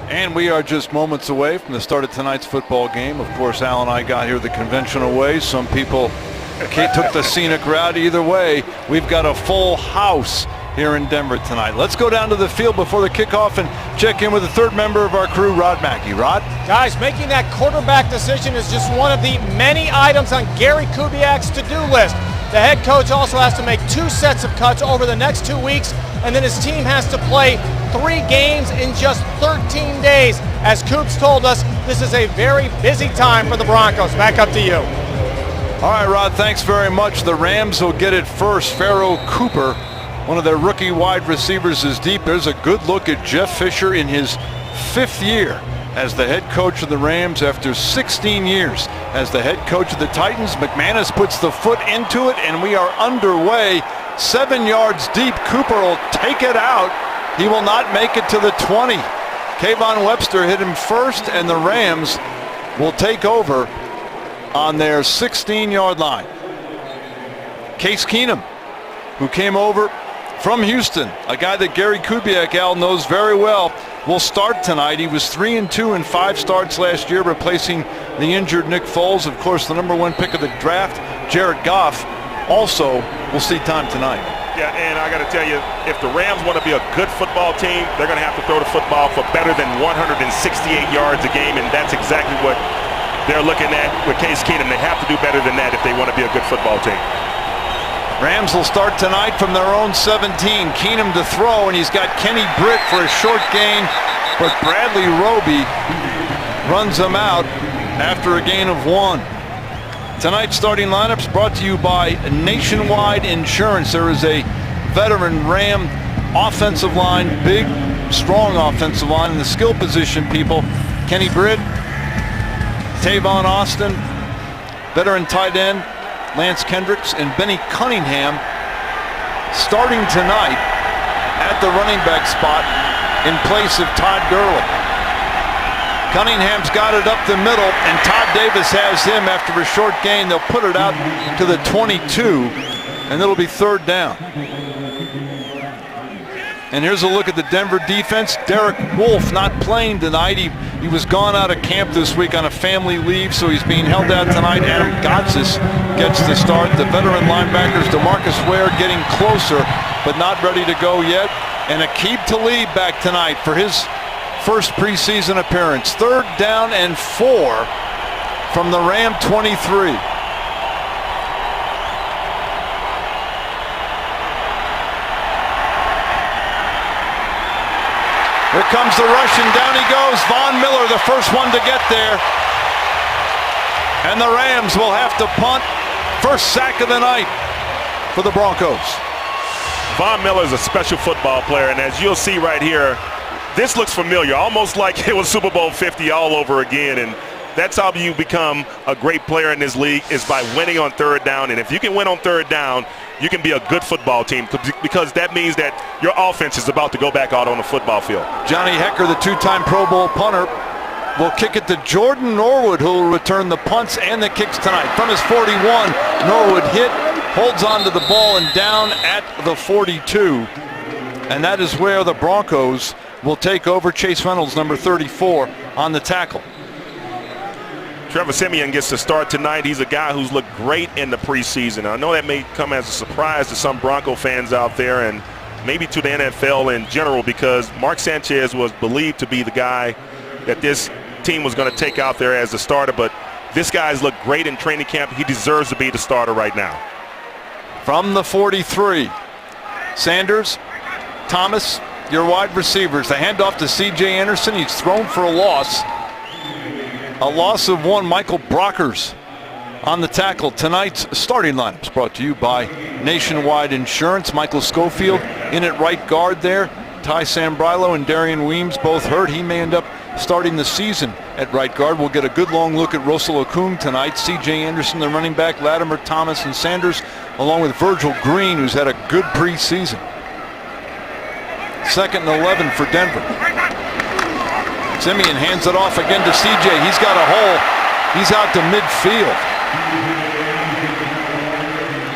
And we are just moments away from the start of tonight's football game. Of course, Al and I got here the conventional way. Some people took the scenic route. Either way, we've got a full house here in Denver tonight. Let's go down to the field before the kickoff and check in with the third member of our crew, Rod Mackey. Rod? Guys, making that quarterback decision is just one of the many items on Gary Kubiak's to-do list. The head coach also has to make 2 sets of cuts over the next 2 weeks, and then his team has to play 3 games in just 13 days. As Coops told us, this is a very busy time for the Broncos. Back up to you. All right, Rod, thanks very much. The Rams will get it first. Pharaoh Cooper, one of their rookie wide receivers, is deep. There's a good look at Jeff Fisher in his 5th year as the head coach of the Rams after 16 years as the head coach of the Titans. McManus puts the foot into it, and we are underway. 7 yards deep. Cooper will take it out. He will not make it to the 20. Kayvon Webster hit him first, and the Rams will take over on their 16-yard line. Case Keenum, who came over from Houston, a guy that Gary Kubiak, Al, knows very well, will start tonight. He was 3-2 in 5 starts last year, replacing the injured Nick Foles. Of course, the #1 pick of the draft, Jared Goff, also will see time tonight. Yeah, and I got to tell you, if the Rams want to be a good football team, they're going to have to throw the football for better than 168 yards a game, and that's exactly what they're looking at with Case Keenum. They have to do better than that if they want to be a good football team. Rams will start tonight from their own 17. Keenum to throw, and he's got Kenny Britt for a short gain, but Bradley Roby runs him out after a gain of 1. Tonight's starting lineups brought to you by Nationwide Insurance. There is a veteran Ram offensive line, big, strong offensive line in the skill position people. Kenny Britt, Tavon Austin, veteran tight end Lance Kendricks, and Benny Cunningham starting tonight at the running back spot in place of Todd Gurley. Cunningham's got it up the middle, and Todd Davis has him after a short gain. They'll put it out to the 22, and it'll be 3rd down. And here's a look at the Denver defense. Derek Wolfe not playing tonight. He was gone out of camp this week on a family leave, so he's being held out tonight. Adam Gotsis gets the start. The veteran linebackers, DeMarcus Ware, getting closer, but not ready to go yet. And Aqib Talib back tonight for his first preseason appearance. 3rd down and 4 from the Ram 23. Here comes the rush, and down he goes. Von Miller, the first one to get there. And the Rams will have to punt. First sack of the night for the Broncos. Von Miller is a special football player, and as you'll see right here, this looks familiar, almost like it was Super Bowl 50 all over again. And that's how you become a great player in this league, is by winning on 3rd down. And if you can win on 3rd down, you can be a good football team, because that means that your offense is about to go back out on the football field. Johnny Hecker, the 2-time Pro Bowl punter, will kick it to Jordan Norwood, who will return the punts and the kicks tonight. From his 41, Norwood hit, holds on to the ball, and down at the 42. And that is where the Broncos will take over. Chase Reynolds, number 34, on the tackle. Trevor Siemian gets to start tonight. He's a guy who's looked great in the preseason. I know that may come as a surprise to some Bronco fans out there, and maybe to the NFL in general, because Mark Sanchez was believed to be the guy that this team was going to take out there as a starter, but this guy's looked great in training camp. He deserves to be the starter right now. From the 43, Sanders, Thomas, your wide receivers. The handoff to C.J. Anderson. He's thrown for a loss. A loss of 1. Michael Brockers on the tackle. Tonight's starting lineups brought to you by Nationwide Insurance. Michael Schofield in at right guard there. Ty Sambrilo and Darian Weems both hurt. He may end up starting the season at right guard. We'll get a good long look at Russell Okung tonight. C.J. Anderson, the running back, Latimer, Thomas, and Sanders, along with Virgil Green, who's had a good preseason. 2nd and 11 for Denver. Siemian hands it off again to C.J. He's got a hole. He's out to midfield.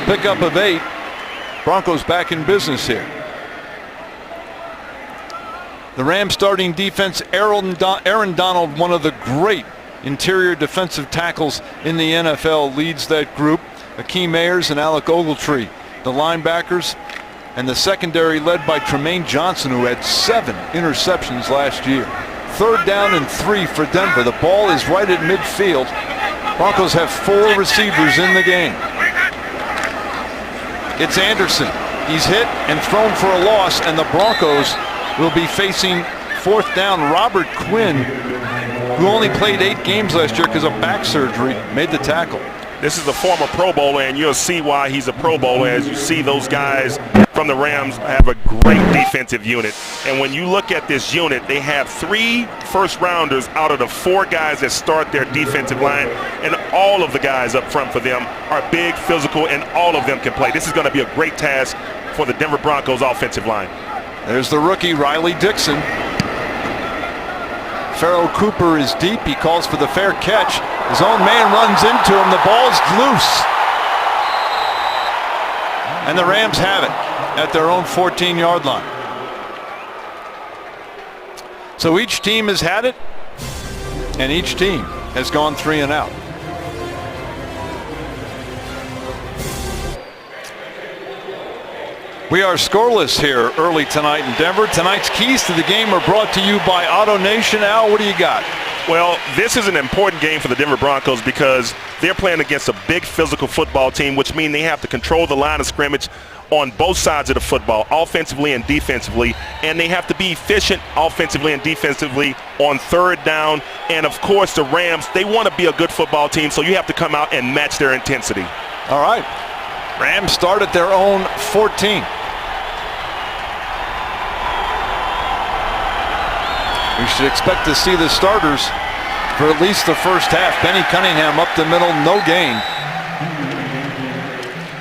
Pickup of 8. Broncos back in business here. The Rams starting defense, Aaron Donald, one of the great interior defensive tackles in the NFL, leads that group. Akeem Ayers and Alec Ogletree, the linebackers, and the secondary led by Tremaine Johnson, who had 7 interceptions last year. 3rd down and 3 for Denver. The ball is right at midfield. Broncos have 4 receivers in the game. It's Anderson. He's hit and thrown for a loss, and the Broncos will be facing 4th down. Robert Quinn, who only played 8 games last year because of back surgery, made the tackle. This is a former Pro Bowler, and you'll see why he's a Pro Bowler as you see those guys from the Rams have a great defensive unit. And when you look at this unit, they have 3 first-rounders out of the 4 guys that start their defensive line, and all of the guys up front for them are big, physical, and all of them can play. This is going to be a great task for the Denver Broncos offensive line. There's the rookie, Riley Dixon. Pharaoh Cooper is deep. He calls for the fair catch. His own man runs into him. The ball's loose. And the Rams have it at their own 14-yard line. So each team has had it, and each team has gone 3 and out. We are scoreless here early tonight in Denver. Tonight's keys to the game are brought to you by Auto Nation. Al, what do you got? Well, this is an important game for the Denver Broncos because they're playing against a big physical football team, which means they have to control the line of scrimmage on both sides of the football, offensively and defensively, and they have to be efficient offensively and defensively on 3rd down. And, of course, the Rams, they want to be a good football team, so you have to come out and match their intensity. All right. Rams start at their own 14. We should expect to see the starters for at least the first half. Benny Cunningham up the middle, no gain.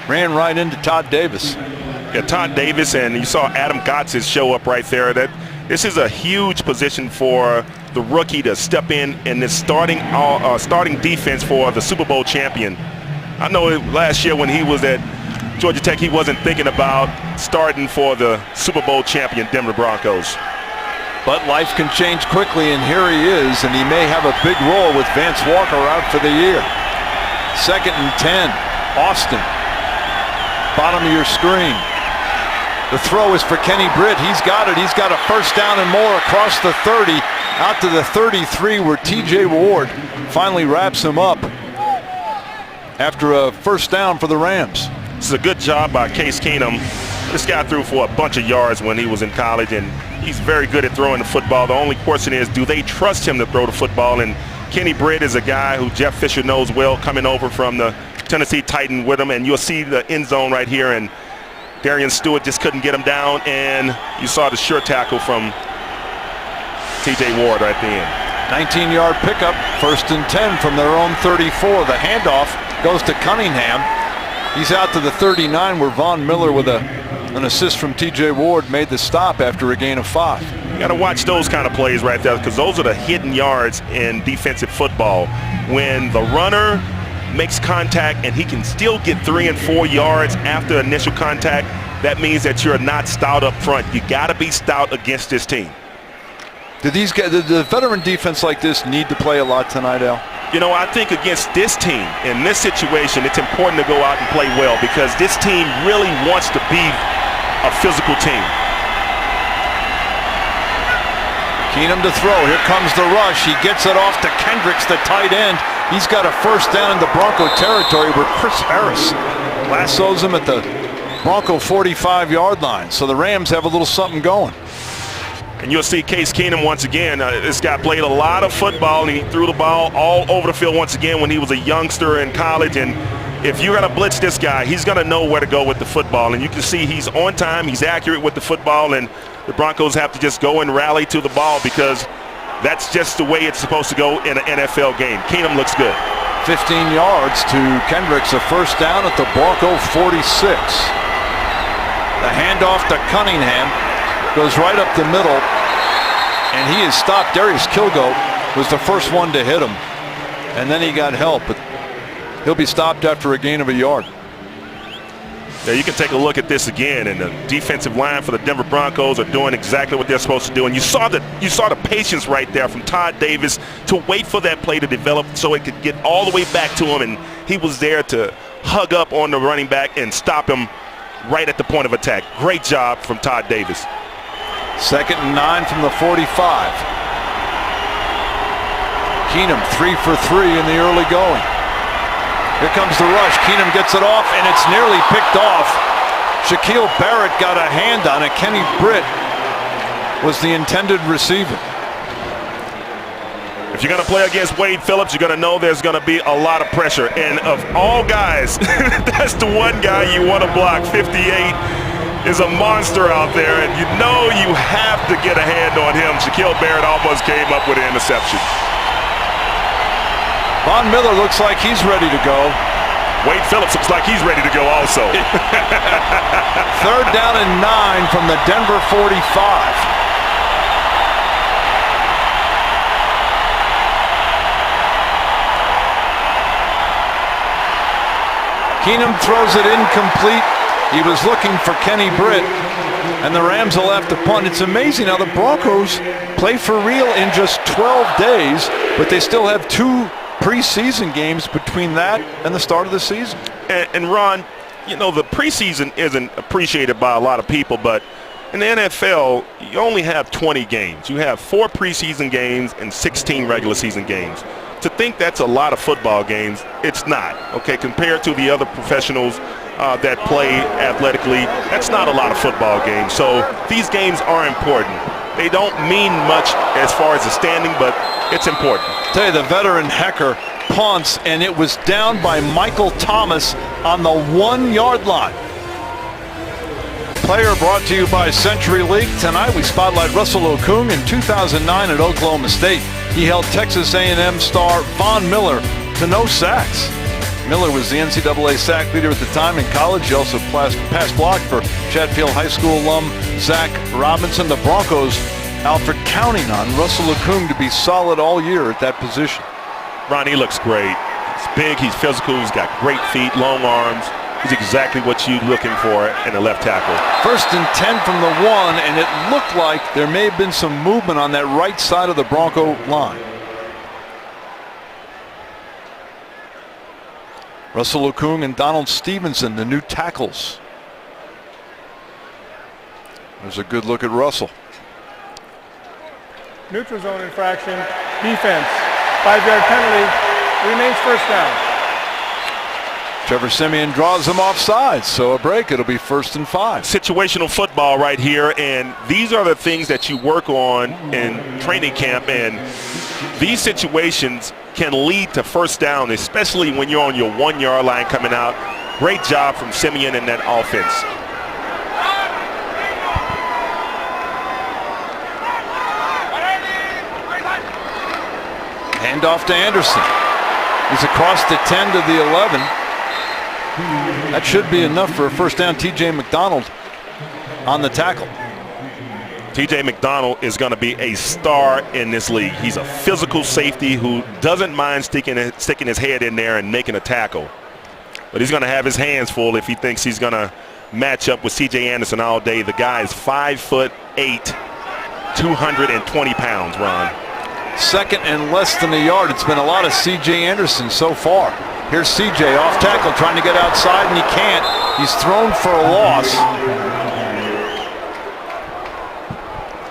Ran right into Todd Davis. Yeah, Todd Davis, and you saw Adam Gotts show up right there. This is a huge position for the rookie to step in this starting defense for the Super Bowl champion. I know last year when he was at Georgia Tech, he wasn't thinking about starting for the Super Bowl champion Denver Broncos. But life can change quickly, and here he is, and he may have a big role with Vance Walker out for the year. 2nd and 10, Austin. Bottom of your screen. The throw is for Kenny Britt. He's got it. He's got a 1st down and more across the 30, out to the 33, where T.J. Ward finally wraps him up after a 1st down for the Rams. This is a good job by Case Keenum. This guy threw for a bunch of yards when he was in college, and he's very good at throwing the football. The only question is, do they trust him to throw the football? And Kenny Britt is a guy who Jeff Fisher knows well, coming over from the Tennessee Titan with him. And you'll see the end zone right here, and Darian Stewart just couldn't get him down. And you saw the sure tackle from T.J. Ward right at the end. 19-yard pickup, 1st and 10 from their own 34. The handoff goes to Cunningham. He's out to the 39, where Von Miller with an assist from T.J. Ward made the stop after a gain of 5. You got to watch those kind of plays right there, because those are the hidden yards in defensive football. When the runner makes contact and he can still get 3 and 4 yards after initial contact, that means that you're not stout up front. You got to be stout against this team. Do these guys, the veteran defense like this, need to play a lot tonight, Al? You know, I think against this team, in this situation, it's important to go out and play well, because this team really wants to be a physical team. Keenum to throw. Here comes the rush. He gets it off to Kendricks, the tight end. He's got a 1st down in the Bronco territory, where Chris Harris lassos him at the Bronco 45-yard line. So the Rams have a little something going. And you'll see Case Keenum once again. This guy played a lot of football, and he threw the ball all over the field once again when he was a youngster in college. And if you're going to blitz this guy, he's going to know where to go with the football. And you can see he's on time, he's accurate with the football, and the Broncos have to just go and rally to the ball, because that's just the way it's supposed to go in an NFL game. Keenum looks good. 15 yards to Kendricks, a 1st down at the Bronco 46. The handoff to Cunningham goes right up the middle, and he is stopped. Darius Kilgo was the first one to hit him, and then he got help, but he'll be stopped after a gain of a yard. Yeah, you can take a look at this again, and the defensive line for the Denver Broncos are doing exactly what they're supposed to do. And you saw the patience right there from Todd Davis to wait for that play to develop so it could get all the way back to him, and he was there to hug up on the running back and stop him right at the point of attack. Great job from Todd Davis. 2nd and 9 from the 45. Keenum 3 for 3 in the early going. Here comes the rush. Keenum gets it off, and it's nearly picked off. Shaquille Barrett got a hand on it. Kenny Britt was the intended receiver. If you're going to play against Wade Phillips, you're going to know there's going to be a lot of pressure. And of all guys, that's the one guy you want to block. 58 is a monster out there, and you know you have to get a hand on him. Shaquille Barrett almost came up with an interception. Von Miller looks like he's ready to go. Wade Phillips looks like he's ready to go also. 3rd down and 9 from the Denver 45. Keenum throws it incomplete. He was looking for Kenny Britt, and the Rams will have to punt. It's amazing how the Broncos play for real in just 12 days, but they still have 2 preseason games between that and the start of the season. And Ron, you know, the preseason isn't appreciated by a lot of people, but in the NFL, you only have 20 games. You have 4 preseason games and 16 regular season games. To think that's a lot of football games, it's not. Okay, compared to the other professionals that play athletically, that's not a lot of football games. So these games are important. They don't mean much as far as the standing, but it's important. Tell you, the veteran Hecker punts, and it was down by Michael Thomas on the 1-yard line. Player brought to you by Century League. Tonight we spotlight Russell Okung in 2009 at Oklahoma State. He held Texas A&M star Von Miller to no sacks. Miller was the NCAA sack leader at the time in college. He also pass blocked for Chatfield High School alum Zach Robinson. The Broncos, Alfred, counting on Russell Okung to be solid all year at that position. Ron, he looks great. He's big, he's physical, he's got great feet, long arms. He's exactly what you're looking for in a left tackle. 1st and 10 from the 1, and it looked like there may have been some movement on that right side of the Bronco line. Russell Okung and Donald Stevenson, the new tackles. There's a good look at Russell. Neutral zone infraction, defense, 5-yard penalty, remains 1st down. Trevor Siemian draws them off sides, so a break. It'll be 1st and 5. Situational football right here, and these are the things that you work on in training camp, and these situations can lead to 1st down, especially when you're on your 1-yard line coming out. Great job from Siemian in that offense. Handoff to Anderson. He's across the 10 to the 11. That should be enough for a 1st down. TJ McDonald on the tackle. TJ McDonald is going to be a star in this league. He's a physical safety who doesn't mind sticking his head in there and making a tackle. But he's going to have his hands full if he thinks he's going to match up with C.J. Anderson all day. The guy is 5'8", 220 pounds, Ron. 2nd and less than a yard. It's been a lot of C.J. Anderson so far. Here's C.J. off tackle, trying to get outside, and he can't. He's thrown for a loss.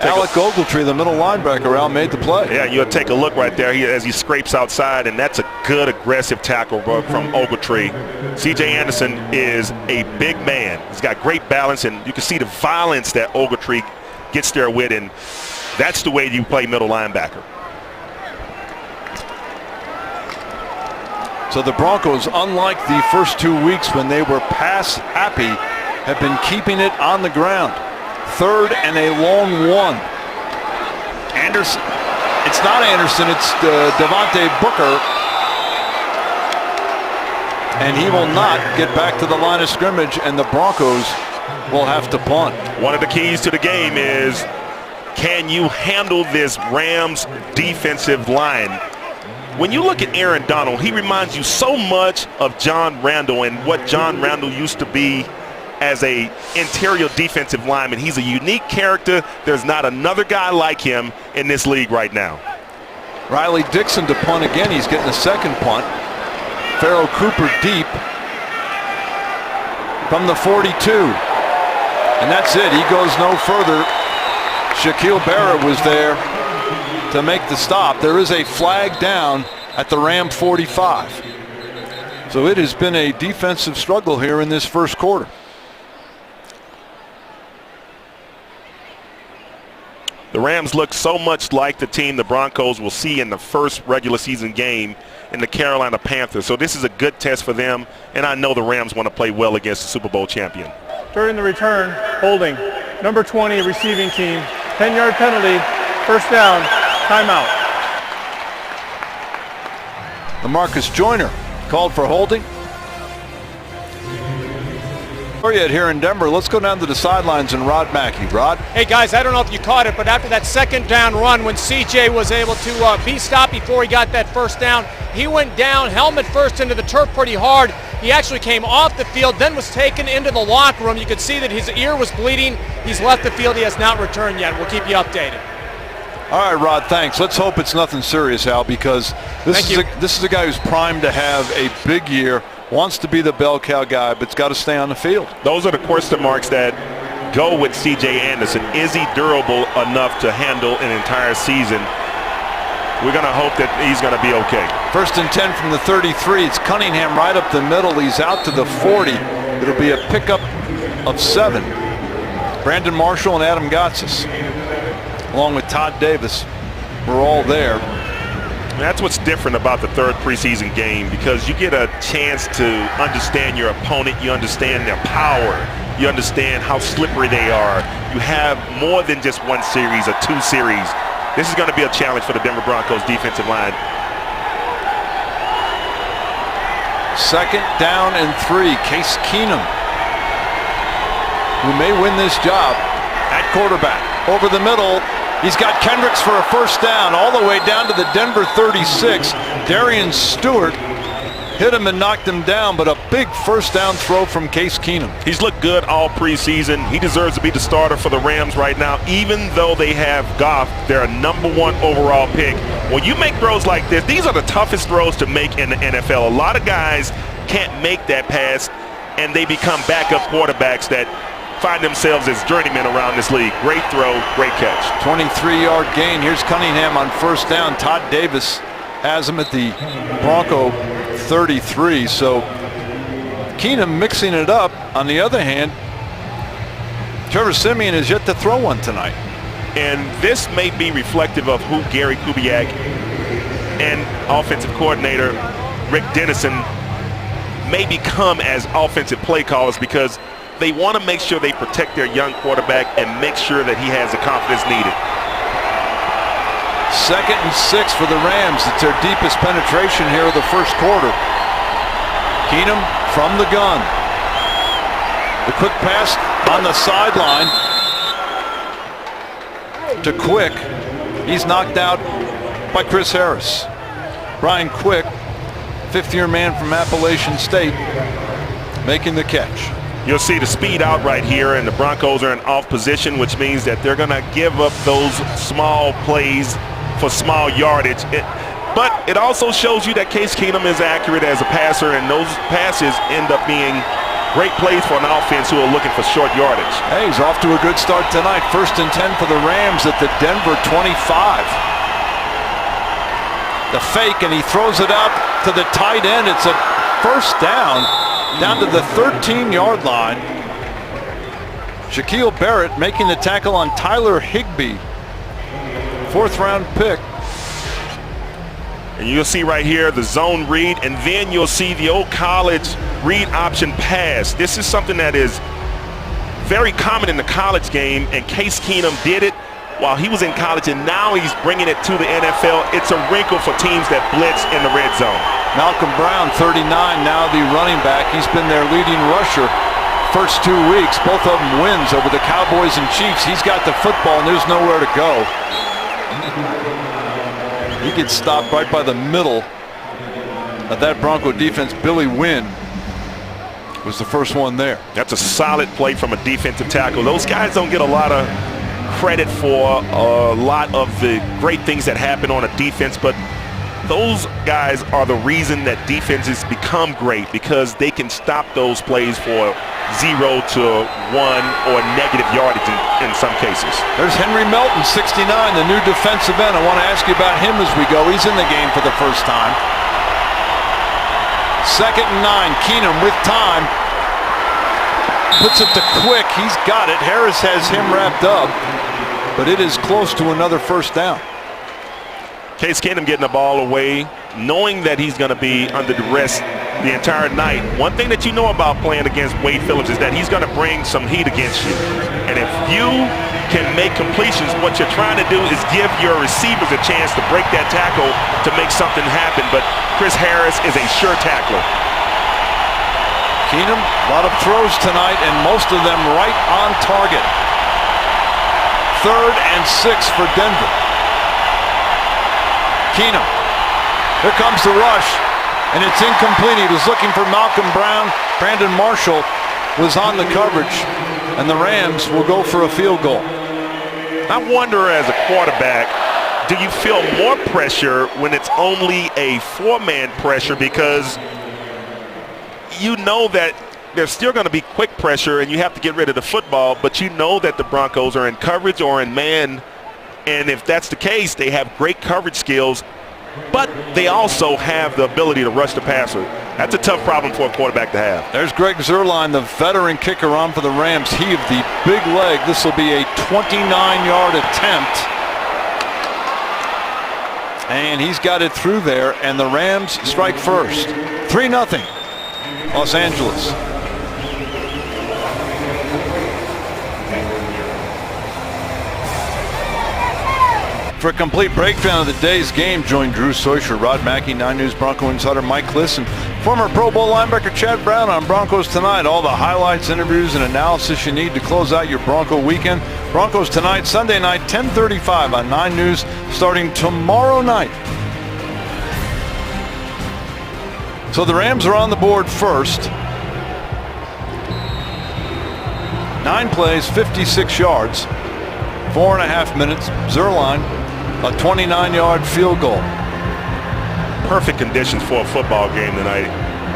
Alec Ogletree, the middle linebacker, Al, made the play. Yeah, you'll take a look right there as he scrapes outside, and that's a good aggressive tackle from Ogletree. C.J. Anderson is a big man. He's got great balance, and you can see the violence that Ogletree gets there with, and that's the way you play middle linebacker. So the Broncos, unlike the first 2 weeks when they were pass happy, have been keeping it on the ground. 3rd and a long 1. Anderson. It's not Anderson, it's Devontae Booker. And he will not get back to the line of scrimmage, and the Broncos will have to punt. One of the keys to the game is, can you handle this Rams defensive line? When you look at Aaron Donald, he reminds you so much of John Randall and what John Randall used to be as a interior defensive lineman. He's a unique character. There's not another guy like him in this league right now. Riley Dixon to punt again. He's getting a second punt. Pharoh Cooper deep from the 42. And that's it. He goes no further. Shaquille Barrett was there to make the stop. There is a flag down at the Ram 45. So it has been a defensive struggle here in this first quarter. The Rams look so much like the team the Broncos will see in the first regular season game in the Carolina Panthers. So this is a good test for them, and I know the Rams want to play well against the Super Bowl champion. During the return, holding. Number 20, receiving team. 10-yard penalty, first down, timeout. LaMarcus Joyner called for holding. Yet here in Denver. Let's go down to the sidelines and Rod Mackey. Rod? Hey guys, I don't know if you caught it, but after that second down run when CJ was able to be stopped before he got that first down, he went down helmet first into the turf pretty hard. He actually came off the field, then was taken into the locker room. You could see that his ear was bleeding. He's left the field. He has not returned yet. We'll keep you updated. All right, Rod, thanks. Let's hope it's nothing serious, Al, because this is a guy who's primed to have a big year, wants to be the bell cow guy, but's got to stay on the field. Those are the question marks that go with C.J. Anderson. Is he durable enough to handle an entire season? We're going to hope that he's going to be okay. 1st and 10 from the 33. It's Cunningham right up the middle. He's out to the 40. It'll be a pickup of 7. Brandon Marshall and Adam Gotsis, along with Todd Davis, we're all there. That's what's different about the third preseason game, because you get a chance to understand your opponent, you understand their power, you understand how slippery they are. You have more than just one series or 2 series. This is going to be a challenge for the Denver Broncos defensive line. 2nd down and 3. Case Keenum, who may win this job at quarterback. Over the middle, he's got Kendricks for a first down all the way down to the Denver 36. Darian Stewart hit him and knocked him down, but a big first down throw from Case Keenum. He's looked good all preseason. He deserves to be the starter for the Rams right now, even though they have Goff, their #1 overall pick. When you make throws like this, these are the toughest throws to make in the NFL. A lot of guys can't make that pass, and they become backup quarterbacks that find themselves as journeymen around this league. Great throw, great catch. 23-yard gain. Here's Cunningham on first down. Todd Davis has him at the Bronco 33. So Keenum mixing it up. On the other hand, Trevor Siemian is yet to throw one tonight. And this may be reflective of who Gary Kubiak and offensive coordinator Rick Dennison may become as offensive play callers, because they want to make sure they protect their young quarterback and make sure that he has the confidence needed. 2nd and 6 for the Rams. It's their deepest penetration here of the first quarter. Keenum from the gun. The quick pass on the sideline to Quick. He's knocked out by Chris Harris. Brian Quick, 5th-year man from Appalachian State, making the catch. You'll see the speed out right here, and the Broncos are in off position, which means that they're going to give up those small plays for small yardage. But it also shows you that Case Keenum is accurate as a passer, and those passes end up being great plays for an offense who are looking for short yardage. Hey, he's off to a good start tonight. 1st and 10 for the Rams at the Denver 25. The fake, and he throws it out to the tight end. It's a first down to the 13-yard line. Shaquille Barrett making the tackle on Tyler Higbee. 4th-round pick. And you'll see right here the zone read, and then you'll see the old college read option pass. This is something that is very common in the college game, and Case Keenum did it while he was in college, and now he's bringing it to the NFL. It's a wrinkle for teams that blitz in the red zone. Malcolm Brown, 39, now the running back. He's been their leading rusher first 2 weeks. Both of them wins over the Cowboys and Chiefs. He's got the football, and there's nowhere to go. He gets stopped right by the middle of that Bronco defense. Billy Wynn was the first one there. That's a solid play from a defensive tackle. Those guys don't get a lot of credit for a lot of the great things that happen on a defense, but those guys are the reason that defenses become great, because they can stop those plays for 0 to 1 or negative yardage in some cases. There's Henry Melton, 69, the new defensive end. I want to ask you about him as we go. He's in the game for the first time. 2nd and 9. Keenum with time. Puts it to Quick. He's got it. Harris has him wrapped up, but it is close to another first down. Case Keenum getting the ball away, knowing that he's going to be under duress the entire night. One thing that you know about playing against Wade Phillips is that he's going to bring some heat against you. And if you can make completions, what you're trying to do is give your receivers a chance to break that tackle to make something happen. But Chris Harris is a sure tackler. Keenum, a lot of throws tonight, and most of them right on target. 3rd and 6 for Denver. Keenum, here comes the rush, and it's incomplete. He was looking for Malcolm Brown. Brandon Marshall was on the coverage, and the Rams will go for a field goal. I wonder, as a quarterback, do you feel more pressure when it's only a 4-man pressure, because you know that there's still going to be quick pressure and you have to get rid of the football, but you know that the Broncos are in coverage or in man. And if that's the case, they have great coverage skills, but they also have the ability to rush the passer. That's a tough problem for a quarterback to have. There's Greg Zuerlein, the veteran kicker on for the Rams. He of the big leg. This will be a 29-yard attempt. And he's got it through there, and the Rams strike first. 3-0, Los Angeles. For a complete breakdown of the day's game, join Drew Soicher, Rod Mackey, 9 News Bronco insider Mike Kliss, and former Pro Bowl linebacker Chad Brown on Broncos Tonight. All the highlights, interviews, and analysis you need to close out your Bronco weekend. Broncos Tonight, Sunday night, 10:35 on 9 News, starting tomorrow night. So the Rams are on the board first. 9 plays, 56 yards, 4.5 minutes. Zuerlein, a 29-yard field goal. Perfect conditions for a football game tonight.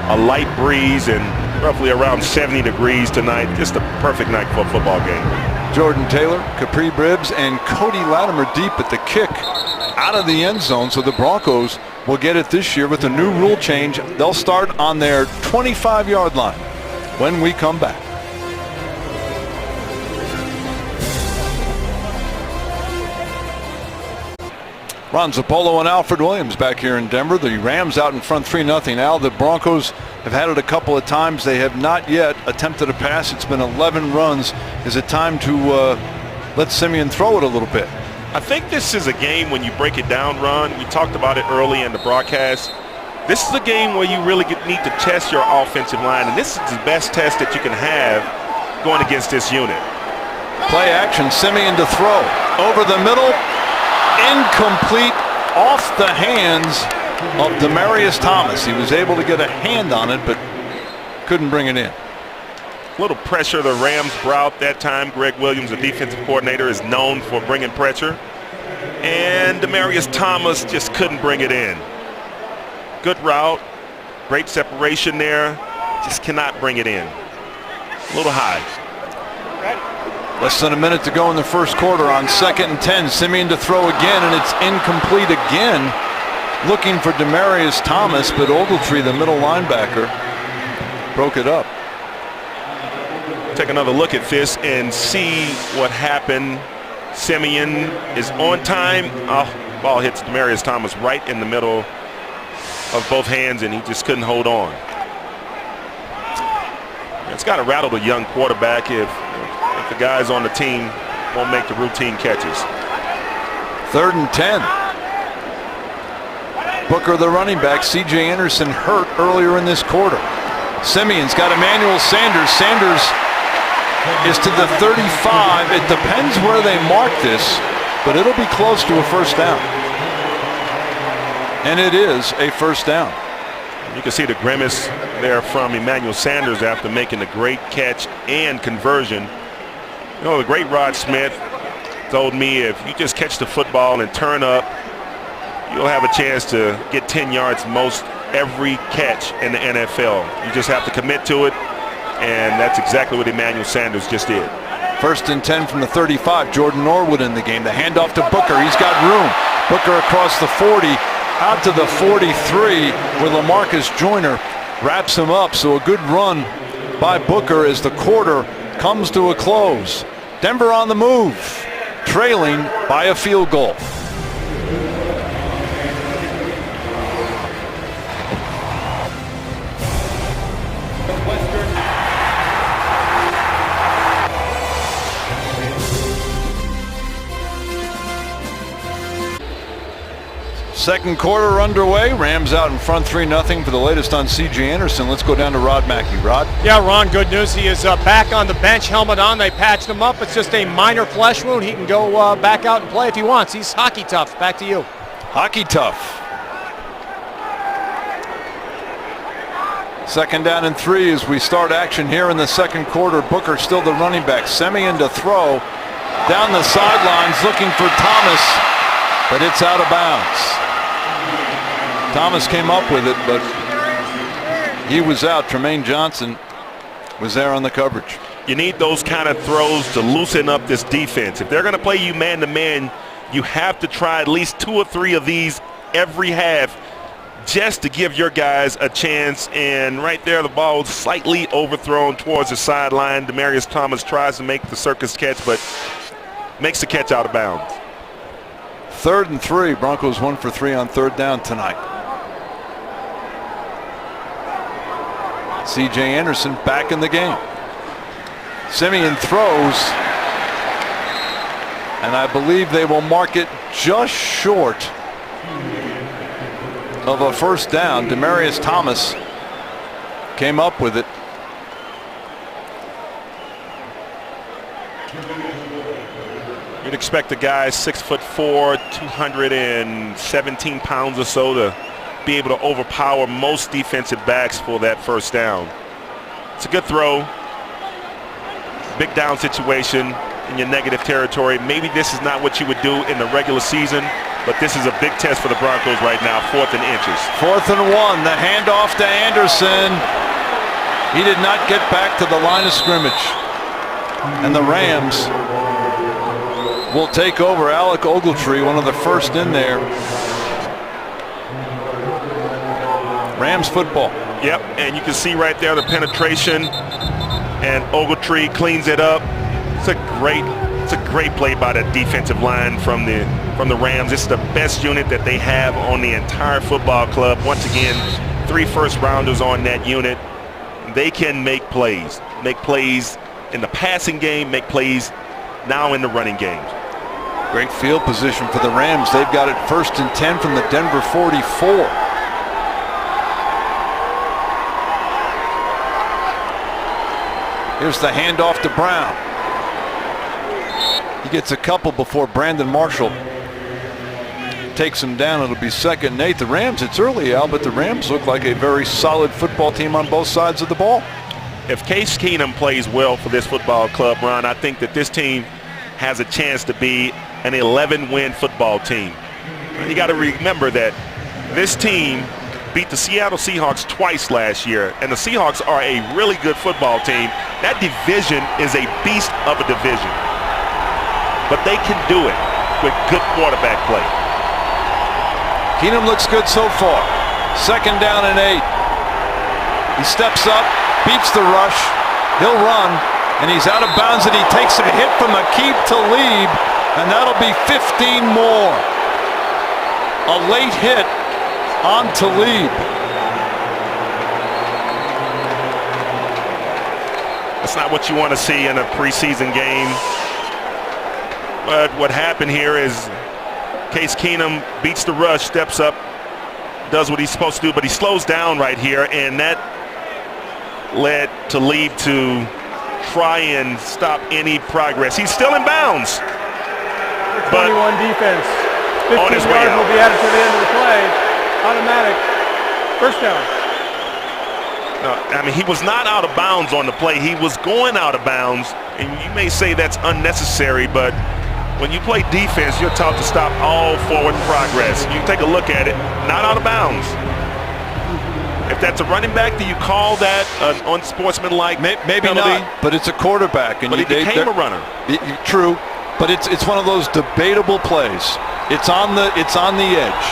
A light breeze and roughly around 70 degrees tonight. Just a perfect night for a football game. Jordan Taylor, Capri Bibbs, and Cody Latimer deep at the kick out of the end zone. So the Broncos will get it this year with a new rule change. They'll start on their 25-yard line when we come back. Ron Zappolo and Alfred Williams back here in Denver. The Rams out in front 3-0. Al, the Broncos have had it a couple of times. They have not yet attempted a pass. It's been 11 runs. Is it time to let Siemian throw it a little bit? I think this is a game when you break it down, Ron. We talked about it early in the broadcast. This is a game where you really need to test your offensive line, and this is the best test that you can have going against this unit. Play action, Siemian to throw. Over the middle. Incomplete, off the hands of Demaryius Thomas. He was able to get a hand on it, but couldn't bring it in. A little pressure the Rams brought that time. Greg Williams, the defensive coordinator, is known for bringing pressure. And Demaryius Thomas just couldn't bring it in. Good route, great separation there. Just cannot bring it in. A little high. Less than a minute to go in the first quarter on 2nd and 10. Siemian to throw again, and it's incomplete again. Looking for Demaryius Thomas, but Ogletree, the middle linebacker, broke it up. Take another look at this and see what happened. Siemian is on time. Ball hits Demaryius Thomas right in the middle of both hands, and he just couldn't hold on. It's got to rattle the young quarterback if the guys on the team won't make the routine catches. 3rd and 10. Booker, the running back. C.J. Anderson hurt earlier in this quarter. Siemian's got Emmanuel Sanders. Sanders is to the 35. It depends where they mark this, but it'll be close to a first down. And it is a first down. You can see the grimace there from Emmanuel Sanders after making a great catch and conversion. You know, the great Rod Smith told me if you just catch the football and turn up, you'll have a chance to get 10 yards most every catch in the NFL. You just have to commit to it, and that's exactly what Emmanuel Sanders just did. 1st and 10 from the 35. Jordan Norwood in the game. The handoff to Booker. He's got room. Booker across the 40, out to the 43, where LaMarcus Joyner wraps him up. So a good run by Booker as the quarter comes to a close. Denver on the move, trailing by a field goal. Second quarter underway. Rams out in front 3-0 for the latest on C.J. Anderson. Let's go down to Rod Mackey. Rod? Yeah, Ron, good news. He is back on the bench, helmet on. They patched him up. It's just a minor flesh wound. He can go back out and play if he wants. He's hockey tough. Back to you. Hockey tough. 2nd down and 3 as we start action here in the second quarter. Booker still the running back. Semien to throw. Down the sidelines looking for Thomas, but it's out of bounds. Thomas came up with it, but he was out. Tremaine Johnson was there on the coverage. You need those kind of throws to loosen up this defense. If they're going to play you man-to-man, you have to try at least 2 or 3 of these every half just to give your guys a chance. And right there, the ball was slightly overthrown towards the sideline. Demaryius Thomas tries to make the circus catch, but makes the catch out of bounds. 3rd and 3. Broncos 1 for 3 on 3rd down tonight. C.J. Anderson back in the game. Semien throws, and I believe they will mark it just short of a 1st down. Demaryius Thomas came up with it. You'd expect a guy 6'4", 217 pounds or so to be able to overpower most defensive backs for that 1st down. It's a good throw. Big down situation in your negative territory. Maybe this is not what you would do in the regular season, but this is a big test for the Broncos right now. 4th and inches. 4th and 1. The handoff to Anderson. He did not get back to the line of scrimmage. And the Rams will take over. Alec Ogletree, one of the first in there. Rams football. Yep, and you can see right there the penetration, and Ogletree cleans it up. It's a great play by the defensive line from the Rams. It's the best unit that they have on the entire football club. Once again, 3 first-rounders on that unit. They can make plays in the passing game, make plays now in the running game. Great field position for the Rams. They've got it 1st and 10 from the Denver 44. Here's the handoff to Brown. He gets a couple before Brandon Marshall takes him down. It'll be 2nd and 8. The Rams, it's early, Al, but the Rams look like a very solid football team on both sides of the ball. If Case Keenum plays well for this football club, Ron, I think that this team has a chance to be an 11-win football team. You got to remember that this team beat the Seattle Seahawks twice last year, and the Seahawks are a really good football team. That division is a beast of a division, but they can do it with good quarterback play. Keenum looks good so far. 2nd down and 8. He steps up, beats the rush. He'll run, and he's out of bounds, and he takes a hit from Aqib Talib, and that'll be 15 more. A late hit on Talib. That's not what you want to see in a preseason game. But what happened here is Case Keenum beats the rush, steps up, does what he's supposed to do, but he slows down right here, and that led Talib to try and stop any progress. He's still in bounds. 21 defense. 15 on his way yards out. will be added to the end of the play. Automatic. 1st down. No, I mean, he was not out of bounds on the play. He was going out of bounds, and you may say that's unnecessary, but when you play defense, you're taught to stop all forward progress. You take a look at it, not out of bounds. If that's a running back, do you call that an unsportsmanlike Maybe penalty? not, but it's a quarterback. And But he became a runner. True, but it's one of those debatable plays. It's on the edge.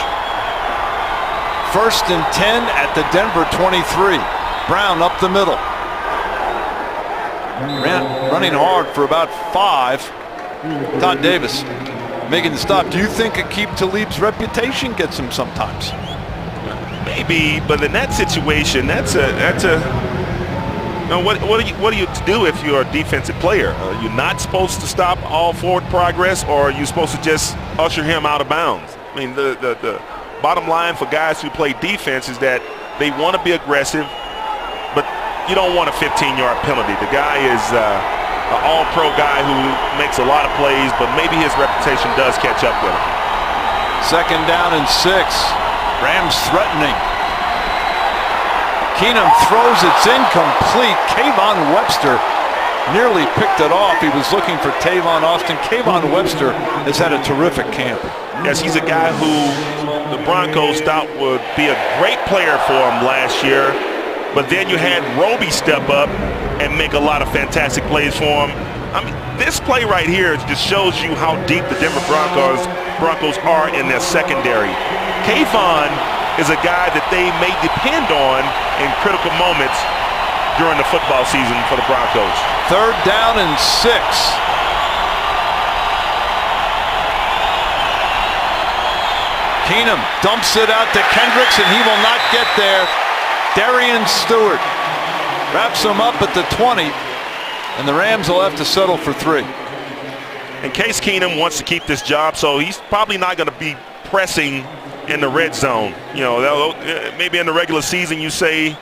1st and 10 at the Denver 23. Brown up the middle. Running hard for about 5. Todd Davis making the stop. Do you think Aqib Talib's reputation gets him sometimes? Maybe, but in that situation, that's a. Now, what do you do if you're a defensive player? Are you not supposed to stop all forward progress, or are you supposed to just usher him out of bounds? I mean, the bottom line for guys who play defense is that they want to be aggressive, but you don't want a 15-yard penalty. The guy is an all-pro guy who makes a lot of plays, but maybe his reputation does catch up with him. 2nd down and 6. Rams threatening. Keenum throws, it's incomplete. Kayvon Webster nearly picked it off. He was looking for Tavon Austin. Kayvon Webster has had a terrific camp. Yes, he's a guy who the Broncos thought would be a great player for him last year, but then you had Roby step up and make a lot of fantastic plays for him. I mean, this play right here just shows you how deep the Denver Broncos are in their secondary. Kayvon is a guy that they may depend on in critical moments during the football season for the Broncos. 3rd down and 6. Keenum dumps it out to Kendricks, and he will not get there. Darian Stewart wraps him up at the 20, and the Rams will have to settle for 3. And Case Keenum wants to keep this job, so he's probably not going to be pressing in the red zone. You know, maybe in the regular season you say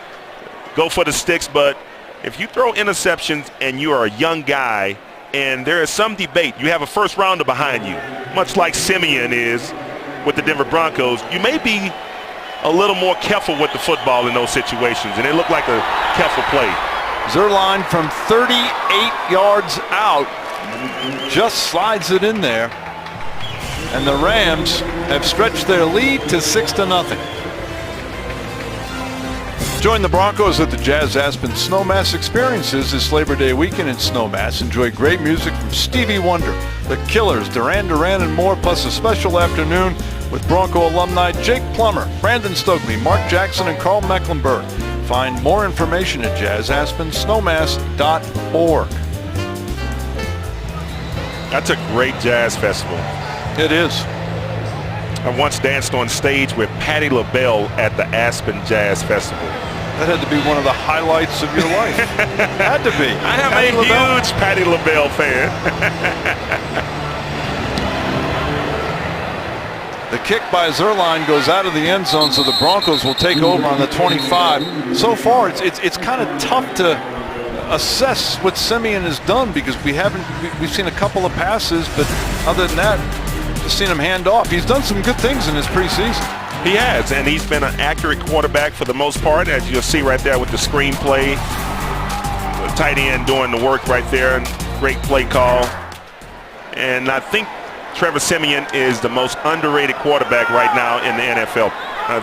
go for the sticks, but if you throw interceptions and you are a young guy and there is some debate, you have a first rounder behind you, much like Simeon is with the Denver Broncos, you may be a little more careful with the football in those situations, and it looked like a careful play. Zerline from 38 yards out just slides it in there, and the Rams have stretched their lead to 6-0. Join the Broncos at the Jazz Aspen Snowmass Experiences this Labor Day weekend in Snowmass. Enjoy great music from Stevie Wonder, The Killers, Duran Duran, and more, plus a special afternoon with Bronco alumni Jake Plummer, Brandon Stokely, Mark Jackson, and Carl Mecklenburg. Find more information at jazzaspensnowmass.org. That's a great jazz festival. It is. I once danced on stage with Patti LaBelle at the Aspen Jazz Festival. That had to be one of the highlights of your life. Had to be. I am a huge Patti LaBelle fan. The kick by Zerline goes out of the end zone, so the Broncos will take over on the 25. So far, it's kind of tough to assess what Simeon has done because we've seen a couple of passes, but other than that, just seen him hand off. He's done some good things in his preseason. He has, and he's been an accurate quarterback for the most part, as you'll see right there with the screenplay. The tight end doing the work right there, and great play call. And I think Trevor Simeon is the most underrated quarterback right now in the NFL.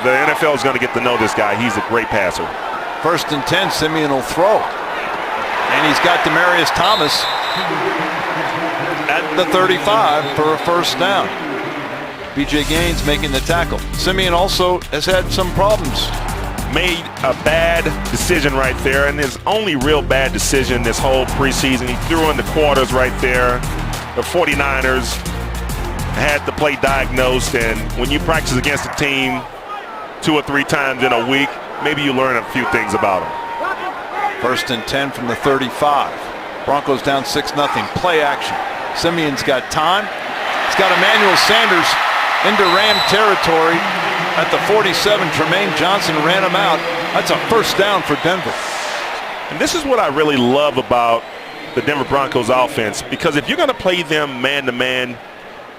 The NFL is going to get to know this guy. He's a great passer. 1st and 10, Simeon will throw. And he's got Demaryius Thomas at the 35 for a first down. B.J. Gaines making the tackle. Simeon also has had some problems. Made a bad decision right there, and his only real bad decision this whole preseason. He threw in the quarters right there. The 49ers had the play diagnosed, and when you practice against a team 2 or 3 times in a week, maybe you learn a few things about them. 1st and 10 from the 35. Broncos down 6-0. Play action. Simeon's got time. He's got Emmanuel Sanders into Ram territory at the 47. Tremaine Johnson ran him out. That's a first down for Denver. And this is what I really love about the Denver Broncos offense, because if you're going to play them man-to-man,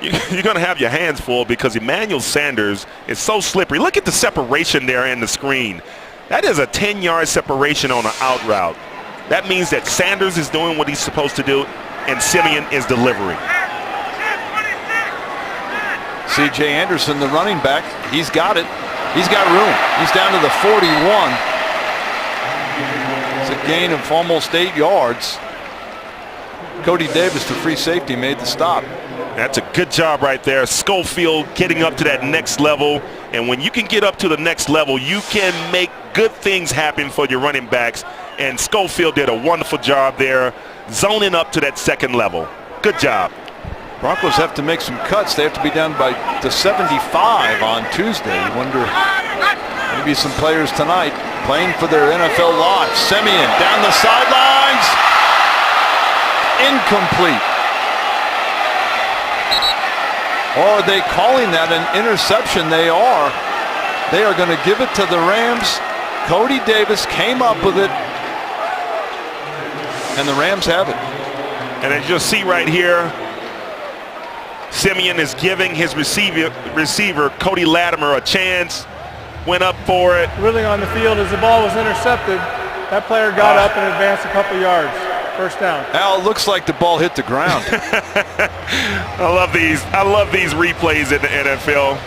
you're going to have your hands full because Emmanuel Sanders is so slippery. Look at the separation there in the screen. That is a 10-yard separation on an out route. That means that Sanders is doing what he's supposed to do, and Simeon is delivering. C.J. Anderson, the running back, he's got it. He's got room. He's down to the 41. It's a gain of almost 8 yards. Cody Davis, the free safety, made the stop. That's a good job right there. Schofield getting up to that next level. And when you can get up to the next level, you can make good things happen for your running backs. And Schofield did a wonderful job there, zoning up to that second level. Good job. Broncos have to make some cuts. They have to be down by the 75 on Tuesday. You wonder, maybe some players tonight playing for their NFL lives. Simeon down the sidelines. Incomplete. Or are they calling that an interception? They are. They are going to give it to the Rams. Cody Davis came up with it, and the Rams have it. And as you'll see right here, Simeon is giving his receiver Cody Latimer a chance. Went up for it. Ruling on the field as the ball was intercepted. That player got up and advanced a couple yards. First down. Al, it looks like the ball hit the ground. I love these replays in the NFL.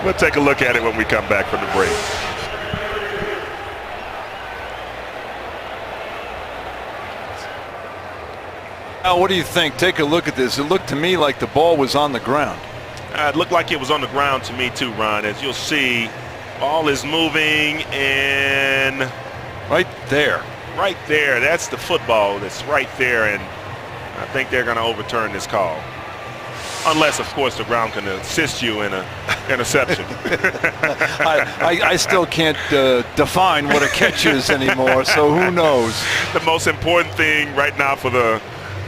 We'll take a look at it when we come back from the break. Al, what do you think? Take a look at this. It looked to me like the ball was on the ground. It looked like it was on the ground to me too, Ron. As you'll see, ball is moving and right there. Right there. That's the football that's right there, and I think they're going to overturn this call. Unless, of course, the ground can assist you in an interception. I still can't define what a catch is anymore, so who knows? The most important thing right now for the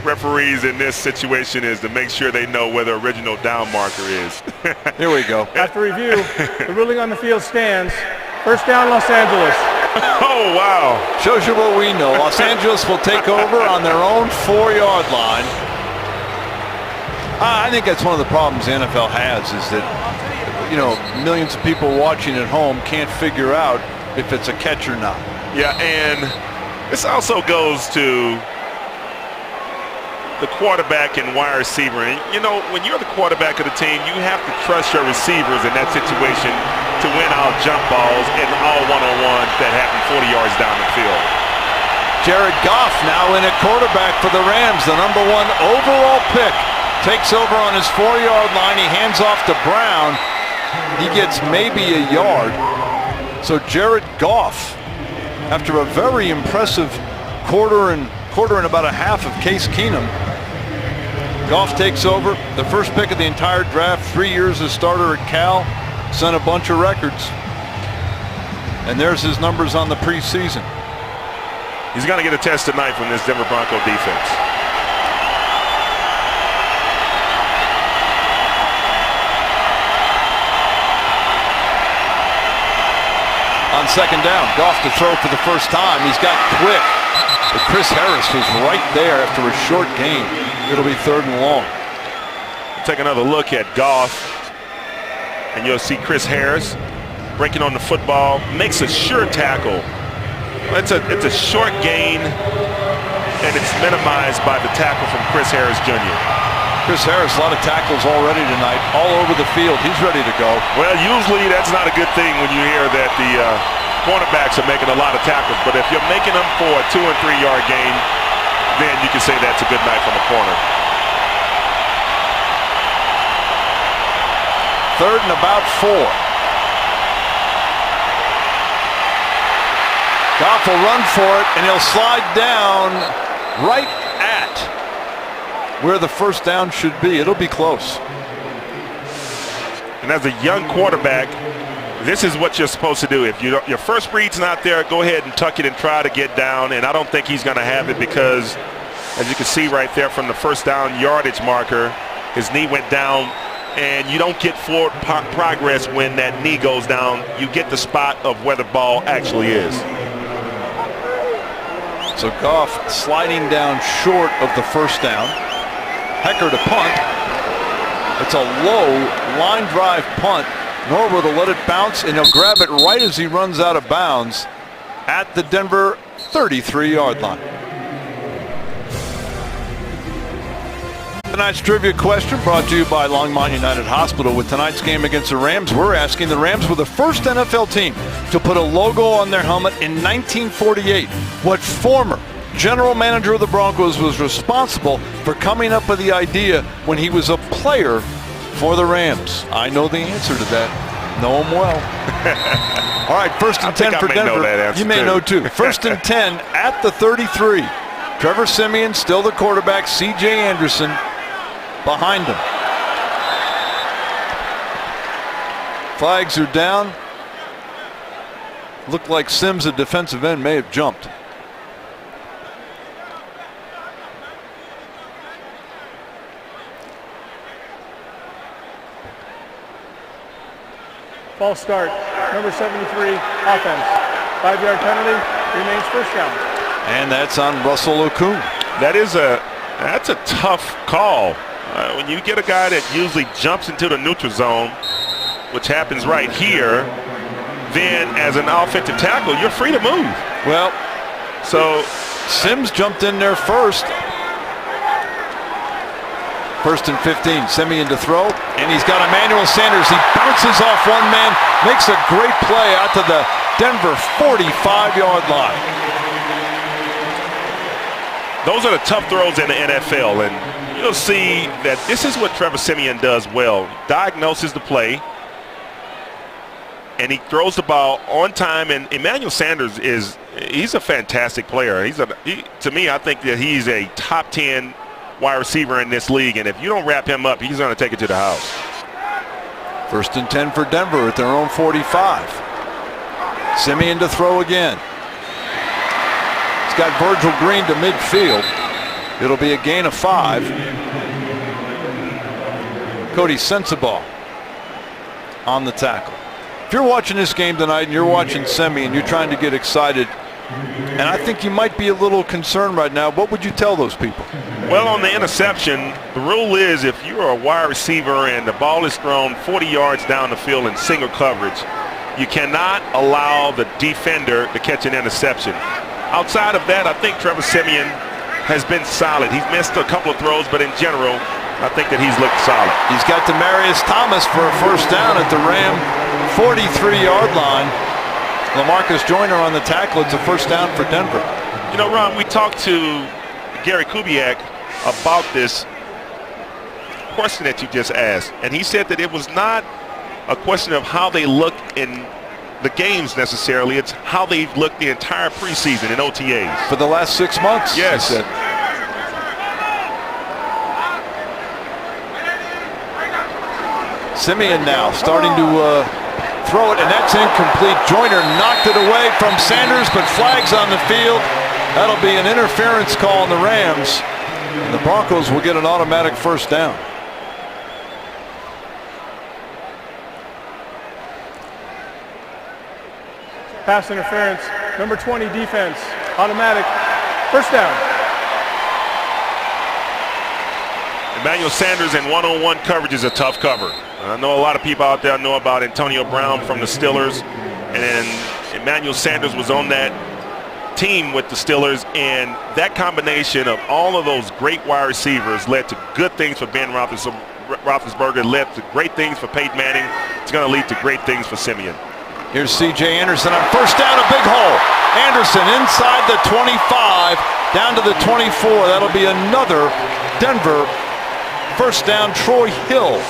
referees in this situation is to make sure they know where the original down marker is. Here we go. After review, the ruling on the field stands. First down, Los Angeles. Oh, wow. Shows you what we know. Los Angeles will take over on their own 4-yard line. I think that's one of the problems the NFL has, is that, you know, millions of people watching at home can't figure out if it's a catch or not. Yeah, and this also goes to the quarterback and wide receiver. And, you know, when you're the quarterback of the team, you have to trust your receivers in that situation to win out jump balls and all one-on-ones that happen 40 yards down the field. Jared Goff now in at quarterback for the Rams, the #1 overall pick. Takes over on his 4-yard line. He hands off to Brown. He gets maybe a yard. So Jared Goff, after a very impressive quarter and about a half of Case Keenum, Goff takes over. The first pick of the entire draft, 3 years as starter at Cal, sent a bunch of records. And there's his numbers on the preseason. He's going to get a test tonight from this Denver Bronco defense. On second down, Goff to throw for the first time. He's got quick. But Chris Harris was right there after a short gain. It'll be 3rd and long. Take another look at Goff, and you'll see Chris Harris breaking on the football, makes a sure tackle. It's a short gain, and it's minimized by the tackle from Chris Harris Jr. Chris Harris, a lot of tackles already tonight, all over the field. He's ready to go. Well, usually that's not a good thing when you hear that the cornerbacks are making a lot of tackles. But if you're making them for a 2- and 3-yard gain, then you can say that's a good night from the corner. 3rd and about 4. Goff will run for it, and he'll slide down right at where the first down should be. It'll be close. And as a young quarterback, this is what you're supposed to do. If your first read's not there, go ahead and tuck it and try to get down. And I don't think he's going to have it because, as you can see right there from the first down yardage marker, his knee went down. And you don't get forward progress when that knee goes down. You get the spot of where the ball actually is. So Goff sliding down short of the first down. Hecker to punt. It's a low line drive punt Norwood will let it bounce, and he'll grab it right as he runs out of bounds at the Denver 33-yard line. Tonight's trivia question brought to you by Longmont United Hospital. With tonight's game against the Rams, we're asking, the Rams were the first NFL team to put a logo on their helmet in 1948. What former general manager of the Broncos was responsible for coming up with the idea when he was a player for the Rams? I know the answer to that. Know him well. All right, 1st and 10 for Denver. You may know too. 1st and 10 at the 33. Trevor Siemian still the quarterback. C.J. Anderson behind him. Flags are down. Looked like Sims, a defensive end, may have jumped. False start. Number 73, offense. 5-yard penalty. Remains first down. And that's on Russell Okung. That's a tough call. When you get a guy that usually jumps into the neutral zone, which happens right here, then as an offensive tackle, you're free to move. Well, so Sims jumped in there first. 1st and 15. Siemian to throw, and he's got Emmanuel Sanders. He bounces off one man, makes a great play out to the Denver 45-yard line. Those are the tough throws in the NFL, and you'll see that this is what Trevor Siemian does well. Diagnoses the play, and he throws the ball on time. And Emmanuel Sanders he's a fantastic player. To me, I think that he's a top 10 wide receiver in this league, and if you don't wrap him up, he's going to take it to the house. 1st and 10 for Denver at their own 45. Siemian to throw again. He's got Virgil Green to midfield. It'll be a gain of 5. Cody Sensabaugh on the tackle. If you're watching this game tonight and you're watching Siemian, you're trying to get excited, and I think you might be a little concerned right now, what would you tell those people? Well, on the interception, the rule is if you're a wide receiver and the ball is thrown 40 yards down the field in single coverage, you cannot allow the defender to catch an interception. Outside of that, I think Trevor Siemian has been solid. He's missed a couple of throws, but in general, I think that he's looked solid. He's got Demarius Thomas for a first down at the Ram 43-yard line. LaMarcus Joyner on the tackle. It's a first down for Denver. You know, Ron, we talked to Gary Kubiak about this question that you just asked, and he said that it was not a question of how they look in the games necessarily. It's how they've looked the entire preseason in OTAs. For the last 6 months, yes. He said. Siemian now starting to throw it, and that's incomplete. Joyner knocked it away from Sanders, but flags on the field. That'll be an interference call on the Rams. And the Broncos will get an automatic first down. Pass interference. Number 20, defense. Automatic. First down. Emmanuel Sanders in one-on-one coverage is a tough cover. I know a lot of people out there know about Antonio Brown from the Steelers, and then Emmanuel Sanders was on that team with the Steelers, and that combination of all of those great wide receivers led to good things for Ben Roethlisberger, led to great things for Peyton Manning. It's going to lead to great things for Siemian. Here's C.J. Anderson on first down, a big hole. Anderson inside the 25, down to the 24. That'll be another Denver first down. Troy Hill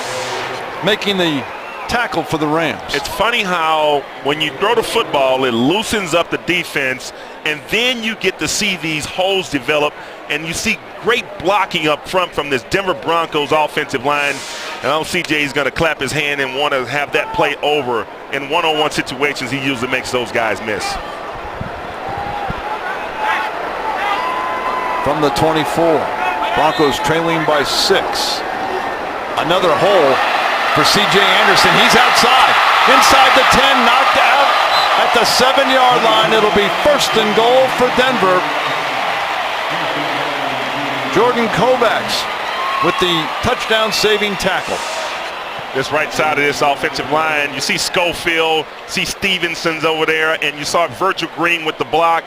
making the tackle for the Rams. It's funny how when you throw the football, it loosens up the defense, and then you get to see these holes develop, and you see great blocking up front from this Denver Broncos offensive line. And I know CJ's going to clap his hand and want to have that play over. In one-on-one situations, he usually makes those guys miss. From the 24, Broncos trailing by 6. Another hole for C.J. Anderson. He's outside. Inside the 10, knocked out at the 7-yard line. It'll be first and goal for Denver. Jordan Kovacs with the touchdown saving tackle. this right side of this offensive line. You see Schofield, see Stevenson's over there, and you saw Virgil Green with the block.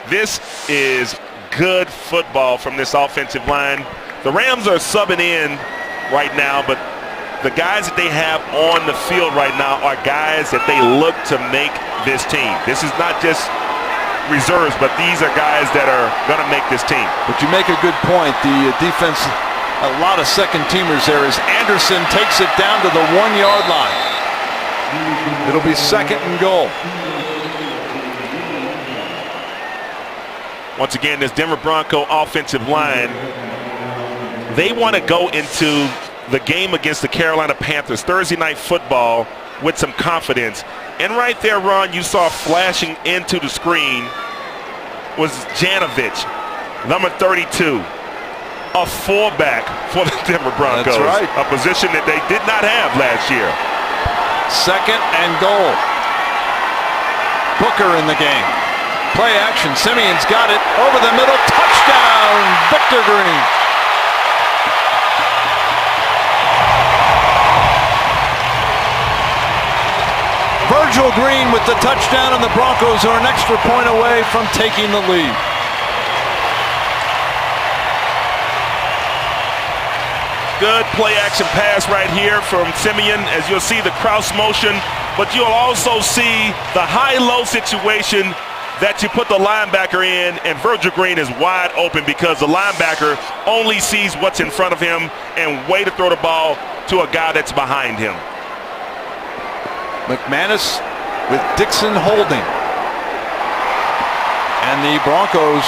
This is good football from this offensive line. The Rams are subbing in right now, but the guys that they have on the field right now are guys that they look to make this team. This is not just reserves, but these are guys that are going to make this team. But you make a good point. The defense, a lot of second teamers there as Anderson takes it down to the 1-yard line. It'll be 2nd and goal. Once again, this Denver Bronco offensive line, they want to go into the game against the Carolina Panthers, Thursday Night Football, with some confidence. And right there, Ron, you saw flashing into the screen was Janovich, number 32, a fullback for the Denver Broncos. That's right. A position that they did not have last year. 2nd and goal. Booker in the game. Play action. Simeon's got it over the middle. Touchdown, Victor Green. Virgil Green with the touchdown, and the Broncos are an extra point away from taking the lead. Good play action pass right here from Simeon, as you'll see the cross motion, but you'll also see the high-low situation that you put the linebacker in, and Virgil Green is wide open because the linebacker only sees what's in front of him and way to throw the ball to a guy that's behind him. McManus with Dixon holding. And the Broncos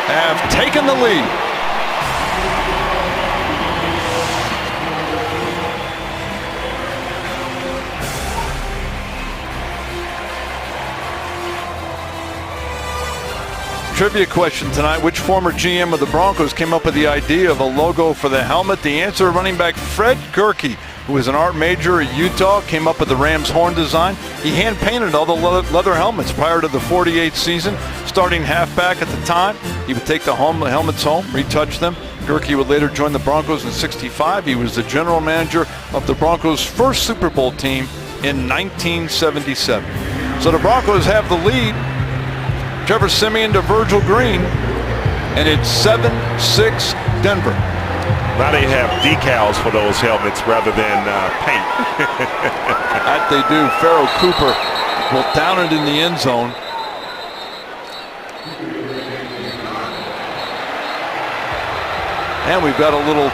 have taken the lead. Trivia question tonight. Which former GM of the Broncos came up with the idea of a logo for the helmet? The answer, running back Fred Gerke, who was an art major at Utah, came up with the Rams horn design. He hand-painted all the leather helmets prior to the 48 season. Starting halfback at the time, he would take the helmets home, retouch them. Gerke would later join the Broncos in '65. He was the general manager of the Broncos' first Super Bowl team in 1977. So the Broncos have the lead. Trevor Siemian to Virgil Green, and it's 7-6 Denver. Now they have decals for those helmets rather than paint. That they do. Pharaoh Cooper will down it in the end zone. And we've got a little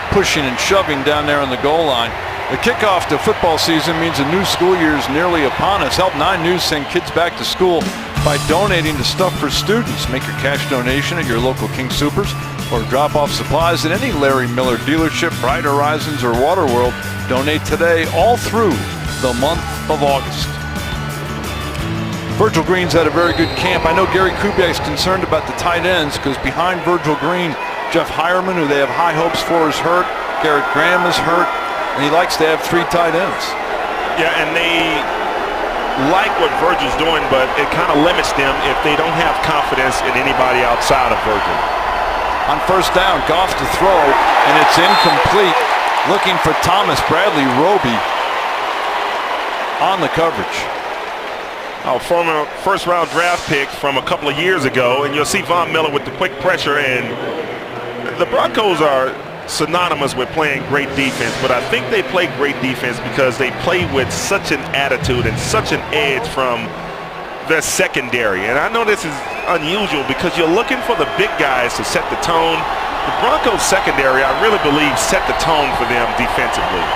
pushing and shoving down there on the goal line. The kickoff to football season means a new school year is nearly upon us. Help 9 News send kids back to school by donating to Stuff for Students. Make your cash donation at your local King Soopers or drop off supplies at any Larry Miller dealership, Bright Horizons, or Waterworld. Donate today all through the month of August. Virgil Green's had a very good camp. I know Gary Kubiak's concerned about the tight ends because behind Virgil Green, Jeff Hireman, who they have high hopes for, is hurt. Garrett Graham is hurt, and he likes to have 3 tight ends. Yeah, and they like what Virgil's doing, but it kind of limits them if they don't have confidence in anybody outside of Virgil. On first down, Goff to throw, and it's incomplete. Looking for Thomas. Bradley Roby on the coverage. Our former first-round draft pick from a couple of years ago, and you'll see Von Miller with the quick pressure, and the Broncos are synonymous with playing great defense, but I think they play great defense because they play with such an attitude and such an edge from their secondary. And I know this is unusual because you're looking for the big guys to set the tone. The Broncos secondary, I really believe, set the tone for them defensively.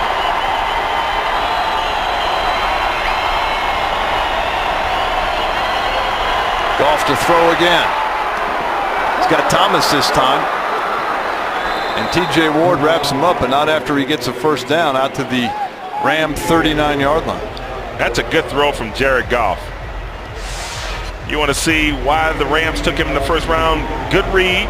Goff to throw again. He's got Thomas this time. And TJ Ward wraps him up, but not after he gets a first down out to the Ram 39-yard line. That's a good throw from Jared Goff. You want to see why the Rams took him in the first round? Good read.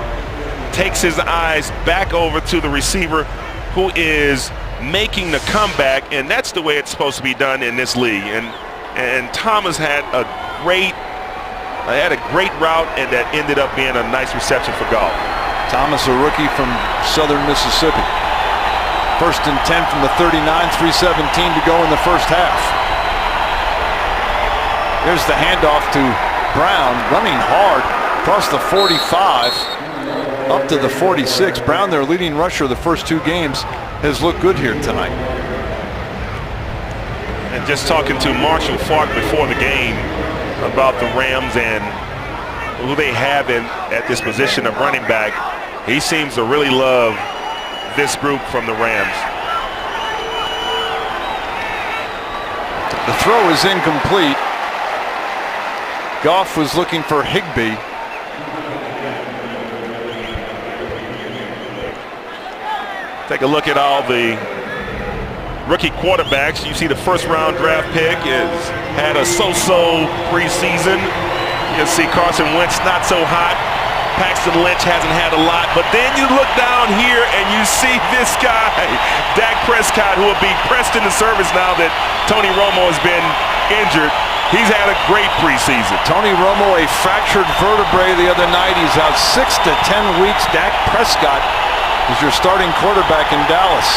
Takes his eyes back over to the receiver who is making the comeback, and that's the way it's supposed to be done in this league. And Thomas had a great route, and that ended up being a nice reception for Goff. Thomas, a rookie from southern Mississippi. First and 10 from the 39, 3:17 to go in the first half. Here's the handoff to Brown, running hard across the 45 up to the 46. Brown, their leading rusher the first two games, has looked good here tonight. And just talking to Marshall Faulk before the game about the Rams and who they have at this position of running back, he seems to really love this group from the Rams. The throw is incomplete. Goff was looking for Higbee. Take a look at all the rookie quarterbacks. You see the first-round draft pick has had a so-so preseason. You see Carson Wentz not so hot. Paxton Lynch hasn't had a lot. But then you look down here and you see this guy, Dak Prescott, who will be pressed into service now that Tony Romo has been injured. He's had a great preseason. Tony Romo, a fractured vertebrae the other night. He's out 6 to 10 weeks. Dak Prescott is your starting quarterback in Dallas.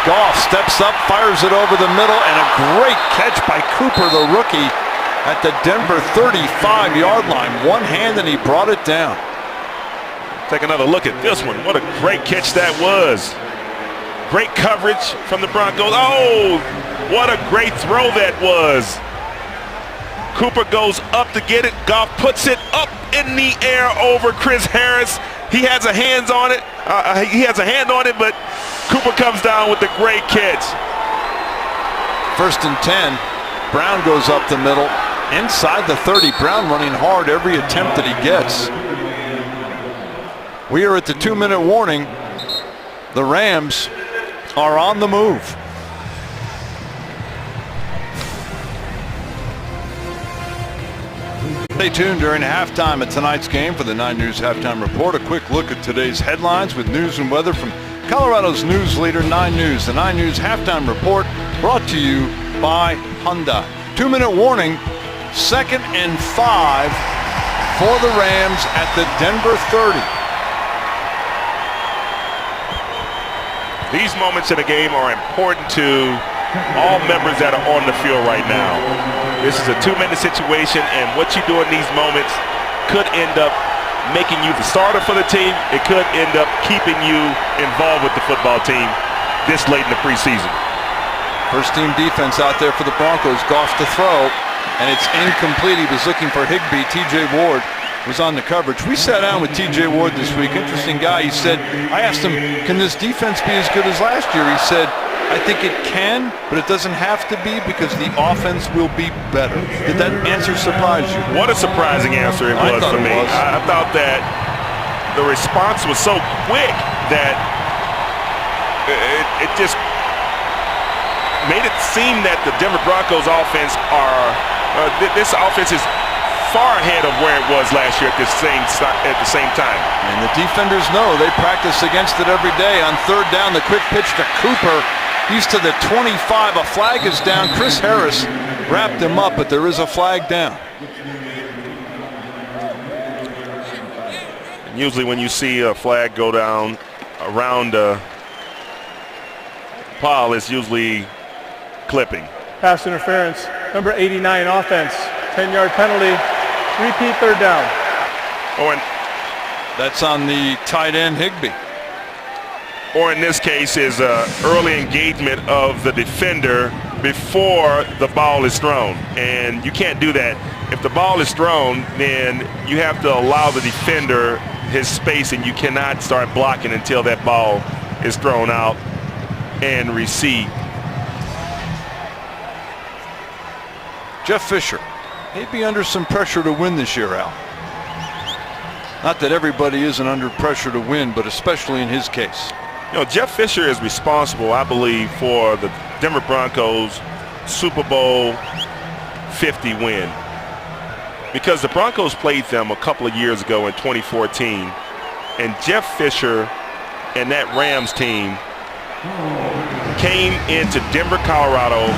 Goff steps up, fires it over the middle, and a great catch by Cooper, the rookie, at the Denver 35-yard line. One hand and he brought it down. Take another look at this one. What a great catch that was. Great coverage from the Broncos. Oh, what a great throw that was. Cooper goes up to get it. Goff puts it up in the air over Chris Harris. He has a hand on it. But Cooper comes down with the great catch. First and 10. Brown goes up the middle. Inside the 30. Brown running hard every attempt that he gets. We are at the 2-minute warning. The Rams are on the move. Stay tuned during halftime at tonight's game for the 9 News Halftime Report. A quick look at today's headlines with news and weather from Colorado's news leader, 9 News. The 9 News Halftime Report brought to you by Honda. 2-minute warning, 2nd and 5 for the Rams at the Denver 30. These moments in the game are important to all members that are on the field right now. This is a 2-minute situation, and what you do in these moments could end up making you the starter for the team. It could end up keeping you involved with the football team this late in the preseason. First team defense out there for the Broncos. Goff to throw, and it's incomplete. He was looking for Higbee. T.J. Ward was on the coverage. We sat down with T.J. Ward this week. Interesting guy. He said, I asked him, can this defense be as good as last year? He said, I think it can, but it doesn't have to be because the offense will be better. Did that answer surprise you? What a surprising answer it was for me. I thought that the response was so quick that it just made it seem that the Denver Broncos offense this offense is far ahead of where it was last year at the same time. And the defenders know they practice against it every day. On 3rd down, the quick pitch to Cooper. He's to the 25. A flag is down. Chris Harris wrapped him up, but there is a flag down. Usually when you see a flag go down around a pile, it's usually clipping. Pass interference. Number 89 offense. 10-yard penalty. Repeat 3rd down. Oh, and that's on the tight end Higbee. Or in this case is early engagement of the defender before the ball is thrown. And you can't do that. If the ball is thrown, then you have to allow the defender his space, and you cannot start blocking until that ball is thrown out and received. Jeff Fisher, he'd be under some pressure to win this year, Al. Not that everybody isn't under pressure to win, but especially in his case. You know, Jeff Fisher is responsible, I believe, for the Denver Broncos Super Bowl 50 win. Because the Broncos played them a couple of years ago in 2014, and Jeff Fisher and that Rams team came into Denver, Colorado,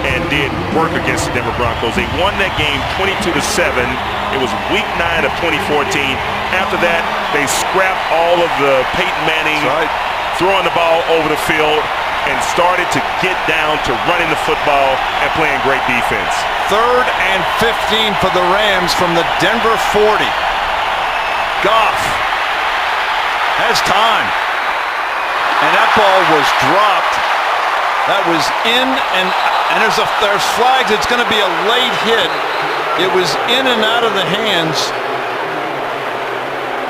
and did work against the Denver Broncos. They won that game 22-7. It was week 9 of 2014. After that, they scrapped all of the Peyton Manning throwing the ball over the field and started to get down to running the football and playing great defense. 3rd and 15 for the Rams from the Denver 40. Goff has time. And that ball was dropped. That was in and there's flags. It's going to be a late hit. It was in and out of the hands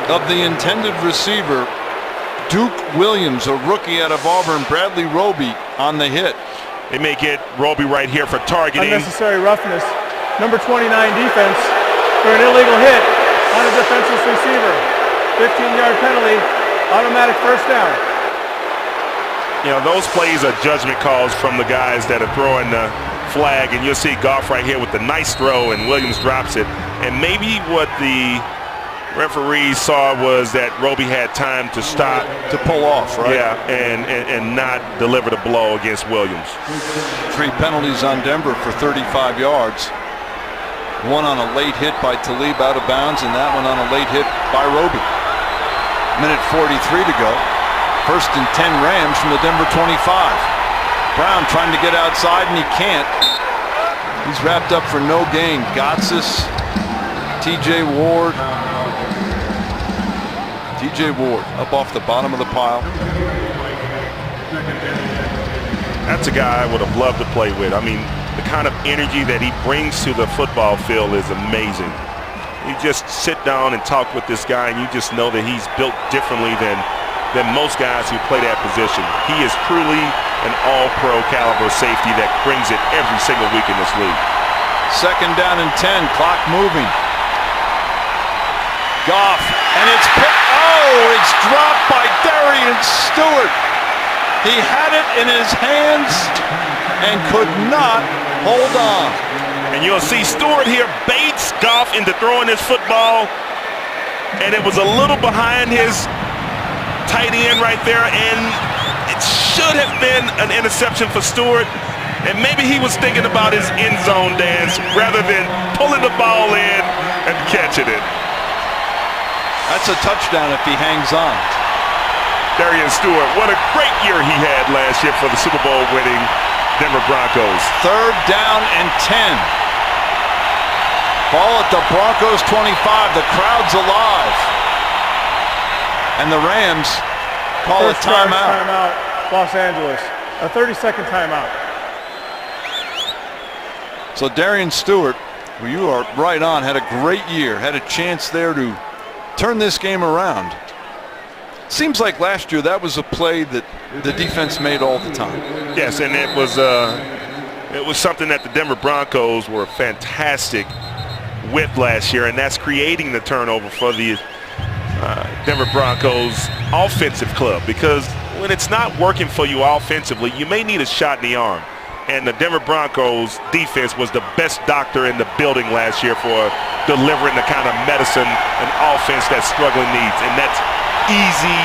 of the intended receiver, Duke Williams, a rookie out of Auburn. Bradley Roby on the hit. They may get Roby right here for targeting. Unnecessary roughness. Number 29 defense for an illegal hit on a defenseless receiver. 15-yard penalty, automatic first down. You know, those plays are judgment calls from the guys that are throwing the flag, and you'll see Goff right here with the nice throw, and Williams drops it. And maybe what the referee saw was that Roby had time to stop. To pull off, right? Yeah, and not deliver the blow against Williams. 3 penalties on Denver for 35 yards. One on a late hit by Talib out of bounds, and that one on a late hit by Roby. Minute 43 to go. 1st and 10 Rams from the Denver 25. Brown trying to get outside, and he can't. He's wrapped up for no gain. Gotsis, TJ Ward. TJ Ward up off the bottom of the pile. That's a guy I would have loved to play with. I mean, the kind of energy that he brings to the football field is amazing. You just sit down and talk with this guy, and you just know that he's built differently than most guys who play that position. He is truly an all-pro caliber safety that brings it every single week in this league. 2nd down and 10, clock moving. Goff, and it's dropped by Darian Stewart. He had it in his hands and could not hold on. And you'll see Stewart here baits Goff into throwing this football, and it was a little behind his tight end right there, and it should have been an interception for Stewart. And maybe he was thinking about his end zone dance rather than pulling the ball in and catching it. That's a touchdown if he hangs on. Darian Stewart, what a great year he had last year for the Super Bowl winning Denver Broncos. 3rd down and 10. Ball at the Broncos 25. The crowd's alive. And the Rams call a timeout. Timeout, Los Angeles. A 30-second timeout. So Darian Stewart, well, you are right on, had a great year. Had a chance there to turn this game around. Seems like last year that was a play that the defense made all the time. Yes, and it was something that the Denver Broncos were fantastic with last year, and that's creating the turnover for the Denver Broncos offensive club, because when it's not working for you offensively, you may need a shot in the arm. And the Denver Broncos defense was the best doctor in the building last year for delivering the kind of medicine and offense that struggling needs, and that's easy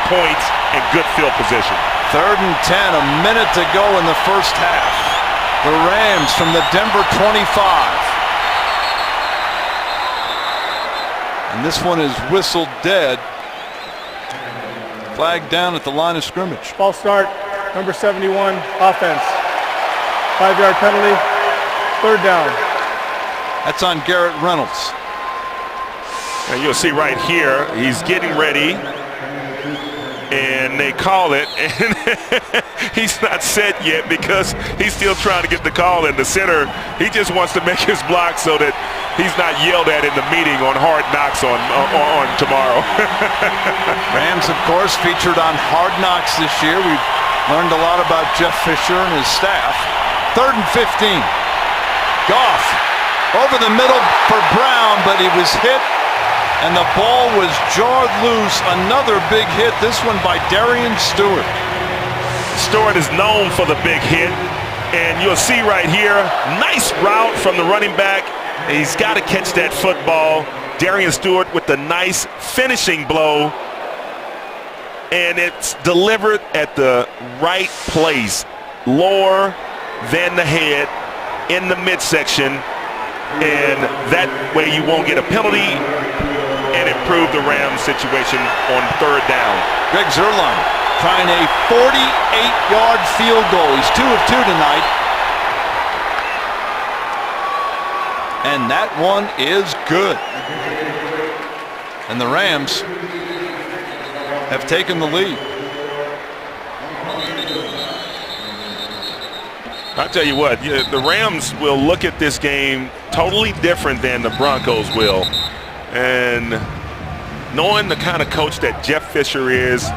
points and good field position. 3rd and 10, a minute to go in the first half. The Rams from the Denver 25. And this one is whistled dead. Flag down at the line of scrimmage. False start, number 71, offense. 5-yard penalty, 3rd down. That's on Garrett Reynolds. And you'll see right here, he's getting ready, and they call it, and he's not set yet because he's still trying to get the call in. The center, he just wants to make his block so that he's not yelled at in the meeting on Hard Knocks on tomorrow. Rams, of course, featured on Hard Knocks this year. We've learned a lot about Jeff Fisher and his staff. 3rd and 15. Goff over the middle for Brown, but he was hit, and the ball was jarred loose. Another big hit, this one by Darian Stewart. Stewart is known for the big hit, and you'll see right here, nice route from the running back. He's got to catch that football. Darian Stewart with the nice finishing blow, and it's delivered at the right place, lower than the head in the midsection, and that way you won't get a penalty and improve the Rams situation on 3rd down. Greg Zuerlein trying a 48-yard field goal. He's 2 of 2 tonight. And that one is good. And the Rams have taken the lead. I'll tell you what, the Rams will look at this game totally different than the Broncos will. And knowing the kind of coach that Jeff Fisher is,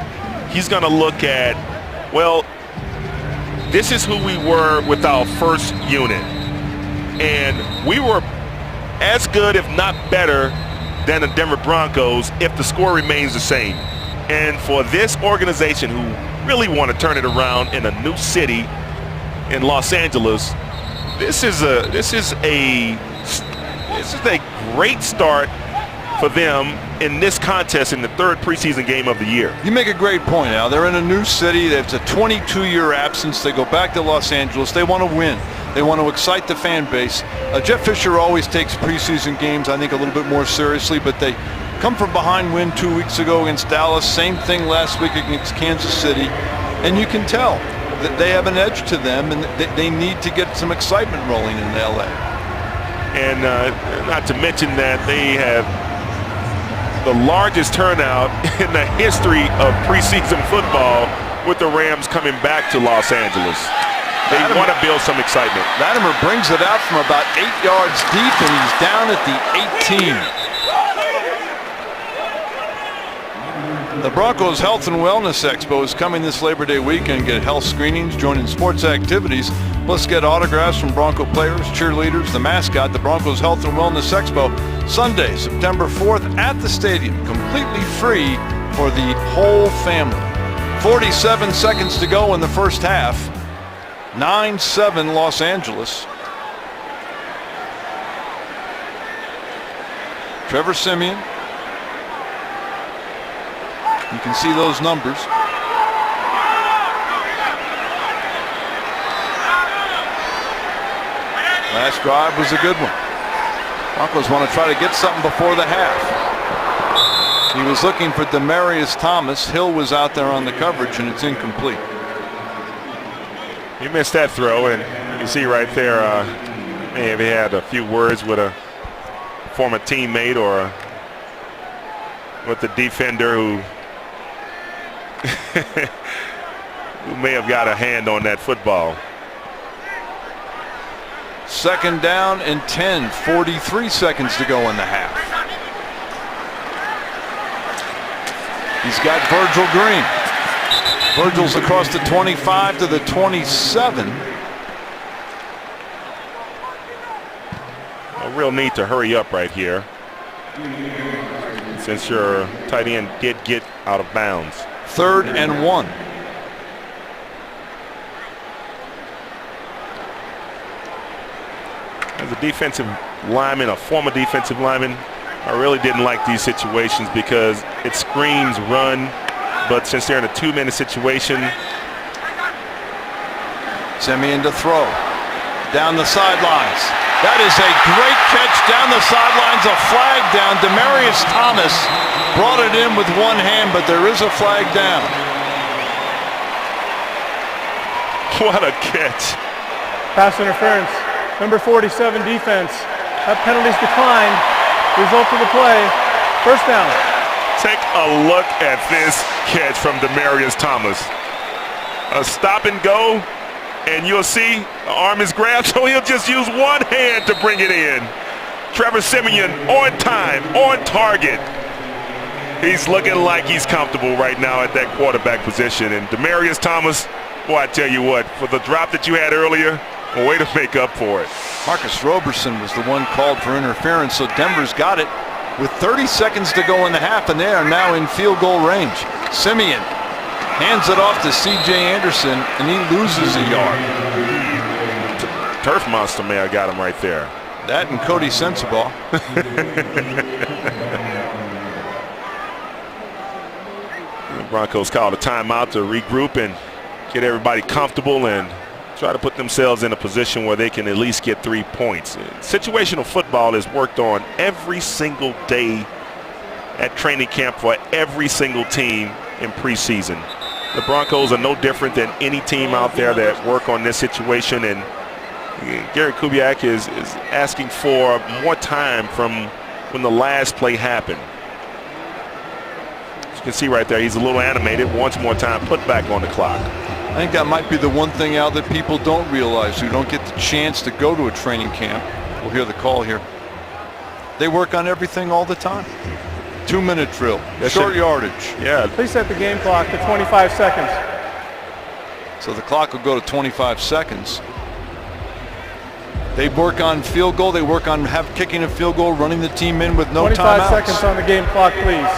he's going to look at, well, this is who we were with our first unit. And we were as good, if not better, than the Denver Broncos if the score remains the same. And for this organization who really want to turn it around in a new city in Los Angeles, this is a great start for them in this contest in the third preseason game of the year. You make a great point, Al. They're in a new city. It's a 22-year absence. They go back to Los Angeles. They want to win. They want to excite the fan base. Jeff Fisher always takes preseason games, I think, a little bit more seriously, but they come from behind win 2 weeks ago against Dallas. Same thing last week against Kansas City. And you can tell that they have an edge to them, and they need to get some excitement rolling in LA. And not to mention that they have the largest turnout in the history of preseason football with the Rams coming back to Los Angeles. They want to build some excitement. Latimer brings it out from about 8 yards deep, and he's down at the 18. The Broncos Health and Wellness Expo is coming this Labor Day weekend. Get health screenings, join in sports activities, plus get autographs from Bronco players, cheerleaders, the mascot. The Broncos Health and Wellness Expo, Sunday, September 4th at the stadium, completely free for the whole family. 47 seconds to go in the first half. 9-7 Los Angeles. Trevor Siemian. You can see those numbers. Last drive was a good one. Broncos want to try to get something before the half. He was looking for Demaryius Thomas. Hill was out there on the coverage, and it's incomplete. He missed that throw, and you can see right there, maybe he had a few words with a former teammate or with the defender who who may have got a hand on that football. Second down and 10, 43 seconds to go in the half. He's got Virgil Green. Virgil's across the 25 to the 27. A real need to hurry up right here, since your tight end did get out of bounds. 3rd and 1. As a defensive lineman, a former defensive lineman, I really didn't like these situations because it screams run, but since they're in a 2-minute situation. Siemian to throw. Down the sidelines. That is a great catch down the sidelines. A flag down. Demaryius Thomas brought it in with one hand, but there is a flag down. What a catch. Pass interference. Number 47 defense. That penalty's declined. Result of the play. First down. Take a look at this catch from Demaryius Thomas. A stop and go, and you'll see the arm is grabbed, so he'll just use one hand to bring it in. Trevor Siemian on time, on target. He's looking like he's comfortable right now at that quarterback position. And Demaryius Thomas, boy, I tell you what, for the drop that you had earlier, a way to make up for it. Marcus Roberson was the one called for interference, so Denver's got it with 30 seconds to go in the half, and they are now in field goal range. Siemian hands it off to C.J. Anderson, and he loses a yard. Turf Monster may have got him right there. That and Cody Sensabaugh. The Broncos called a timeout to regroup and get everybody comfortable and try to put themselves in a position where they can at least get 3 points. Situational football is worked on every single day at training camp for every single team in preseason. The Broncos are no different than any team out there that work on this situation, and Gary Kubiak is asking for more time from when the last play happened. As you can see right there, he's a little animated, wants more time put back on the clock. I think that might be the one thing out that people don't realize who don't get the chance to go to a training camp. We'll hear the call here. They work on everything all the time. 2-minute drill, short yardage. Yeah. Please set the game clock to 25 seconds. So the clock will go to 25 seconds. They work on field goal. They work on kicking a field goal, running the team in with no 25 timeouts. seconds on the game clock, please.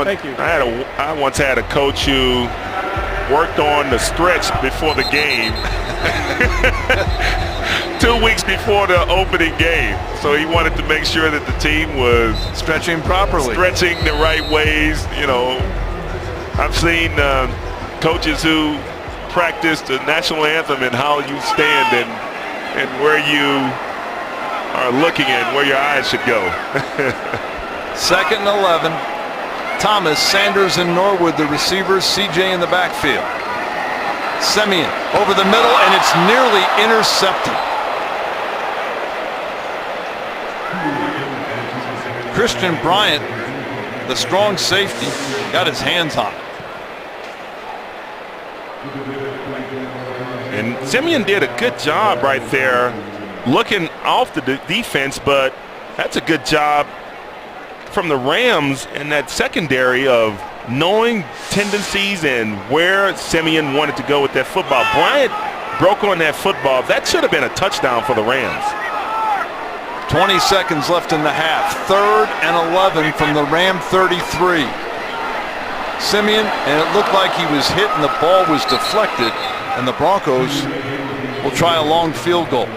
Thank you. I once had a coach who worked on the stretch before the game. 2 weeks before the opening game. So he wanted to make sure that the team was stretching properly, stretching the right ways. You know, I've seen coaches who practice the national anthem and how you stand and where you are looking and where your eyes should go. 2nd and 11. Thomas, Sanders, and Norwood, the receivers. CJ in the backfield. Semien over the middle, and it's nearly intercepted. Christian Bryant, the strong safety, got his hands on it. And Semien did a good job right there looking off the defense, but that's a good job from the Rams in that secondary of knowing tendencies and where Semien wanted to go with that football. Bryant broke on that football. That should have been a touchdown for the Rams. 20 seconds left in the half. 3rd and 11 from the Ram 33. Semien, and it looked like he was hit and the ball was deflected, and the Broncos will try a long field goal.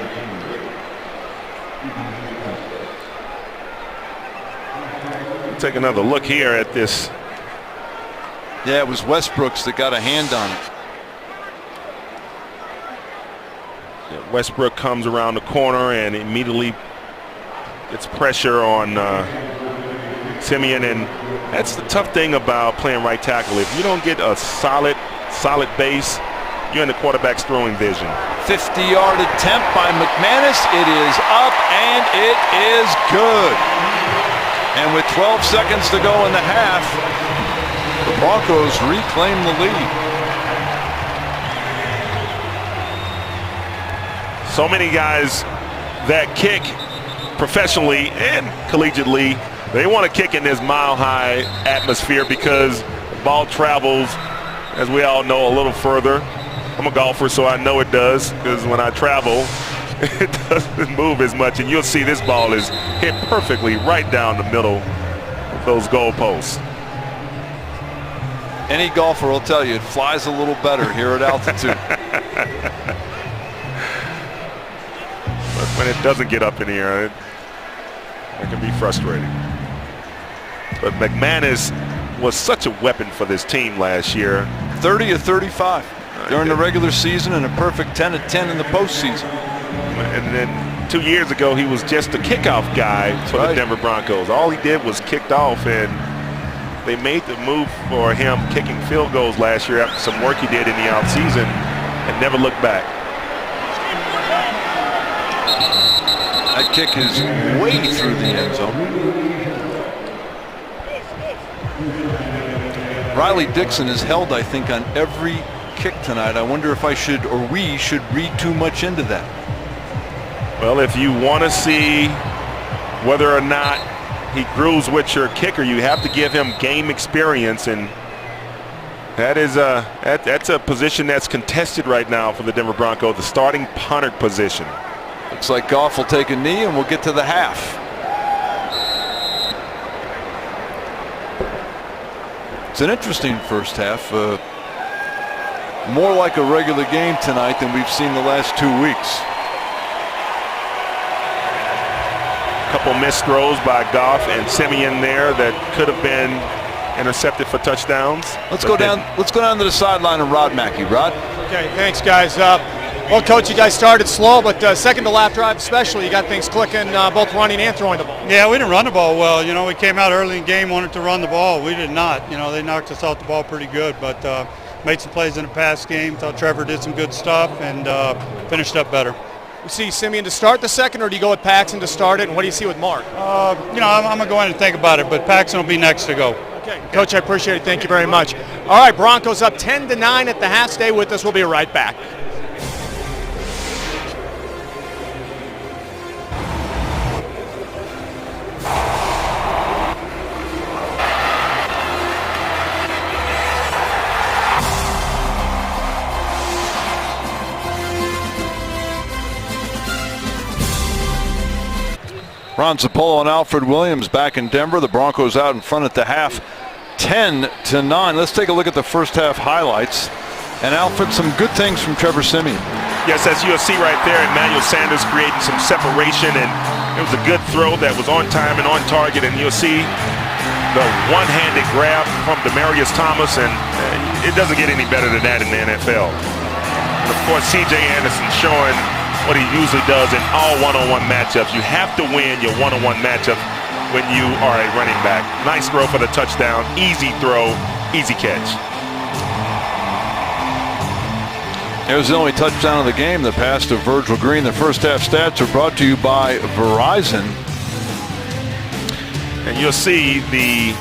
Take another look here at this. Yeah, it was Westbrooks that got a hand on it. Westbrook comes around the corner and immediately gets pressure on Semien, and that's the tough thing about playing right tackle. If you don't get a solid base, you're in the quarterback's throwing vision. 50-yard attempt by McManus. It is up and it is good. And with 12 seconds to go in the half, the Broncos reclaim the lead. So many guys that kick professionally and collegiately, they want to kick in this mile-high atmosphere because the ball travels, as we all know, a little further. I'm a golfer, so I know it does, because when I travel, it doesn't move as much, and you'll see this ball is hit perfectly right down the middle of those goalposts. Any golfer will tell you it flies a little better here at altitude. But when it doesn't get up in the air, it can be frustrating. But McManus was such a weapon for this team last year. 30 of 35 during the regular season and a perfect 10 of 10 in the postseason. And then 2 years ago, he was just a kickoff guy for the Denver Broncos. All he did was kicked off, and they made the move for him kicking field goals last year after some work he did in the offseason and never looked back. That kick is way through the end zone. Riley Dixon is held, I think, on every kick tonight. I wonder if I should, or we should, read too much into that. Well, if you want to see whether or not he grooves with your kicker, you have to give him game experience, and that's a position that's contested right now for the Denver Broncos, the starting punter position. Looks like Goff will take a knee, and we'll get to the half. It's an interesting first half. More like a regular game tonight than we've seen the last 2 weeks. Couple missed throws by Goff and Semien there that could have been intercepted for touchdowns. Let's go down to the sideline of Rod Mackey. Rod. Okay, thanks, guys. Well, Coach, you guys started slow, but second to last drive especially, you got things clicking, both running and throwing the ball. Yeah, we didn't run the ball well. You know, we came out early in the game, wanted to run the ball. We did not. You know, they knocked us off the ball pretty good, but made some plays in the pass game. Thought Trevor did some good stuff and finished up better. You see Simeon to start the second, or do you go with Paxton to start it, and what do you see with Mark? You know, I'm going to go in and think about it, but Paxton will be next to go. Okay, Coach, I appreciate it. Thank you very much. All right, Broncos up 10-9 at the half. Stay with us. We'll be right back. Ron Zapolo and Alfred Williams back in Denver. The Broncos out in front at the half, 10-9. Let's take a look at the first half highlights. And Alfred, some good things from Trevor Simeon. Yes, that's USC right there. Emmanuel Sanders creating some separation, and it was a good throw that was on time and on target. And you'll see the one-handed grab from Demaryius Thomas, and it doesn't get any better than that in the NFL. And of course, C.J. Anderson showing what he usually does in all one-on-one matchups. You have to win your one-on-one matchup when you are a running back. Nice throw for the touchdown, easy throw, easy catch. It was the only touchdown of the game, the pass to Virgil Green. The first half stats are brought to you by Verizon. And you'll see the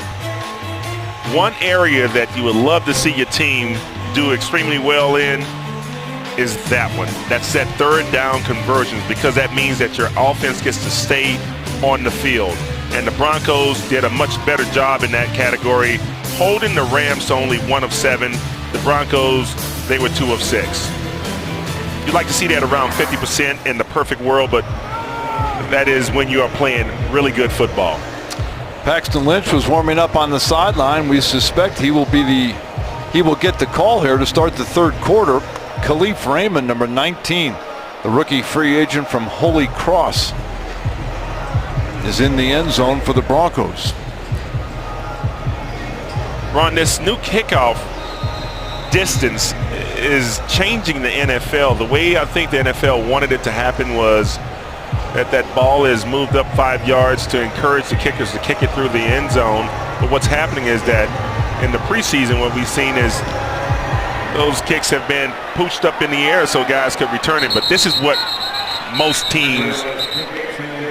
one area that you would love to see your team do extremely well in is that one. That's that third down conversions, because that means that your offense gets to stay on the field. And the Broncos did a much better job in that category, holding the Rams to only 1 of 7. The Broncos, they were 2 of 6. You'd like to see that around 50% in the perfect world, but that is when you are playing really good football. Paxton Lynch was warming up on the sideline. We suspect he will get the call here to start the third quarter. Khalif Raymond, number 19, the rookie free agent from Holy Cross, is in the end zone for the Broncos. Ron, this new kickoff distance is changing the NFL. The way I think the NFL wanted it to happen was that ball is moved up 5 yards to encourage the kickers to kick it through the end zone. But what's happening is that in the preseason, what we've seen is those kicks have been pooched up in the air so guys could return it. But this is what most teams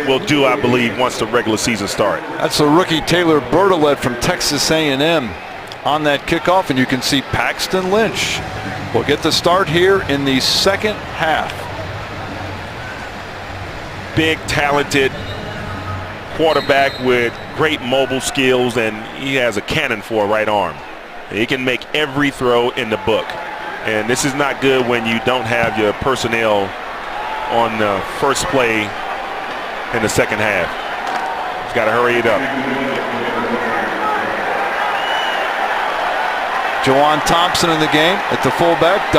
will do, I believe, once the regular season starts. That's the rookie Taylor Bertolet from Texas A&M on that kickoff, and you can see Paxton Lynch will get the start here in the second half. Big, talented quarterback with great mobile skills, and he has a cannon for a right arm. He can make every throw in the book. And this is not good when you don't have your personnel on the first play in the second half. He's got to hurry it up. Juwan Thompson in the game at the fullback.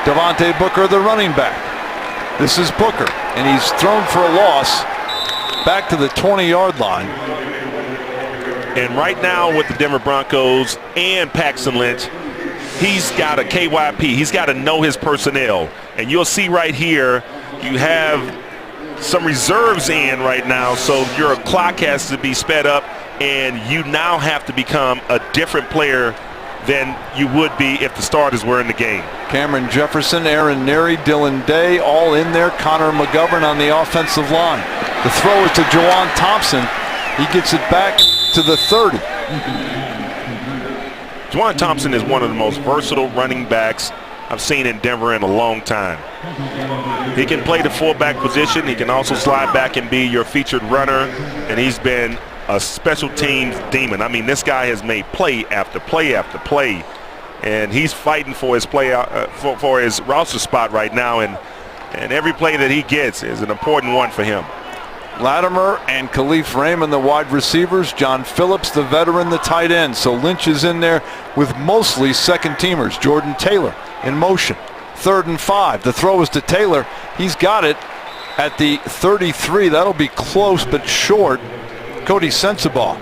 Devontae Booker, the running back. This is Booker, and he's thrown for a loss back to the 20-yard line. And right now with the Denver Broncos and Paxton Lynch, he's got a KYP. He's got to know his personnel. And you'll see right here, you have some reserves in right now, so your clock has to be sped up, and you now have to become a different player than you would be if the starters were in the game. Cameron Jefferson, Aaron Neary, Dylan Day, all in there. Connor McGovern on the offensive line. The throw is to Juwan Thompson. He gets it back to the 30. Juwan Thompson is one of the most versatile running backs I've seen in Denver in a long time. He can play the fullback position. He can also slide back and be your featured runner, and he's been a special teams demon. I mean, this guy has made play after play after play, and he's fighting for his for his roster spot right now, and every play that he gets is an important one for him. Latimer and Khalif Raymond, the wide receivers. John Phillips, the veteran, the tight end. So Lynch is in there with mostly second teamers. Jordan Taylor in motion. 3rd and 5. The throw is to Taylor. He's got it at the 33. That'll be close but short. Cody Sensabaugh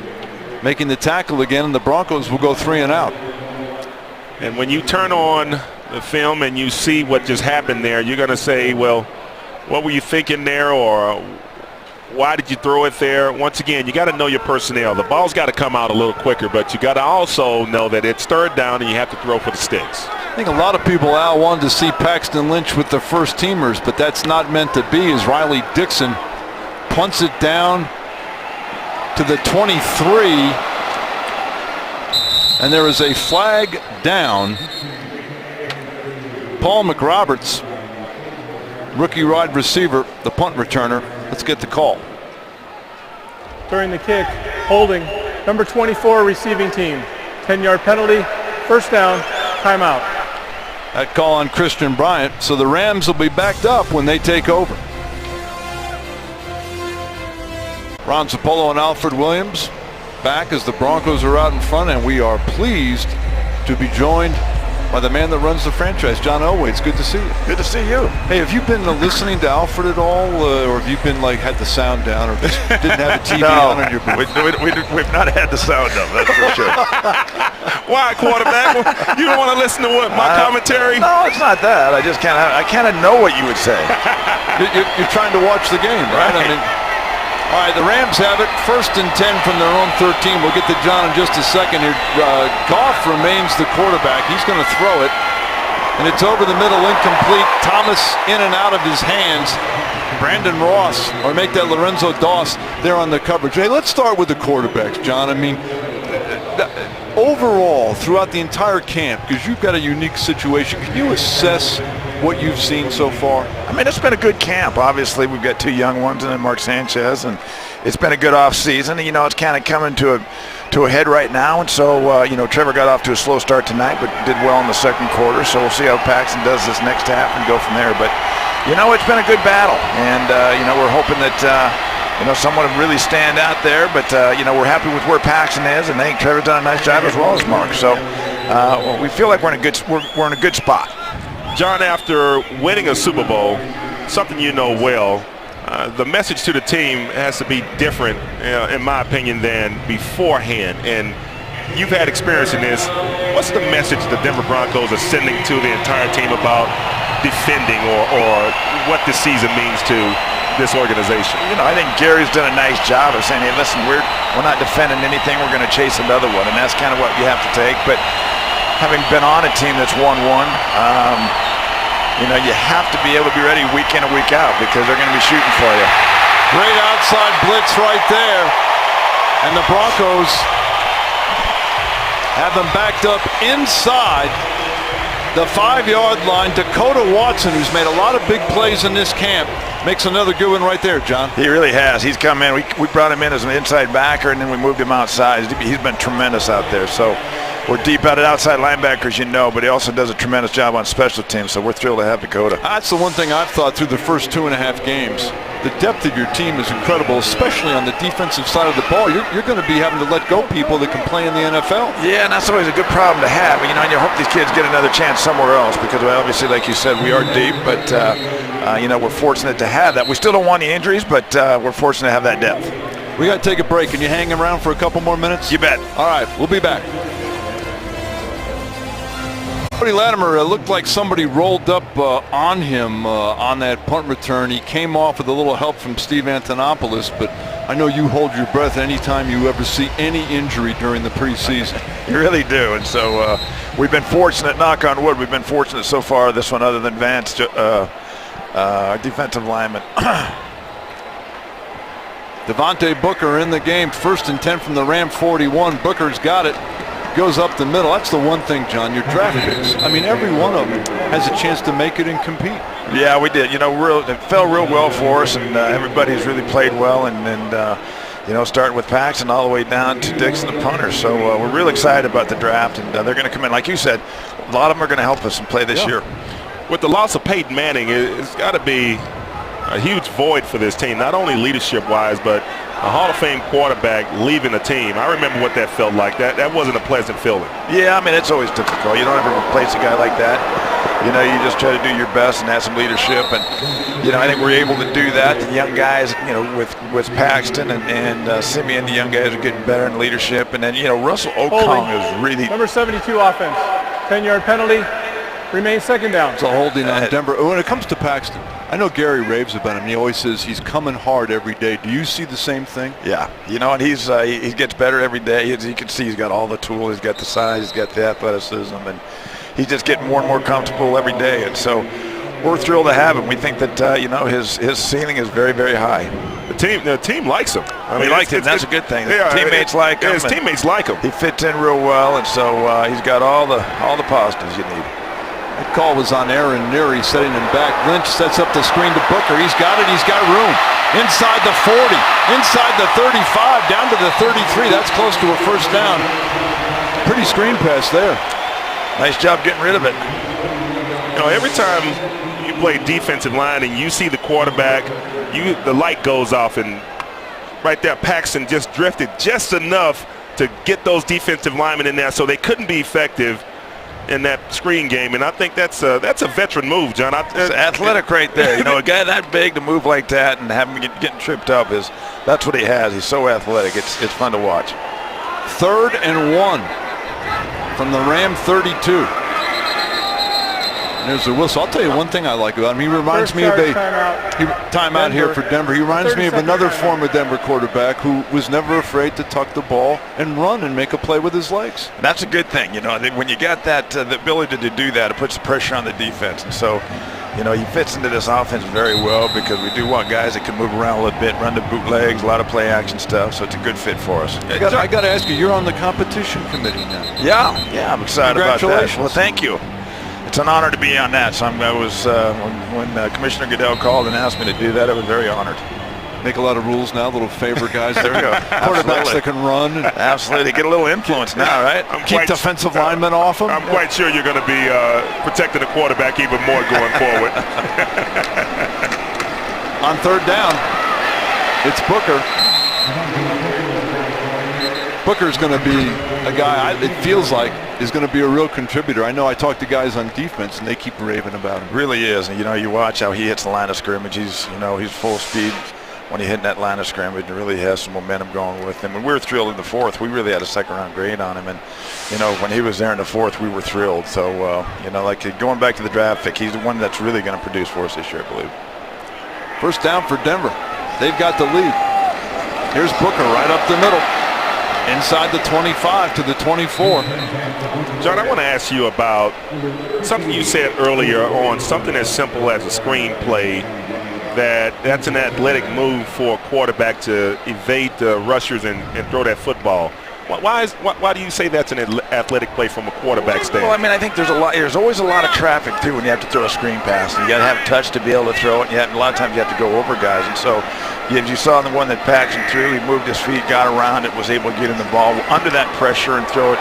making the tackle again, and the Broncos will go 3 and out. And when you turn on the film and you see what just happened there, you're going to say, well, what were you thinking there, or why did you throw it there? Once again, you got to know your personnel. The ball's got to come out a little quicker, but you got to also know that it's third down and you have to throw for the sticks. I think a lot of people, Al, wanted to see Paxton Lynch with the first teamers, but that's not meant to be, as Riley Dixon punts it down to the 23, and there is a flag down. Paul McRoberts, rookie wide receiver, the punt returner. Let's get the call. During the kick, holding, number 24 receiving team. 10-yard penalty, first down, timeout. That call on Christian Bryant, so the Rams will be backed up when they take over. Ron Zapolo and Alfred Williams back as the Broncos are out in front, and we are pleased to be joined by the man that runs the franchise, John Elway. It's good to see you. Good to see you. Hey, have you been listening to Alfred at all, or have you been like had the sound down, or just didn't have the TV on in your booth? We've not had the sound up, that's for sure. Why, quarterback? You don't want to listen to what, my commentary? No, it's not that. I just I kind of know what you would say. You're trying to watch the game, right? I mean, all right, the Rams have it, 1st and 10 from their own 13. We'll get to John in just a second here. Goff remains the quarterback. He's going to throw it, and it's over the middle, incomplete. Thomas in and out of his hands. Brandon Ross, or make that Lorenzo Doss there on the coverage. Hey, let's start with the quarterbacks, John. I mean, overall, throughout the entire camp, because you've got a unique situation, can you assess what you've seen so far? I mean, it's been a good camp. Obviously, we've got two young ones and then Mark Sanchez, and it's been a good off season. You know, it's kind of coming to a head right now, and so you know, Trevor got off to a slow start tonight, but did well in the second quarter. So we'll see how Paxton does this next half and go from there. But you know, it's been a good battle, and you know, we're hoping that you know, someone would really stand out there. But you know, we're happy with where Paxton is, and I think Trevor's done a nice job as well as Mark. So we feel like we're in a good spot. John, after winning a Super Bowl, something you know well, the message to the team has to be different, in my opinion, than beforehand. And you've had experience in this. What's the message the Denver Broncos are sending to the entire team about defending or what this season means to this organization? You know, I think Gary's done a nice job of saying, hey, listen, we're not defending anything. We're going to chase another one, and that's kind of what you have to take. But having been on a team that's won one, you know, you have to be able to be ready week in and week out because they're going to be shooting for you. Great outside blitz right there. And the Broncos have them backed up inside the 5-yard line. Dakota Watson, who's made a lot of big plays in this camp, makes another good one right there, John. He really has. He's come in. We brought him in as an inside backer, and then we moved him outside. He's been tremendous out there. So we're deep out at outside linebackers, you know, but he also does a tremendous job on special teams, so we're thrilled to have Dakota. That's the one thing I've thought through the first 2.5 games. The depth of your team is incredible, especially on the defensive side of the ball. You're going to be having to let go people that can play in the NFL. Yeah, and that's always a good problem to have. You know, and you hope these kids get another chance somewhere else because obviously, like you said, we are deep, but, you know, we're fortunate to have that. We still don't want any injuries, but we're fortunate to have that depth. We got to take a break. Can you hang around for a couple more minutes? You bet. All right, we'll be back. Cody Latimer looked like somebody rolled up on him on that punt return. He came off with a little help from Steve Antonopoulos, but I know you hold your breath anytime you ever see any injury during the preseason. You really do, and so we've been fortunate, knock on wood, we've been fortunate so far, this one other than Vance, our defensive lineman. Devontae Booker in the game, 1st and 10 from the Ram 41. Booker's got it. Goes up the middle. That's the one thing, John, your draft picks. I mean, every one of them has a chance to make it and compete. Yeah, we did. You know, it fell real well for us, and everybody's really played well. And you know, starting with Paxton all the way down to Dixon, the punter. So we're real excited about the draft, and they're going to come in. Like you said, a lot of them are going to help us and play this year. With the loss of Peyton Manning, it's got to be a huge void for this team, not only leadership-wise, but a Hall of Fame quarterback leaving a team. I remember what that felt like. That wasn't a pleasant feeling. Yeah, I mean, it's always difficult. You don't ever replace a guy like that. You know, you just try to do your best and have some leadership. And, you know, I think we're able to do that. The young guys, you know, with Paxton and Simeon, the young guys are getting better in leadership. And then, you know, Russell Okung is really... Number 72 offense, 10-yard penalty, Remains second down. It's a holding on Denver. When it comes to Paxton, I know Gary raves about him. He always says he's coming hard every day. Do you see the same thing? Yeah, you know, and he gets better every day. As you can see, he's got all the tools. He's got the size. He's got the athleticism, and he's just getting more and more comfortable every day. And so we're thrilled to have him. We think that you know, his ceiling is very, very high. The team likes him. I mean, likes him. That's a good thing. Yeah, teammates like him. His teammates like him. He fits in real well, and so he's got all the positives you need. That call was on Aaron Neary, setting him back. Lynch sets up the screen to Booker. He's got it. He's got room. Inside the 40, inside the 35, down to the 33. That's close to a first down. Pretty screen pass there. Nice job getting rid of it. You know, every time you play defensive line and you see the quarterback, the light goes off, and right there Paxton just drifted just enough to get those defensive linemen in there so they couldn't be effective in that screen game. And I think that's a veteran move, John. It's athletic right there. You know, a guy that big to move like that and have him getting tripped up that's what he has. He's so athletic. It's fun to watch. 3rd and 1 from the Ram 32. There's the whistle. I'll tell you one thing I like about him. He reminds me of timeout here for Denver. He reminds me of another former Denver quarterback who was never afraid to tuck the ball and run and make a play with his legs. And that's a good thing. You know, when you got that the ability to do that, it puts the pressure on the defense. And so, you know, he fits into this offense very well because we do want guys that can move around a little bit, run the bootlegs, a lot of play action stuff. So it's a good fit for us. I got to ask you, you're on the competition committee now. Yeah, I'm excited about that. Congratulations. Well, thank you. It's an honor to be on that. So when Commissioner Goodell called and asked me to do that, I was very honored. Make a lot of rules now, little favor guys. There we go. Quarterbacks that can run. Absolutely. Get a little influence now, right? Keep defensive linemen off them. I'm quite sure you're going to be protecting the quarterback even more going forward. On 3rd down, it's Booker. Booker's going to be a guy, it feels like, is going to be a real contributor. I know I talk to guys on defense, and they keep raving about him. Really is. And, you know, you watch how he hits the line of scrimmage. He's full speed when he hit that line of scrimmage, and really has some momentum going with him. When we were thrilled in the 4th, we really had a second-round grade on him. And, you know, when he was there in the 4th, we were thrilled. So, you know, like going back to the draft pick, he's the one that's really going to produce for us this year, I believe. First down for Denver. They've got the lead. Here's Booker right up the middle. Inside the 25 to the 24. John, I want to ask you about something you said earlier on something as simple as a screenplay. That's an athletic move for a quarterback to evade the rushers and throw that football. Why do you say that's an athletic play from a quarterback standpoint? Well, I mean, I think there's always a lot of traffic too when you have to throw a screen pass. You got to have touch to be able to throw it. And a lot of times you have to go over guys. And so, as you saw in the one that Paxton threw, he moved his feet, got around it, was able to get in the ball under that pressure and throw it,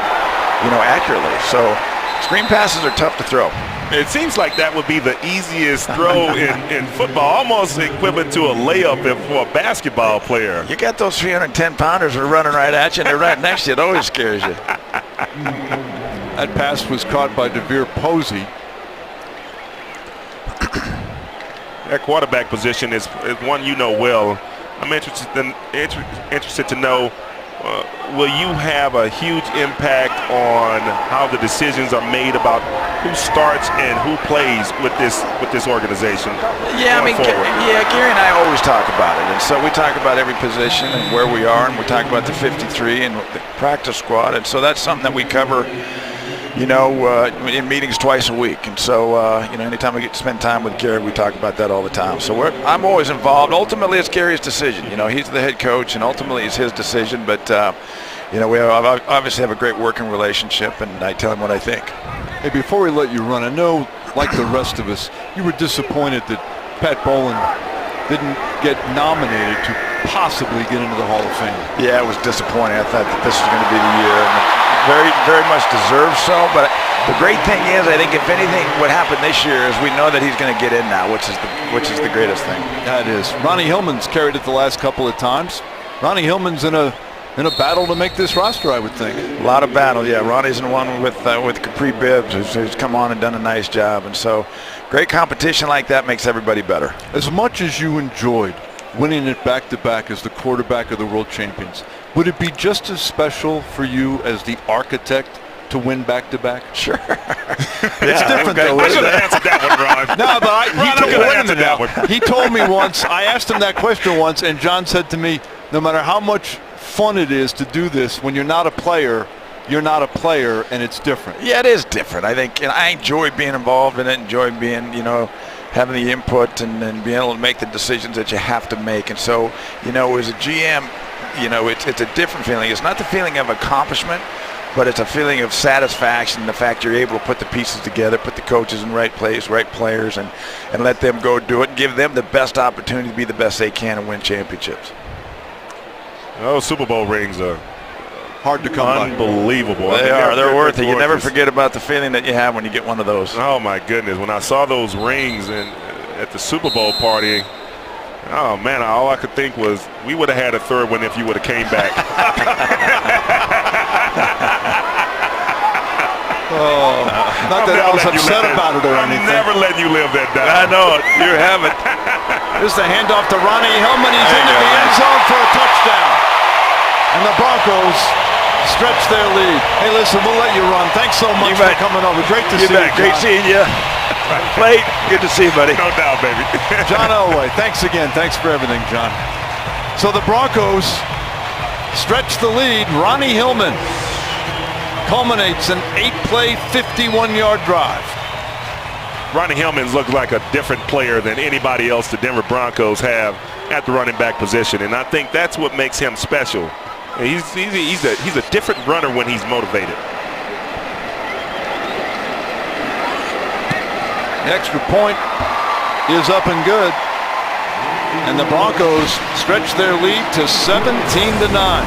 you know, accurately. So, screen passes are tough to throw. It seems like that would be the easiest throw in football, almost equivalent to a layup for a basketball player. You got those 310-pounders who are running right at you, and they're right next to you. It always scares you. That pass was caught by DeVere Posey. That quarterback position is one you know well. I'm interested to know, will you have a huge impact on how the decisions are made about who starts and who plays with this organization? Yeah, I mean, Gary and I always talk about it, and so we talk about every position and where we are, and we talk about the 53 and the practice squad, and so that's something that we cover, you know, in meetings twice a week. And so, you know, anytime we get to spend time with Gary, we talk about that all the time. So I'm always involved. Ultimately, it's Gary's decision. You know, he's the head coach, and ultimately it's his decision. But, you know, we obviously have a great working relationship, and I tell him what I think. Hey, before we let you run, I know, like the rest of us, you were disappointed that Pat Bowlen didn't get nominated to possibly get into the Hall of Fame. Yeah, it was disappointing. I thought that this was going to be the year. And very, very much deserved so, but the great thing is, I think if anything, what happened this year is we know that he's going to get in now, which is the greatest thing. That is. Ronnie Hillman's carried it the last couple of times. Ronnie Hillman's in a battle to make this roster, I would think. A lot of battle, yeah. Ronnie's in one with Capri Bibbs, who's come on and done a nice job, and so great competition like that makes everybody better. As much as you enjoyed winning it back-to-back as the quarterback of the World Champions, would it be just as special for you as the architect to win back-to-back? Sure. It's different, though. I should have answered that one, Ron. No, but he told me once, I asked him that question once, and John said to me, no matter how much fun it is to do this, when you're not a player, you're not a player, and it's different. Yeah, it is different. I think I enjoy being involved in it, enjoy being, having the input and being able to make the decisions that you have to make. And so, as a GM, it's a different feeling. It's not the feeling of accomplishment, but it's a feeling of satisfaction, the fact you're able to put the pieces together, put the coaches in the right place, right players, and let them go do it and give them the best opportunity to be the best they can and win championships. Oh, Super Bowl rings are hard to come by. Unbelievable. They are. They're worth it. You never forget about the feeling that you have when you get one of those. Oh, my goodness. When I saw those rings at the Super Bowl party, oh, man, all I could think was we would have had a third one if you would have came back. Not that I was upset about it or anything. I'm never letting you live that down. I know it. You haven't. Here's the handoff to Ronnie Hillman. He's into the end zone for a touchdown. And the Broncos stretch their lead. Hey, listen, we'll let you run. Thanks so much for coming over. Great to see you. Great seeing you. Play. Good to see you, buddy. No doubt, baby. John Elway, thanks again. Thanks for everything, John. So the Broncos stretch the lead. Ronnie Hillman culminates an 8-play, 51-yard drive. Ronnie Hillman looks like a different player than anybody else the Denver Broncos have at the running back position, and I think that's what makes him special. He's a different runner when he's motivated. The extra point is up and good, and the Broncos stretch their lead to 17-9.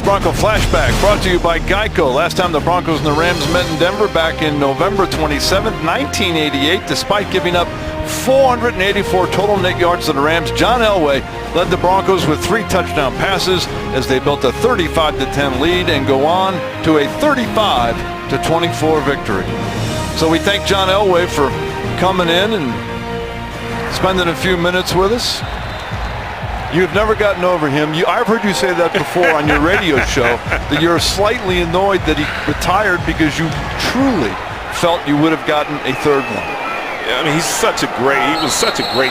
Bronco Flashback brought to you by Geico. Last time the Broncos and the Rams met in Denver back in November 27th, 1988. Despite giving up 484 total net yards to the Rams, John Elway led the Broncos with 3 touchdown passes as they built a 35-10 lead and go on to a 35-24 victory. So we thank John Elway for coming in and spending a few minutes with us. You've never gotten over him. I've heard you say that before on your radio show, that you're slightly annoyed that he retired because you truly felt you would have gotten a third one. I mean, he was such a great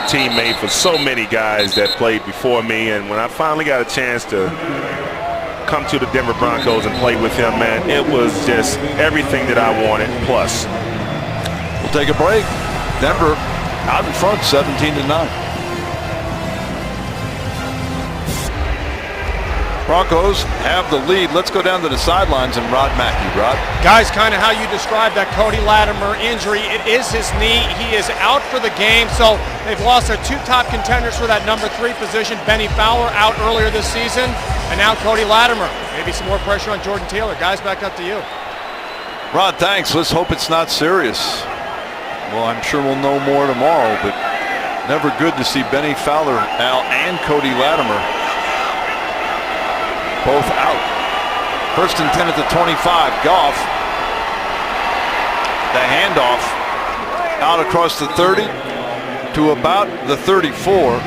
teammate for so many guys that played before me. And when I finally got a chance to come to the Denver Broncos and play with him, man, it was just everything that I wanted, plus. We'll take a break. Denver out in front, 17-9. Broncos have the lead. Let's go down to the sidelines and Rod Mackey. Rod? Guys, kind of how you described that Cody Latimer injury. It is his knee. He is out for the game. So they've lost their 2 top contenders for that number 3 position. Benny Fowler out earlier this season, and now Cody Latimer. Maybe some more pressure on Jordan Taylor. Guys, back up to you. Rod, thanks. Let's hope it's not serious. Well, I'm sure we'll know more tomorrow, but never good to see Benny Fowler, Al, and Cody Latimer both out. 1st and 10 at the 25. Goff. The handoff out across the 30 to about the 34.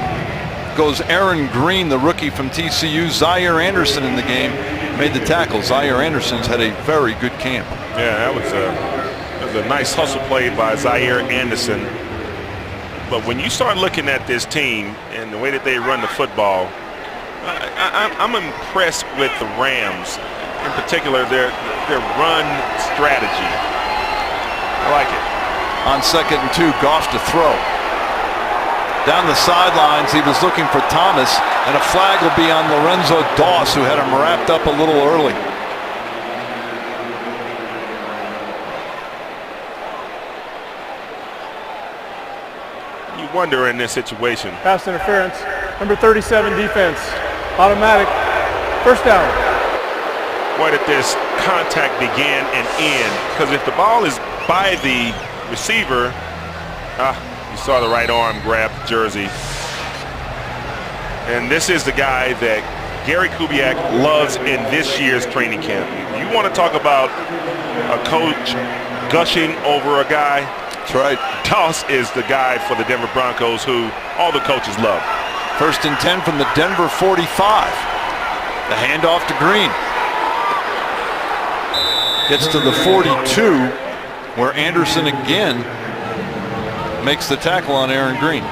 Goes Aaron Green, the rookie from TCU. Zaire Anderson in the game made the tackle. Zaire Anderson's had a very good camp. Yeah, that was a nice hustle play by Zaire Anderson. But when you start looking at this team and the way that they run the football, I'm impressed with the Rams, in particular their run strategy. I like it. On 2nd and 2, Goff to throw. Down the sidelines, he was looking for Thomas, and a flag will be on Lorenzo Doss, who had him wrapped up a little early. You wonder in this situation. Pass interference. Number 37 defense. Automatic. 1st down. Where did this contact begin and end? Because if the ball is by the receiver, you saw the right arm grab the jersey. And this is the guy that Gary Kubiak loves in this year's training camp. You want to talk about a coach gushing over a guy? That's right. Doss is the guy for the Denver Broncos who all the coaches love. 1st and 10 from the Denver 45. The handoff to Green. Gets to the 42, where Anderson again makes the tackle on Aaron Green.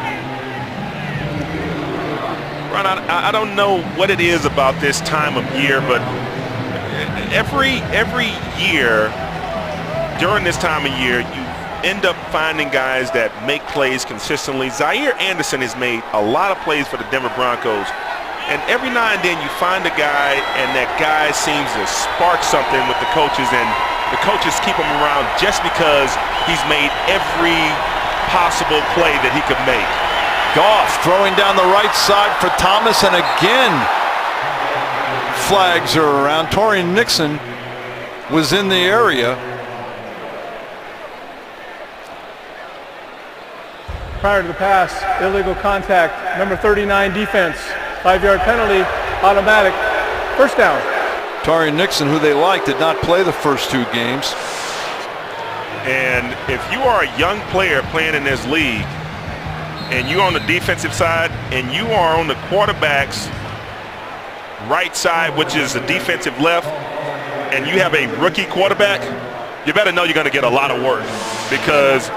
Ron, I don't know what it is about this time of year, but every year during this time of year, you end up finding guys that make plays consistently. Zaire Anderson has made a lot of plays for the Denver Broncos, and every now and then you find a guy, and that guy seems to spark something with the coaches, and the coaches keep him around just because he's made every possible play that he could make. Goff throwing down the right side for Thomas, and again flags are around. Torian Nixon was in the area. Prior to the pass, illegal contact, number 39 defense, 5-yard penalty, automatic, first down. Torian Nixon, who they like, did not play the first 2 games. And if you are a young player playing in this league, and you're on the defensive side, and you are on the quarterback's right side, which is the defensive left, and you have a rookie quarterback, you better know you're going to get a lot of work, because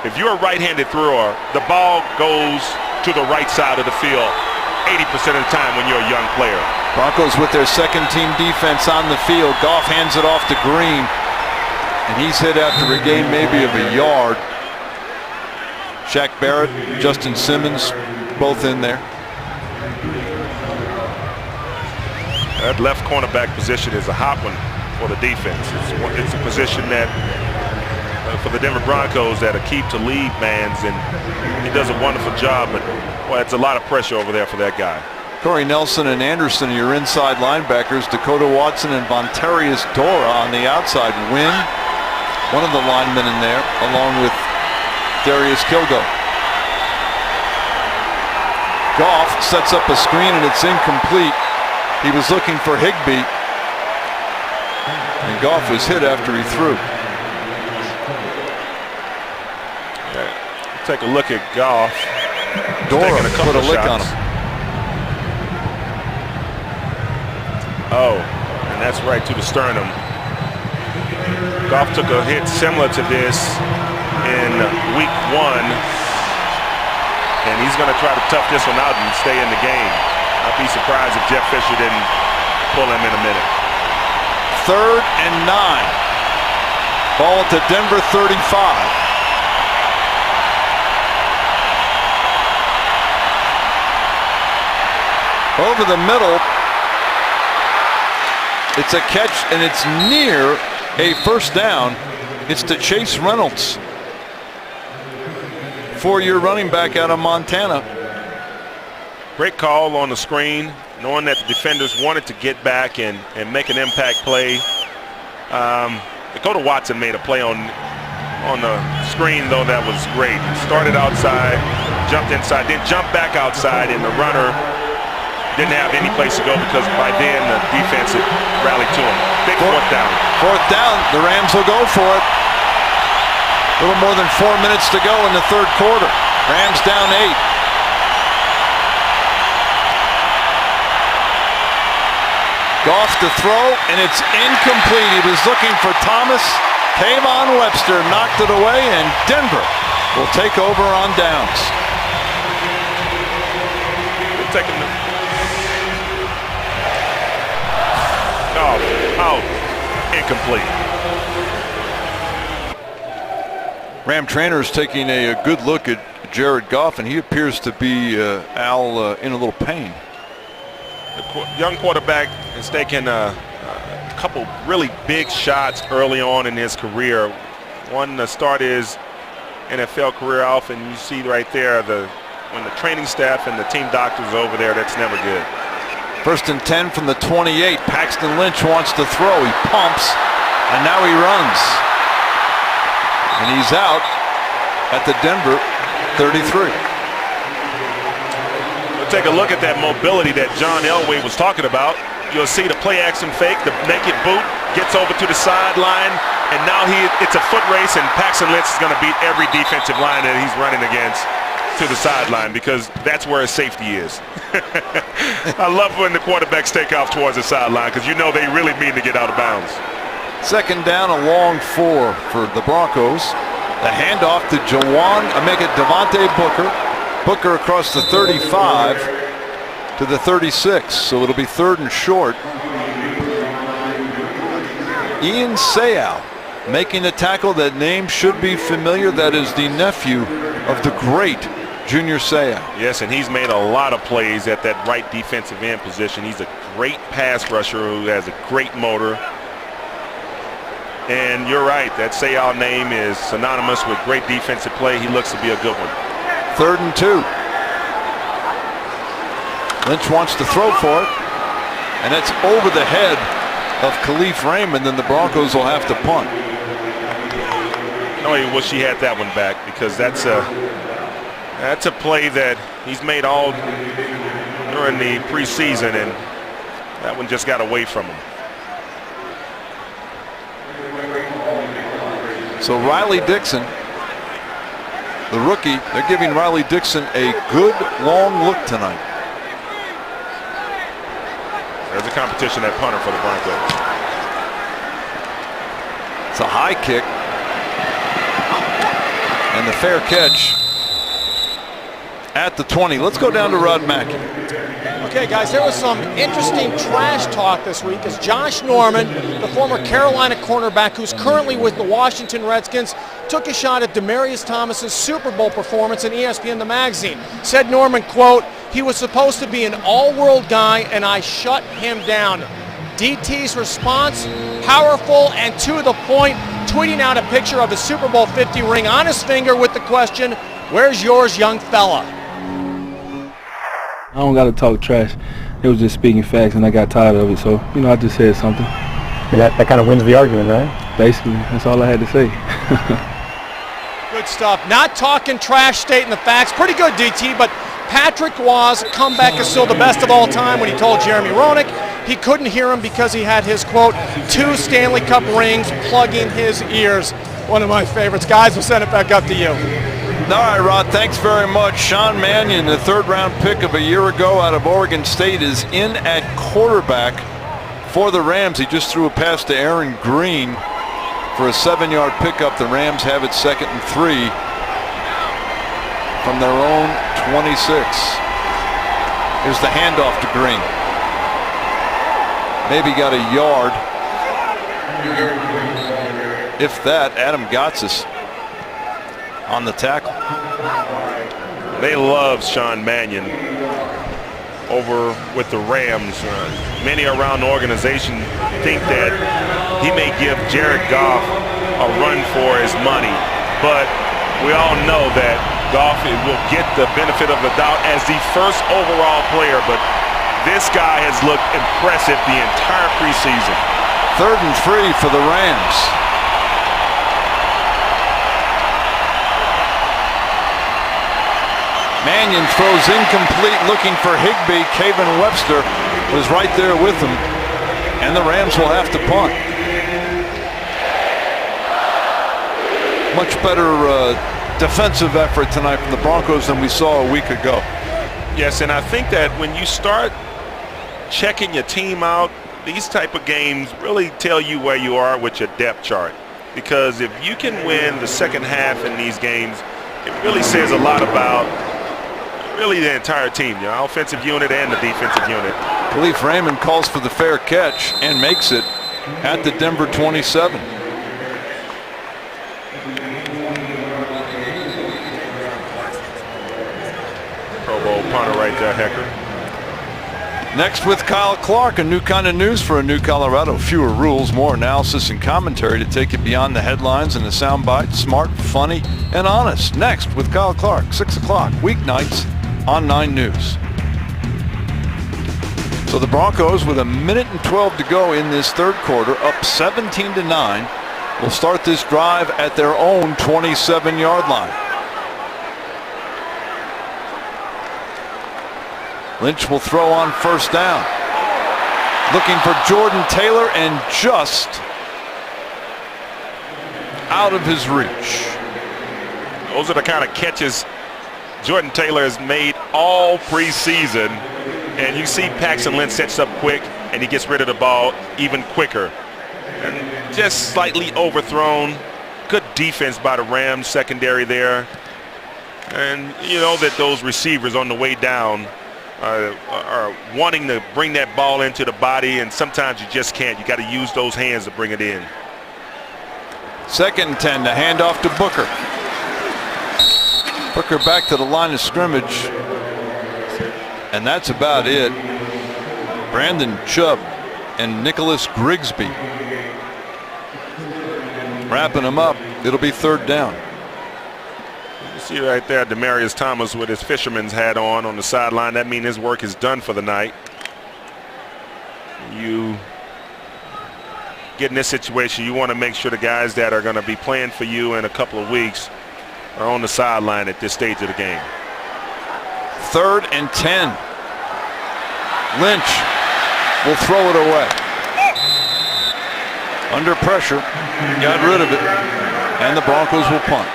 if you're a right-handed thrower, the ball goes to the right side of the field 80% of the time when you're a young player. Broncos with their second-team defense on the field. Goff hands it off to Green, and he's hit after a gain maybe of a yard. Shaq Barrett, Justin Simmons, both in there. That left cornerback position is a hot one for the defense. It's a position that for the Denver Broncos that are keep to lead mans, and he does a wonderful job, but boy, it's a lot of pressure over there for that guy. Corey Nelson and Anderson are your inside linebackers. Dakota Watson and Vontarius Dora on the outside. Wynn, one of the linemen in there, along with Darius Kilgo. Goff sets up a screen, and it's incomplete. He was looking for Higbee, and Goff was hit after he threw. Take a look at Goff. Dora put a lick on him. Oh, and that's right to the sternum. Goff took a hit similar to this in week 1, and he's going to try to tough this one out and stay in the game. I'd be surprised if Jeff Fisher didn't pull him in a minute. 3rd and 9. Ball at the Denver 35. Over the middle, it's a catch, and it's near a first down. It's to Chase Reynolds, 4-year running back out of Montana. Great call on the screen, knowing that the defenders wanted to get back and make an impact play. Dakota Watson made a play on the screen, though, that was great. Started outside, jumped inside, then jumped back outside, and the runner didn't have any place to go because by then the defense had rallied to him. Big 4th down. 4th down, the Rams will go for it. A little more than 4 minutes to go in the 3rd quarter. Rams down 8. Goff to throw, and it's incomplete. He was looking for Thomas. Tavon Webster knocked it away, and Denver will take over on downs. They're taking the out, incomplete. Ram trainer is taking a good look at Jared Goff, and he appears to be in a little pain. The young quarterback has taken a couple really big shots early on in his career. One to start his NFL career off, and you see right there when the training staff and the team doctors are over there, that's never good. 1st and 10 from the 28. Paxton Lynch wants to throw. He pumps, and now he runs. And he's out at the Denver 33. We'll take a look at that mobility that John Elway was talking about. You'll see the play action fake, the naked boot, gets over to the sideline, And now it's a foot race, and Paxton Lynch is going to beat every defensive line that he's running against to the sideline, because that's where his safety is. I love when the quarterbacks take off towards the sideline, because you know they really mean to get out of bounds. Second down, a long 4 for the Broncos. The handoff to Devontae Booker. Booker across the 35 to the 36, so it'll be 3rd and short. Ian Seau making the tackle. That name should be familiar. That is the nephew of the great Junior Seau. Yes, and he's made a lot of plays at that right defensive end position. He's a great pass rusher who has a great motor. And you're right, that Seau name is synonymous with great defensive play. He looks to be a good one. 3rd and 2. Lynch wants to throw for it, and it's over the head of Khalif Raymond. Then the Broncos will have to punt. No, I wish he had that one back, because that's a play that he's made all during the preseason, and that one just got away from him. So Riley Dixon, the rookie, they're giving Riley Dixon a good long look tonight. There's a competition at punter for the Broncos. It's a high kick. And the fair catch at the 20. Let's go down to Rod Mackey. Okay, guys, there was some interesting trash talk this week as Josh Norman, the former Carolina cornerback who's currently with the Washington Redskins, took a shot at Demaryius Thomas's Super Bowl performance in ESPN The Magazine. Said Norman, quote, "He was supposed to be an all-world guy and I shut him down." DT's response, powerful and to the point, tweeting out a picture of his Super Bowl 50 ring on his finger with the question, "Where's yours, young fella?" I don't got to talk trash. It was just speaking facts, and I got tired of it. So, I just said something. That kind of wins the argument, right? Basically, that's all I had to say. Good stuff. Not talking trash, stating the facts. Pretty good, DT, but Patrick Waugh's comeback is still the best of all time when he told Jeremy Roenick he couldn't hear him because he had his, quote, 2 Stanley Cup rings plugging his ears. One of my favorites. Guys, we'll send it back up to you. All right, Rod, thanks very much. Sean Mannion, the 3rd-round pick of a year ago out of Oregon State, is in at quarterback for the Rams. He just threw a pass to Aaron Green for a 7-yard pickup. The Rams have it 2nd and 3 from their own 26. Here's the handoff to Green. Maybe got a yard. If that, Adam Gotsis on the tackle. They love Sean Mannion over with the Rams. Many around the organization think that he may give Jared Goff a run for his money, but we all know that Goff will get the benefit of the doubt as the first overall player, but this guy has looked impressive the entire preseason. 3rd and 3 for the Rams. Mannion throws incomplete, looking for Higbee. Kayvon Webster was right there with him, and the Rams will have to punt. Much better defensive effort tonight from the Broncos than we saw a week ago. Yes, and I think that when you start checking your team out, these type of games really tell you where you are with your depth chart. Because if you can win the second half in these games, it really says a lot about really the entire team, the offensive unit and the defensive unit. Khalif Raymond calls for the fair catch and makes it at the Denver 27. Pro Bowl punter right there, Hecker. Next with Kyle Clark, a new kind of news for a new Colorado. Fewer rules, more analysis and commentary to take it beyond the headlines and the soundbite. Smart, funny, and honest. Next with Kyle Clark, 6 o'clock, weeknights on 9 News. So the Broncos, with 1:12 to go in this 3rd quarter, up 17-9, will start this drive at their own 27-yard line. Lynch will throw on 1st down. Looking for Jordan Taylor and just out of his reach. Those are the kind of catches Jordan Taylor has made all preseason. And you see Paxton Lynch sets up quick, and he gets rid of the ball even quicker. And just slightly overthrown. Good defense by the Rams secondary there. And you know that those receivers on the way down are wanting to bring that ball into the body, and sometimes you just can't. You got to use those hands to bring it in. 2nd and 10 to hand off to Booker. Booker back to the line of scrimmage. And that's about it. Brandon Chubb and Nicholas Grigsby wrapping him up. It'll be 3rd down. You see right there Demaryius Thomas with his fisherman's hat on the sideline. That means his work is done for the night. You get in this situation, you want to make sure the guys that are going to be playing for you in a couple of weeks are on the sideline at this stage of the game. 3rd and 10. Lynch will throw it away. Under pressure, got rid of it, and the Broncos will punt.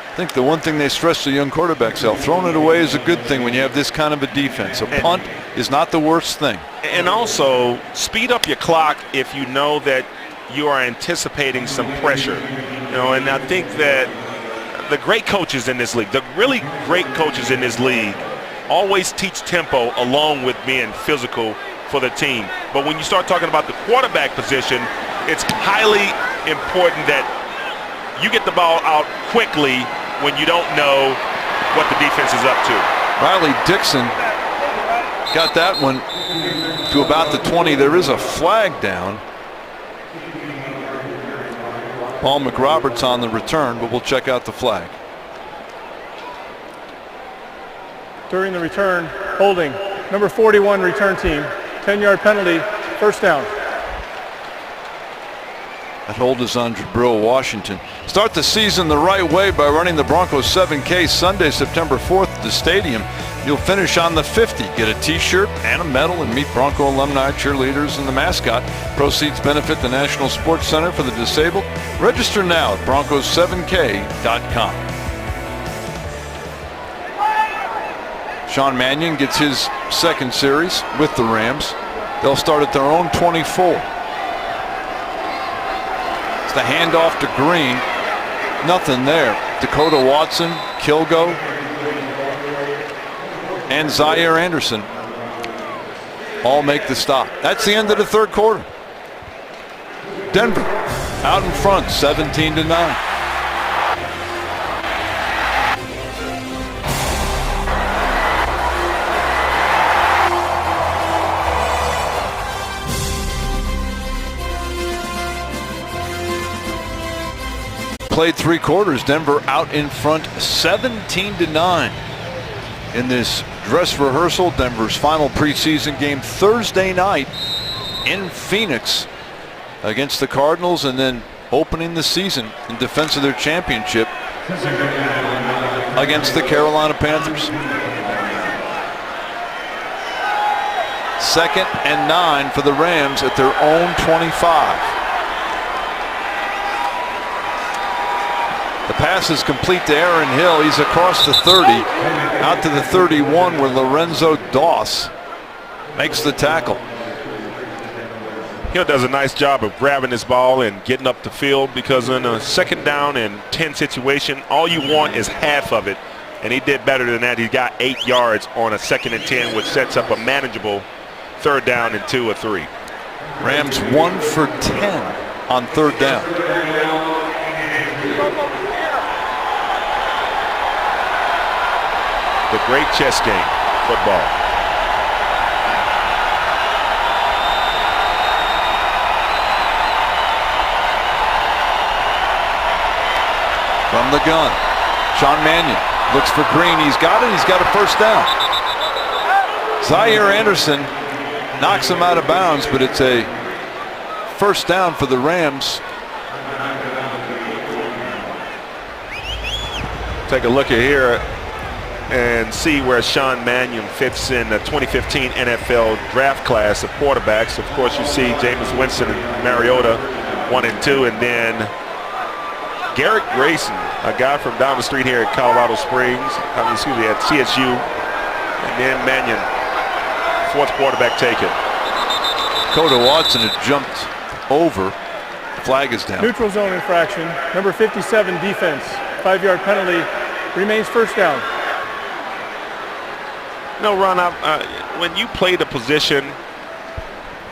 I think the one thing they stress to young quarterbacks, throwing it away is a good thing when you have this kind of a defense. A punt is not the worst thing. And also, speed up your clock if you know that you are anticipating some pressure. You know, and I think that the great coaches in this league, the really great coaches in this league, always teach tempo along with being physical for the team. But when you start talking about the quarterback position, it's highly important that you get the ball out quickly when you don't know what the defense is up to. Riley Dixon got that one to about the 20. There is a flag down. Paul McRoberts on the return, but we'll check out the flag. During the return, holding. Number 41 return team. 10-yard penalty, 1st down. That hold is on Jabril Washington. Start the season the right way by running the Broncos 7K Sunday, September 4th at the stadium. You'll finish on the 50. Get a t-shirt and a medal and meet Bronco alumni, cheerleaders, and the mascot. Proceeds benefit the National Sports Center for the Disabled. Register now at broncos7k.com. Sean Mannion gets his 2nd series with the Rams. They'll start at their own 24. It's the handoff to Green. Nothing there. Dakota Watson, Kilgo, and Zaire Anderson all make the stop. That's the end of the 3rd quarter. Denver out in front, 17-9. Played 3 quarters. Denver out in front, 17-9 in this dress rehearsal. Denver's final preseason game Thursday night in Phoenix against the Cardinals, and then opening the season in defense of their championship against the Carolina Panthers. 2nd and 9 for the Rams at their own 25. The pass is complete to Aaron Hill. He's across the 30, out to the 31, where Lorenzo Doss makes the tackle. Hill does a nice job of grabbing this ball and getting up the field, because in a 2nd down and 10 situation, all you want is half of it. And he did better than that. He got 8 yards on a 2nd and 10, which sets up a manageable 3rd down and 2 or 3. Rams 1 for 10 on 3rd down. The great chess game, football. From the gun, Sean Mannion looks for Green. He's got it. He's got a 1st down. Zaire Anderson knocks him out of bounds, but it's a 1st down for the Rams. Take a look at here and see where Sean Mannion fits in the 2015 NFL draft class of quarterbacks. Of course, you see Jameis Winston and Mariota 1 and 2, and then Garrett Grayson, a guy from down the street here at Colorado Springs, at CSU, and then Mannion, fourth quarterback taken. Dakota Watson had jumped over. Flag is down. Neutral zone infraction. Number 57 defense. 5-yard penalty. Remains first down. No, Ron, when you play the position,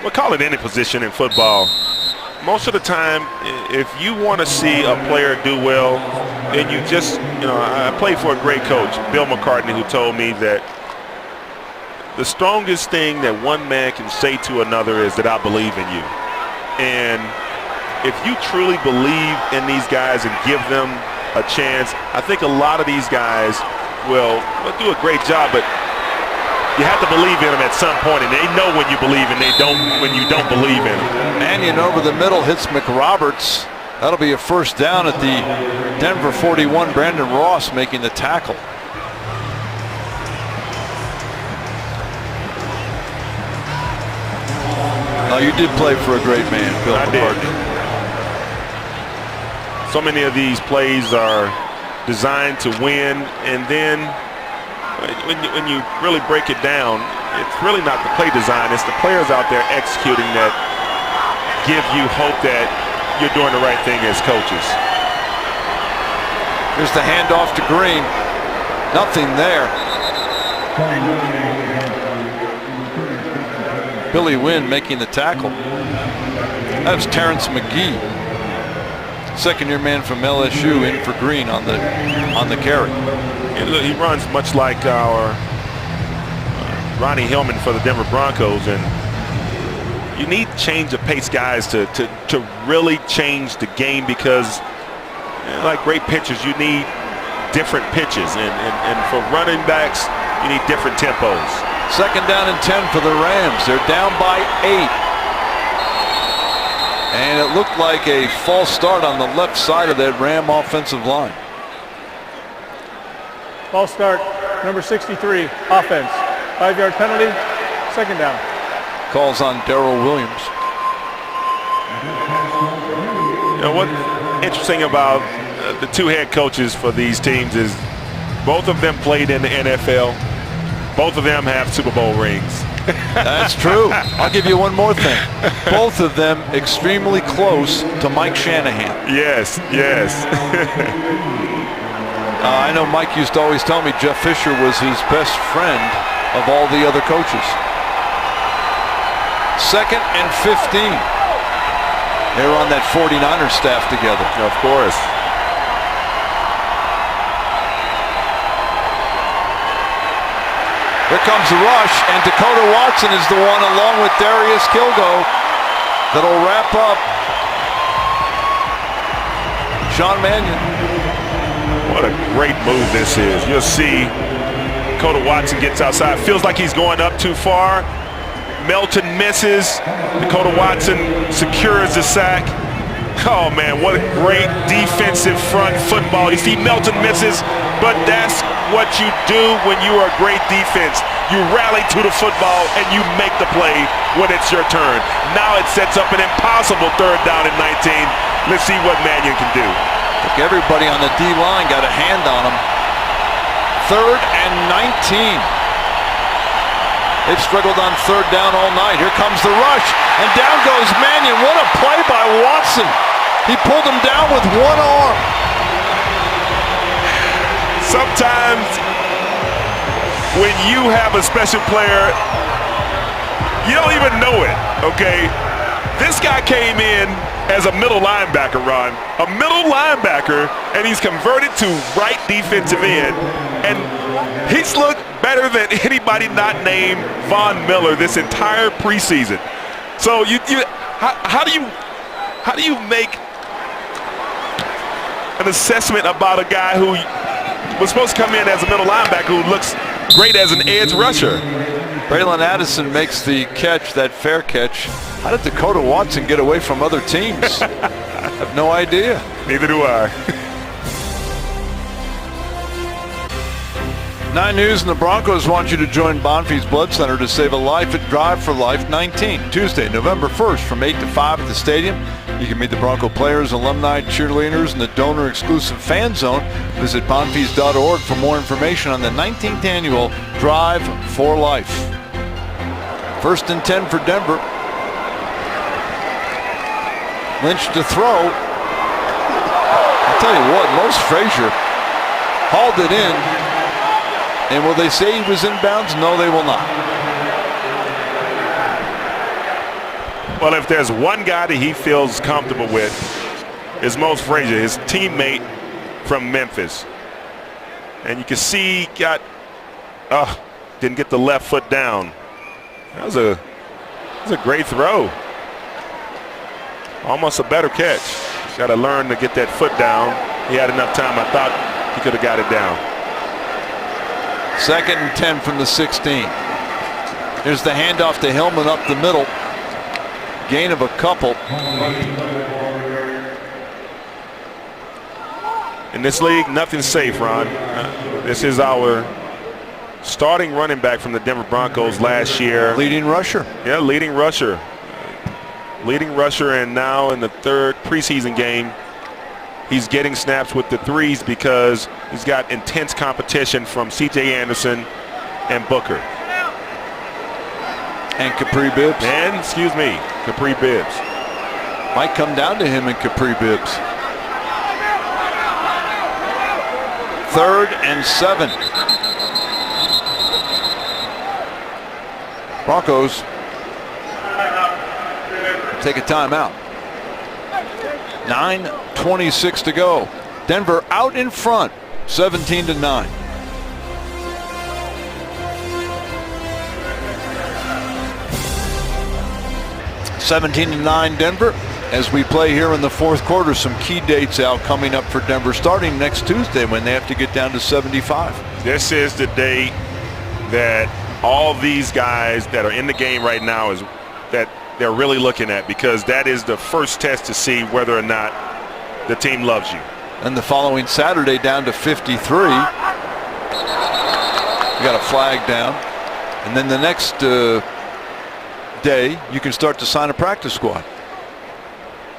we'll call it any position in football, most of the time, if you want to see a player do well, then you just, I played for a great coach, Bill McCartney, who told me that the strongest thing that one man can say to another is that I believe in you. And if you truly believe in these guys and give them a chance, I think a lot of these guys will do a great job, but you have to believe in them at some point, and they know when you believe and when you don't believe in them. Mannion over the middle hits McRoberts. That'll be a first down at the Denver 41. Brandon Ross making the tackle. Oh, you did play for a great man, Bill McCartney. So many of these plays are designed to win, and then when you really break it down, it's really not the play design, it's the players out there executing that give you hope that you're doing the right thing as coaches. Here's the handoff to Green. Nothing there. Billy Wynn making the tackle. That was Terrence McGee, second-year man from LSU, in for Green on the carry. He runs much like our Ronnie Hillman for the Denver Broncos, and you need change of pace guys to really change the game, because like great pitchers, you need different pitches, and for running backs, you need different tempos. Second down and 10 for the Rams. They're down by 8. And it looked like a false start on the left side of that Ram offensive line. False start, number 63, offense. 5-yard penalty, second down. Calls on Darrell Williams. What's interesting about the two head coaches for these teams is both of them played in the NFL. Both of them have Super Bowl rings. That's true. I'll give you one more thing. Both of them extremely close to Mike Shanahan. Yes. I know Mike used to always tell me Jeff Fisher was his best friend of all the other coaches. Second and 15. They were on that 49ers staff together. Of course. Here comes the rush, and Dakota Watson is the one, along with Darius Kilgo, that'll wrap up Sean Mannion. What a great move this is. You'll see Dakota Watson gets outside. Feels like he's going up too far. Melton misses. Dakota Watson secures the sack. Oh, man, what a great defensive front football. You see Melton misses, but that's what you do when you are a great defense. You rally to the football and you make the play when it's your turn. Now it sets up an impossible third down and 19. Let's see what Mannion can do. Look, everybody on the D-line got a hand on him. Third and 19. They've struggled on third down all night. Here comes the rush, and down goes Mannion. What a play by Watson. He pulled him down with one arm. Sometimes when you have a special player, you don't even know it, okay? This guy came in as a middle linebacker, Ron. A middle linebacker, and he's converted to right defensive end. And he's looked better than anybody not named Von Miller this entire preseason. So how do you make an assessment about a guy who was supposed to come in as a middle linebacker who looks great as an edge rusher? Braylon Addison makes the catch, that fair catch. How did Dakota Watson get away from other teams? I have no idea. Neither do I. 9 News and the Broncos want you to join Bonfils Blood Center to save a life at Drive for Life 19, Tuesday, November 1st from 8 to 5 at the stadium. You can meet the Bronco players, alumni, cheerleaders, and the donor-exclusive fan zone. Visit bonfils.org for more information on the 19th annual Drive for Life. 1st and 10 for Denver. Lynch to throw. I'll tell you what, Mose Frazier hauled it in. And will they say he was inbounds? No, they will not. Well, if there's one guy that he feels comfortable with, is Mose Frazier, his teammate from Memphis. And you can see he didn't get the left foot down. That was a great throw. Almost a better catch. Got to learn to get that foot down. He had enough time. I thought he could have got it down. 2nd and 10 from the 16. There's the handoff to Hillman up the middle. Gain of a couple. In this league, nothing's safe, Ron. This is our starting running back from the Denver Broncos last year. Leading rusher. Yeah, leading rusher. Leading rusher, and now in the 3rd preseason game, he's getting snaps with the 3s because he's got intense competition from C.J. Anderson and Booker. And Capri Bibbs. And, Capri Bibbs. Might come down to him and Capri Bibbs. 3rd and 7. Broncos take a timeout. 9:26 to go. Denver out in front, 17-9. Denver. As we play here in the 4th quarter, some key dates out coming up for Denver starting next Tuesday when they have to get down to 75. This is the day that all these guys that are in the game right now is that they're really looking at, because that is the first test to see whether or not the team loves you. And the following Saturday down to 53. We got a flag down. And then the next day, you can start to sign a practice squad.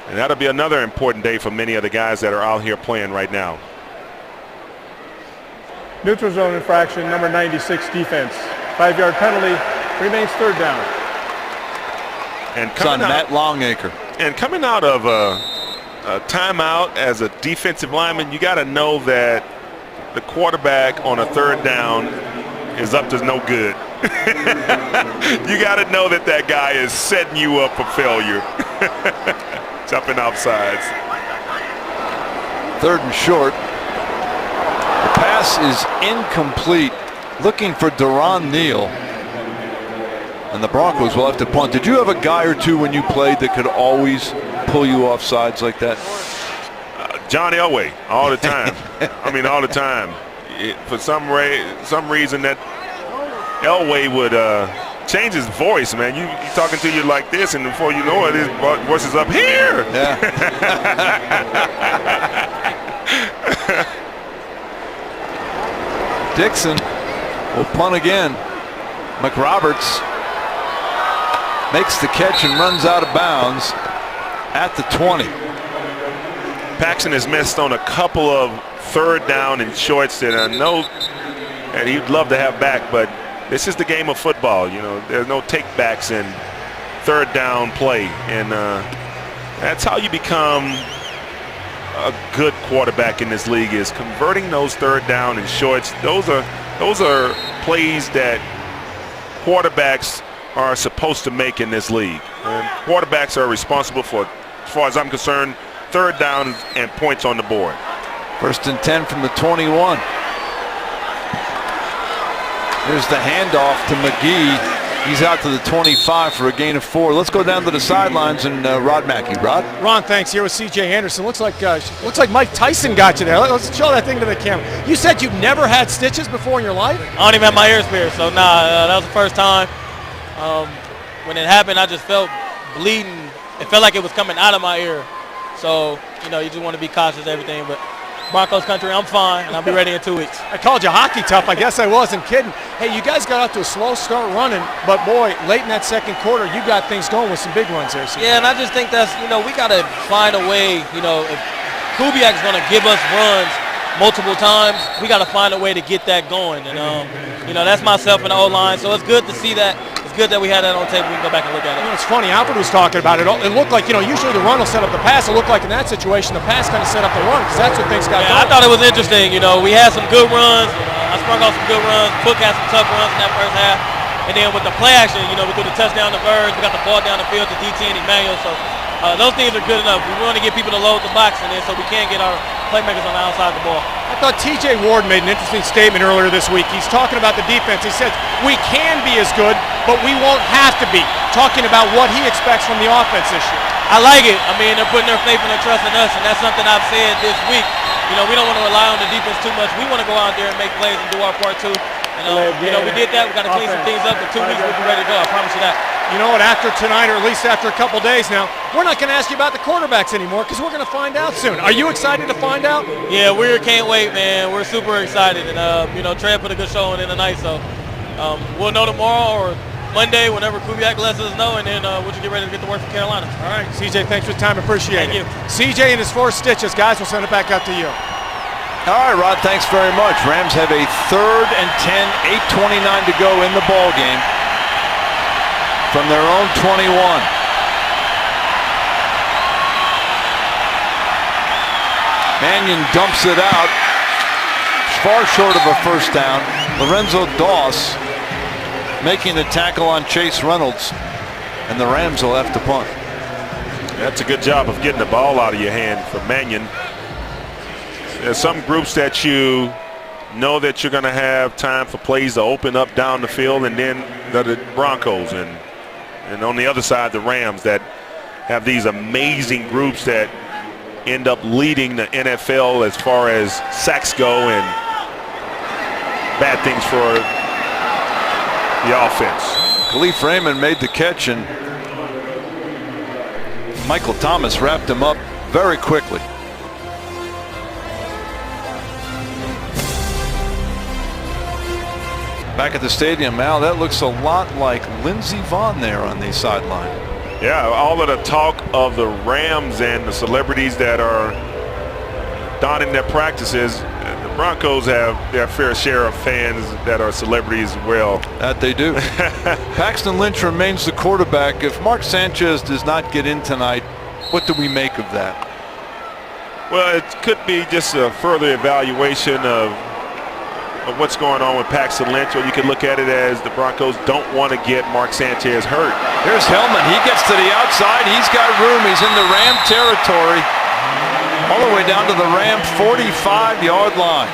And that'll be another important day for many of the guys that are out here playing right now. Neutral zone infraction, number 96 defense. 5-yard penalty, remains 3rd down. And it's on Matt Longacre. And coming out of a timeout as a defensive lineman, you got to know that the quarterback on a 3rd down is up to no good. You got to know that that guy is setting you up for failure. Jumping offsides. 3rd and short. The pass is incomplete. Looking for Deron Neal. And the Broncos will have to punt. Did you have a guy or two when you played that could always pull you off sides like that? John Elway, all the time. I mean, all the time. For some reason that Elway would change his voice, man. He's talking to you like this, and before you know it, his voice is up here. Yeah. Dixon will punt again. McRoberts makes the catch and runs out of bounds at the 20. Paxton has missed on a couple of 3rd down and shorts that I know that he'd love to have back, but this is the game of football. You know, there's no takebacks in 3rd down play, and that's how you become a good quarterback in this league, is converting those 3rd down and shorts. Those are plays that quarterbacks are supposed to make in this league. And quarterbacks are responsible for, as far as I'm concerned, 3rd down and points on the board. 1st and 10 from the 21. There's the handoff to McGee. He's out to the 25 for a gain of 4. Let's go down to the sidelines and Rod Mackey. Rod? Ron, thanks. Here with C.J. Anderson. Looks like Mike Tyson got you there. Let's show that thing to the camera. You said you've never had stitches before in your life? I don't even have my ears pierced, so that was the first time. When it happened, I just felt bleeding. It felt like it was coming out of my ear. So, you just want to be cautious of everything. But Broncos country. I'm fine, and I'll be ready in 2 weeks. I called you hockey tough. I guess I wasn't kidding. Hey, you guys got off to a slow start running, but boy, late in that second quarter, you got things going with some big runs there. Yeah, and I just think that's, we got to find a way, if Kubiak's going to give us runs multiple times, we got to find a way to get that going. And, that's myself and the O-line, so it's good to see that. It's good that we had that on tape. We can go back and look at it. It's funny. Alfred was talking about it. It looked like, usually the run will set up the pass. It looked like in that situation, the pass kind of set up the run because that's what things got going. I thought it was interesting. We had some good runs. I sprung off some good runs. Cook had some tough runs in that first half. And then with the play action, we threw the touchdown to Verge. We got the ball down the field to DT and Emmanuel. So those things are good enough. We want to get people to load the box in there so we can get our playmakers on the outside of the ball. I thought T.J. Ward made an interesting statement earlier this week. He's talking about the defense. He says, we can be as good, but we won't have to be. Talking about what he expects from the offense this year. I like it. They're putting their faith and their trust in us, and that's something I've said this week. We don't want to rely on the defense too much. We want to go out there and make plays and do our part too. And, we did that. We got to clean some things up. In 2 weeks, we'll be ready to go. I promise you that. You know what? After tonight, or at least after a couple days now, we're not going to ask you about the quarterbacks anymore because we're going to find out soon. Are you excited to find out? Yeah, we can't wait, man. We're super excited. And, Trey put a good showing in tonight. So we'll know tomorrow or Monday whenever Kubiak lets us know, and then we'll just get ready to get to work for Carolina. All right, CJ, thanks for the time. Appreciate it. Thank you. CJ and his 4 stitches. Guys, we'll send it back out to you. All right, Rod, thanks very much. Rams have a 3rd and 10, 8:29 to go in the ball game from their own 21. Mannion dumps it out, far short of a first down. Lorenzo Doss making the tackle on Chase Reynolds, and the Rams will have to punt. That's a good job of getting the ball out of your hand for Mannion. There's some groups that you know that you're going to have time for plays to open up down the field, and then the Broncos and on the other side the Rams that have these amazing groups that end up leading the NFL as far as sacks go and bad things for the offense. Khalif Raymond made the catch, and Michael Thomas wrapped him up very quickly. Back at the stadium, Al, that looks a lot like Lindsey Vonn there on the sideline. Yeah, all of the talk of the Rams and the celebrities that are donning their practices, the Broncos have their fair share of fans that are celebrities as well. That they do. Paxton Lynch remains the quarterback. If Mark Sanchez does not get in tonight, what do we make of that? Well, it could be just a further evaluation of what's going on with Paxton Lynch, or you could look at it as the Broncos don't want to get Mark Sanchez hurt. Here's Hillman. He gets to the outside. He's got room. He's in the Ram territory. All the way down to the Ram 45-yard line.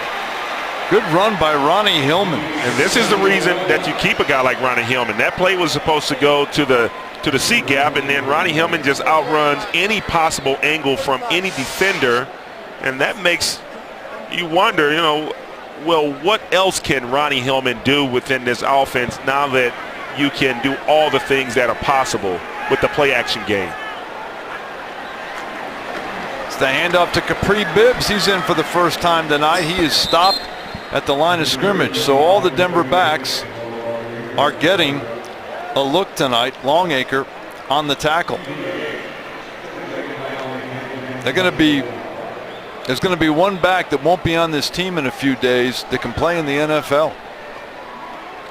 Good run by Ronnie Hillman. And this is the reason that you keep a guy like Ronnie Hillman. That play was supposed to go to the C gap, and then Ronnie Hillman just outruns any possible angle from any defender, and that makes you wonder, well, what else can Ronnie Hillman do within this offense now that you can do all the things that are possible with the play-action game? It's the handoff to Capri Bibbs. He's in for the first time tonight. He is stopped at the line of scrimmage. So all the Denver backs are getting a look tonight. Longacre on the tackle. There's going to be one back that won't be on this team in a few days that can play in the NFL.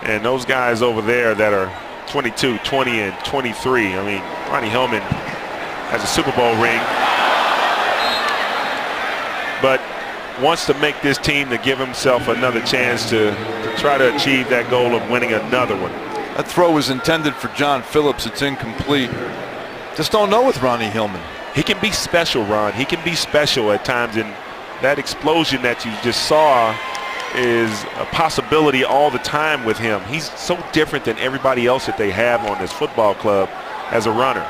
And those guys over there that are 22, 20, and 23. I mean, Ronnie Hillman has a Super Bowl ring, but wants to make this team to give himself another chance to try to achieve that goal of winning another one. That throw was intended for John Phillips. It's incomplete. Just don't know with Ronnie Hillman. He can be special, Ron. He can be special at times, and that explosion that you just saw is a possibility all the time with him. He's so different than everybody else that they have on this football club as a runner.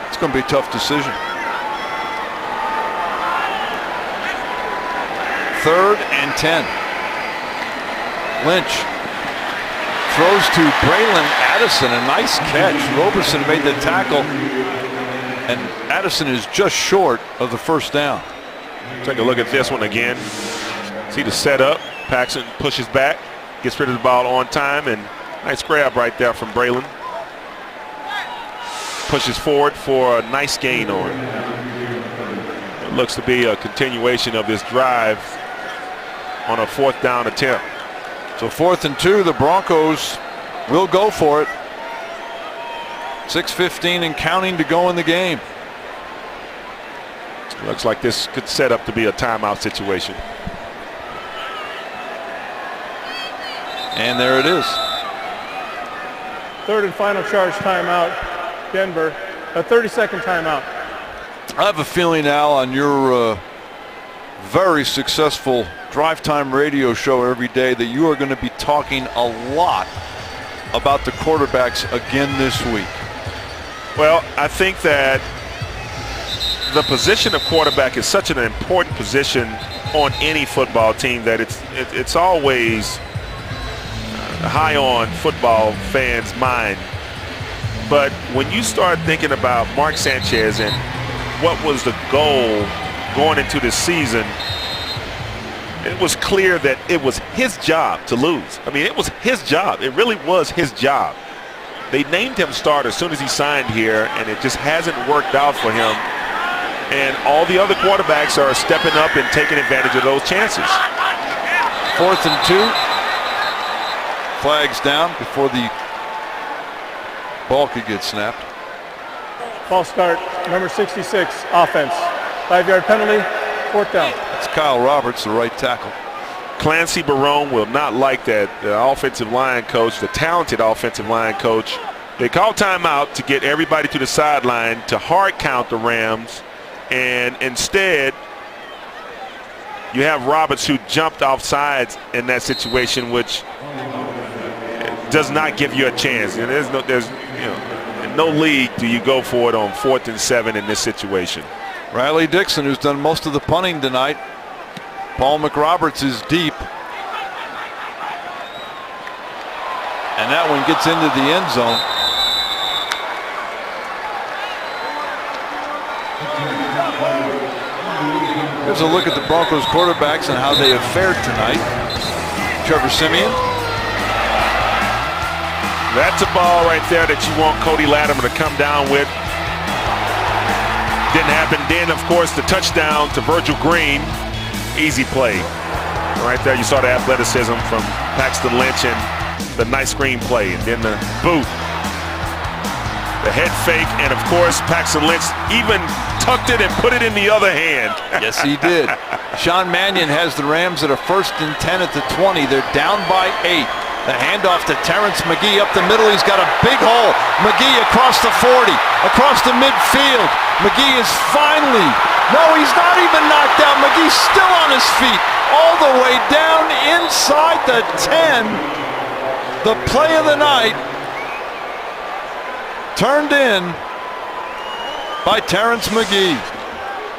It's going to be a tough decision. 3rd and 10. Lynch throws to Braylon Addison. A nice catch. Roberson made the tackle, and Addison is just short of the first down. Take a look at this one again. See the setup. Paxton pushes back, gets rid of the ball on time, and nice grab right there from Braylon. Pushes forward for a nice gain on. It looks to be a continuation of this drive on a 4th down attempt. So 4th and 2, the Broncos will go for it. 6:15 and counting to go in the game. Looks like this could set up to be a timeout situation. And there it is. 3rd and final charge timeout, Denver. A 30-second timeout. I have a feeling, Al, on your very successful drive time radio show every day that you are going to be talking a lot about the quarterbacks again this week. Well, I think that the position of quarterback is such an important position on any football team that it's always high on football fans' mind. But when you start thinking about Mark Sanchez and what was the goal going into this season, it was clear that it was his job to lose. I mean, it was his job. It really was his job. They named him starter as soon as he signed here, and it just hasn't worked out for him. And all the other quarterbacks are stepping up and taking advantage of those chances. 4th and 2. Flags down before the ball could get snapped. False start, number 66, offense. 5-yard penalty, 4th down. It's Kyle Roberts, the right tackle. Clancy Barone will not like that. The offensive line coach, the talented offensive line coach, they call timeout to get everybody to the sideline to hard count the Rams, and instead you have Roberts who jumped off sides in that situation, which does not give you a chance. And there's in no league do you go for it on 4th and 7 in this situation. Riley Dixon, who's done most of the punting tonight. Paul McRoberts is deep. And that one gets into the end zone. Here's a look at the Broncos quarterbacks and how they have fared tonight. Trevor Siemian. That's a ball right there that you want Cody Latimer to come down with. Didn't happen. Then, of course, the touchdown to Virgil Green. Easy play. Right there, you saw the athleticism from Paxton Lynch and the nice screen play. And then the boot. The head fake, and of course, Paxton Lynch even tucked it and put it in the other hand. Yes, he did. Sean Mannion has the Rams at a 1st and 10 at the 20. They're down by 8. The handoff to Terrence McGee up the middle. He's got a big hole. McGee across the 40, across the midfield. McGee is finally, no, he's not even knocked out. McGee's still on his feet, all the way down inside the 10. The play of the night turned in by Terrence McGee.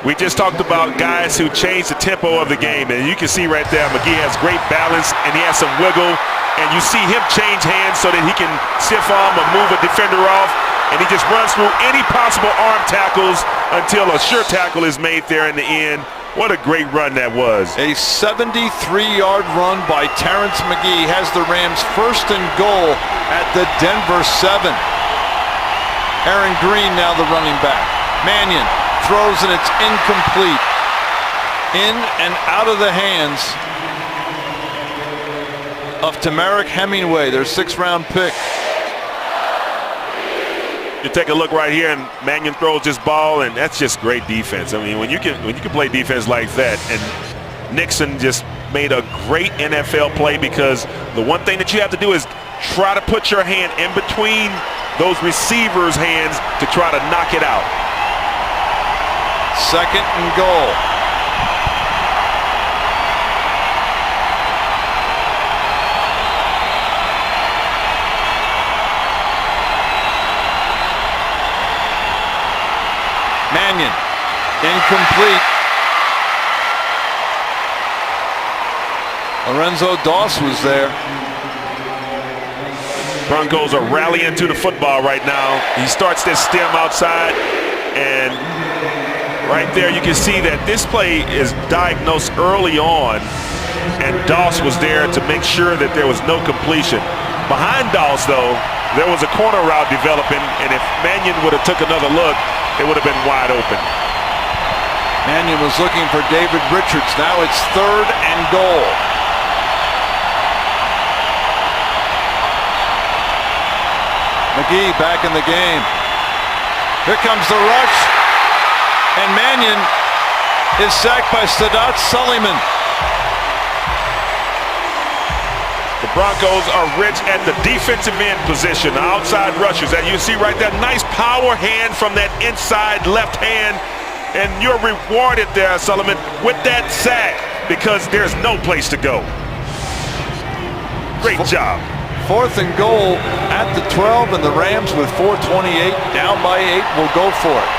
We just talked about guys who changed the tempo of the game, and you can see right there McGee has great balance and he has some wiggle, and you see him change hands so that he can stiff arm or move a defender off, and he just runs through any possible arm tackles until a sure tackle is made there in the end. What a great run that was. A 73-yard run by Terrence McGee has the Rams 1st and goal at the Denver 7. Aaron Green now the running back. Mannion throws and it's incomplete. In and out of the hands of Tamarick Hemingway, their 6th-round pick. You take a look right here, and Mannion throws this ball, and that's just great defense. I mean, when you can play defense like that, and Nixon just made a great NFL play, because the one thing that you have to do is try to put your hand in between those receivers' hands to try to knock it out. 2nd and goal. Mannion, incomplete. Lorenzo Doss was there. Broncos are rallying to the football right now. He starts this stem outside, and Right there, you can see that this play is diagnosed early on, and Doss was there to make sure that there was no completion. Behind Doss, though, there was a corner route developing, and if Mannion would have took another look, it would have been wide open. Mannion was looking for David Richards. Now it's 3rd and goal. McGee back in the game. Here comes the rush. And Mannion is sacked by Sadat Suleiman. The Broncos are rich at the defensive end position, the outside rushers. That you see right there, nice power hand from that inside left hand. And you're rewarded there, Sullivan, with that sack because there's no place to go. Great job. 4th and goal at the 12, and the Rams with 4:28 down by 8 will go for it.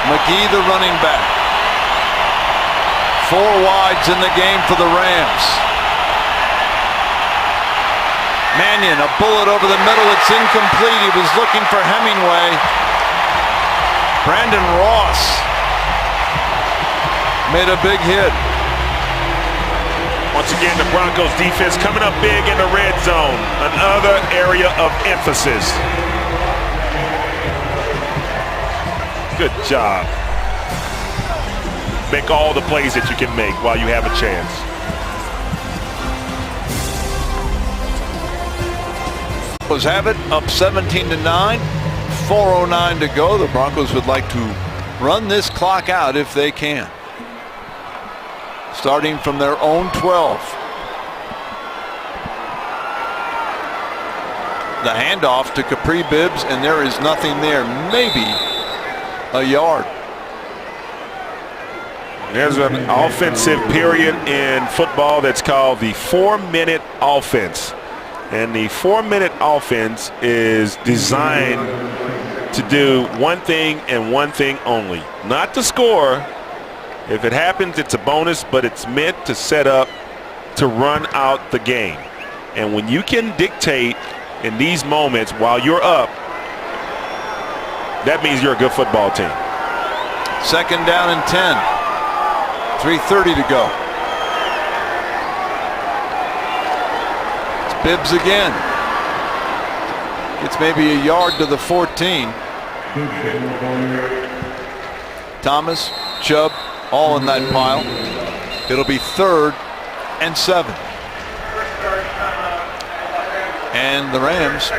McGee, the running back. 4 wides in the game for the Rams. Mannion, a bullet over the middle. It's incomplete. He was looking for Hemingway. Brandon Ross made a big hit. Once again, the Broncos defense coming up big in the red zone. Another area of emphasis. Good job. Make all the plays that you can make while you have a chance. Broncos have it up 17-9. 4:09 to go. The Broncos would like to run this clock out if they can. Starting from their own 12. The handoff to Capri Bibbs, and there is nothing there. Maybe a yard. There's an offensive period in football that's called the 4-minute offense. And the 4-minute offense is designed to do one thing and one thing only. Not to score. If it happens, it's a bonus, but it's meant to set up to run out the game. And when you can dictate in these moments while you're up, that means you're a good football team. 2nd down and 10. 3:30 to go. It's Bibbs again. It's maybe a yard to the 14. Thomas, Chubb, all in that pile. It'll be 3rd and 7. And the Rams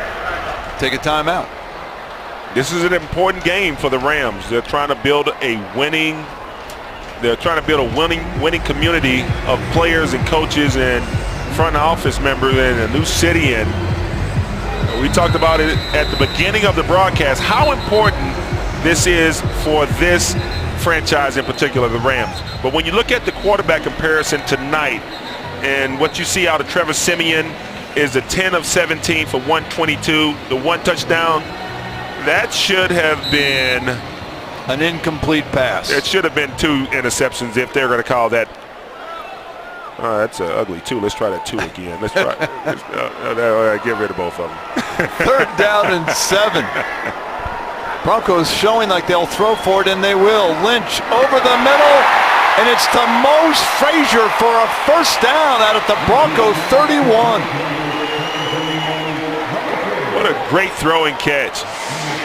take a timeout. This is an important game for the Rams. They're trying to build a winning. They're trying to build a winning community of players and coaches and front office members in a new city. And we talked about it at the beginning of the broadcast, how important this is for this franchise in particular, the Rams. But when you look at the quarterback comparison tonight, and what you see out of Trevor Siemian is a 10 of 17 for 122, the 1 touchdown. That should have been an incomplete pass. It should have been 2 interceptions if they're going to call that. That's an ugly 2. Let's try that 2 again. Let's try. Get rid of both of them. 3rd down and 7. Broncos showing like they'll throw for it, and they will. Lynch over the middle, and it's to Mose Frazier for a 1st down out at the Broncos 31. What a great throwing catch.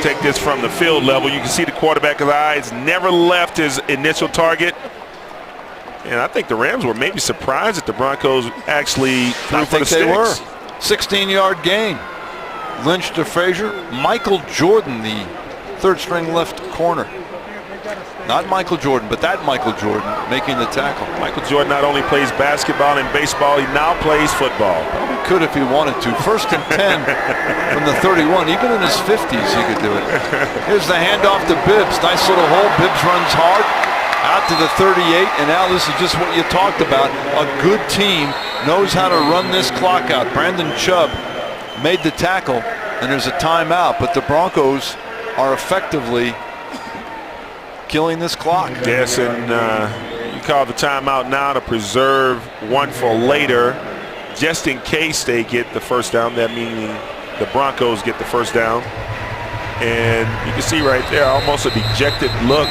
Take this from the field level. You can see the quarterback's eyes never left his initial target. And I think the Rams were maybe surprised that the Broncos actually threw for the sticks. They were. 16-yard gain. Lynch to Frazier. Michael Jordan, the 3rd-string left corner. Not Michael Jordan, but that Michael Jordan making the tackle. Michael Jordan not only plays basketball and baseball, he now plays football. Probably could if he wanted to. 1st and 10 from the 31. Even in his 50s, he could do it. Here's the handoff to Bibbs. Nice little hole. Bibbs runs hard out to the 38. And now this is just what you talked about. A good team knows how to run this clock out. Brandon Chubb made the tackle, and there's a timeout. But the Broncos are effectively killing this clock. Yes, and you call the timeout now to preserve one for later, just in case they get the 1st down. That meaning the Broncos get the first down. And you can see right there almost a dejected look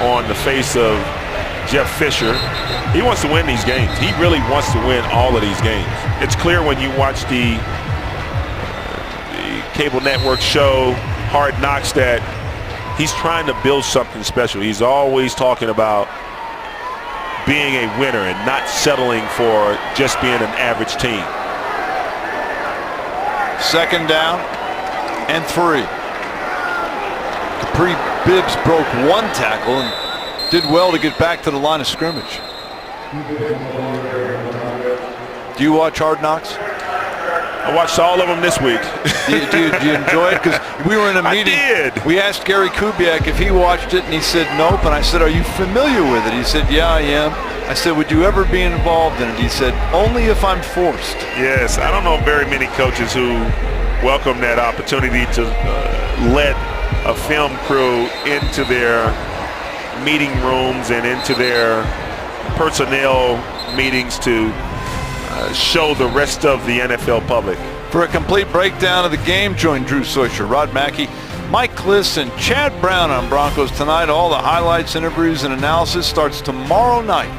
on the face of Jeff Fisher. He wants to win these games. He really wants to win all of these games. It's clear when you watch the cable network show Hard Knocks that he's trying to build something special. He's always talking about being a winner and not settling for just being an average team. Second down and 3. Capri Bibbs broke one tackle and did well to get back to the line of scrimmage. Do you watch Hard Knocks? I watched all of them this week. Do you enjoy it? Because we were in a meeting. I did. We asked Gary Kubiak if he watched it, and he said nope. And I said, are you familiar with it? He said, yeah, I am. I said, would you ever be involved in it? He said, only if I'm forced. Yes, I don't know very many coaches who welcome that opportunity to let a film crew into their meeting rooms and into their personnel meetings to show the rest of the NFL public. For a complete breakdown of the game, join Drew Soicher, Rod Mackey, Mike Kliss, and Chad Brown on Broncos Tonight. All the highlights, interviews, and analysis starts tomorrow night.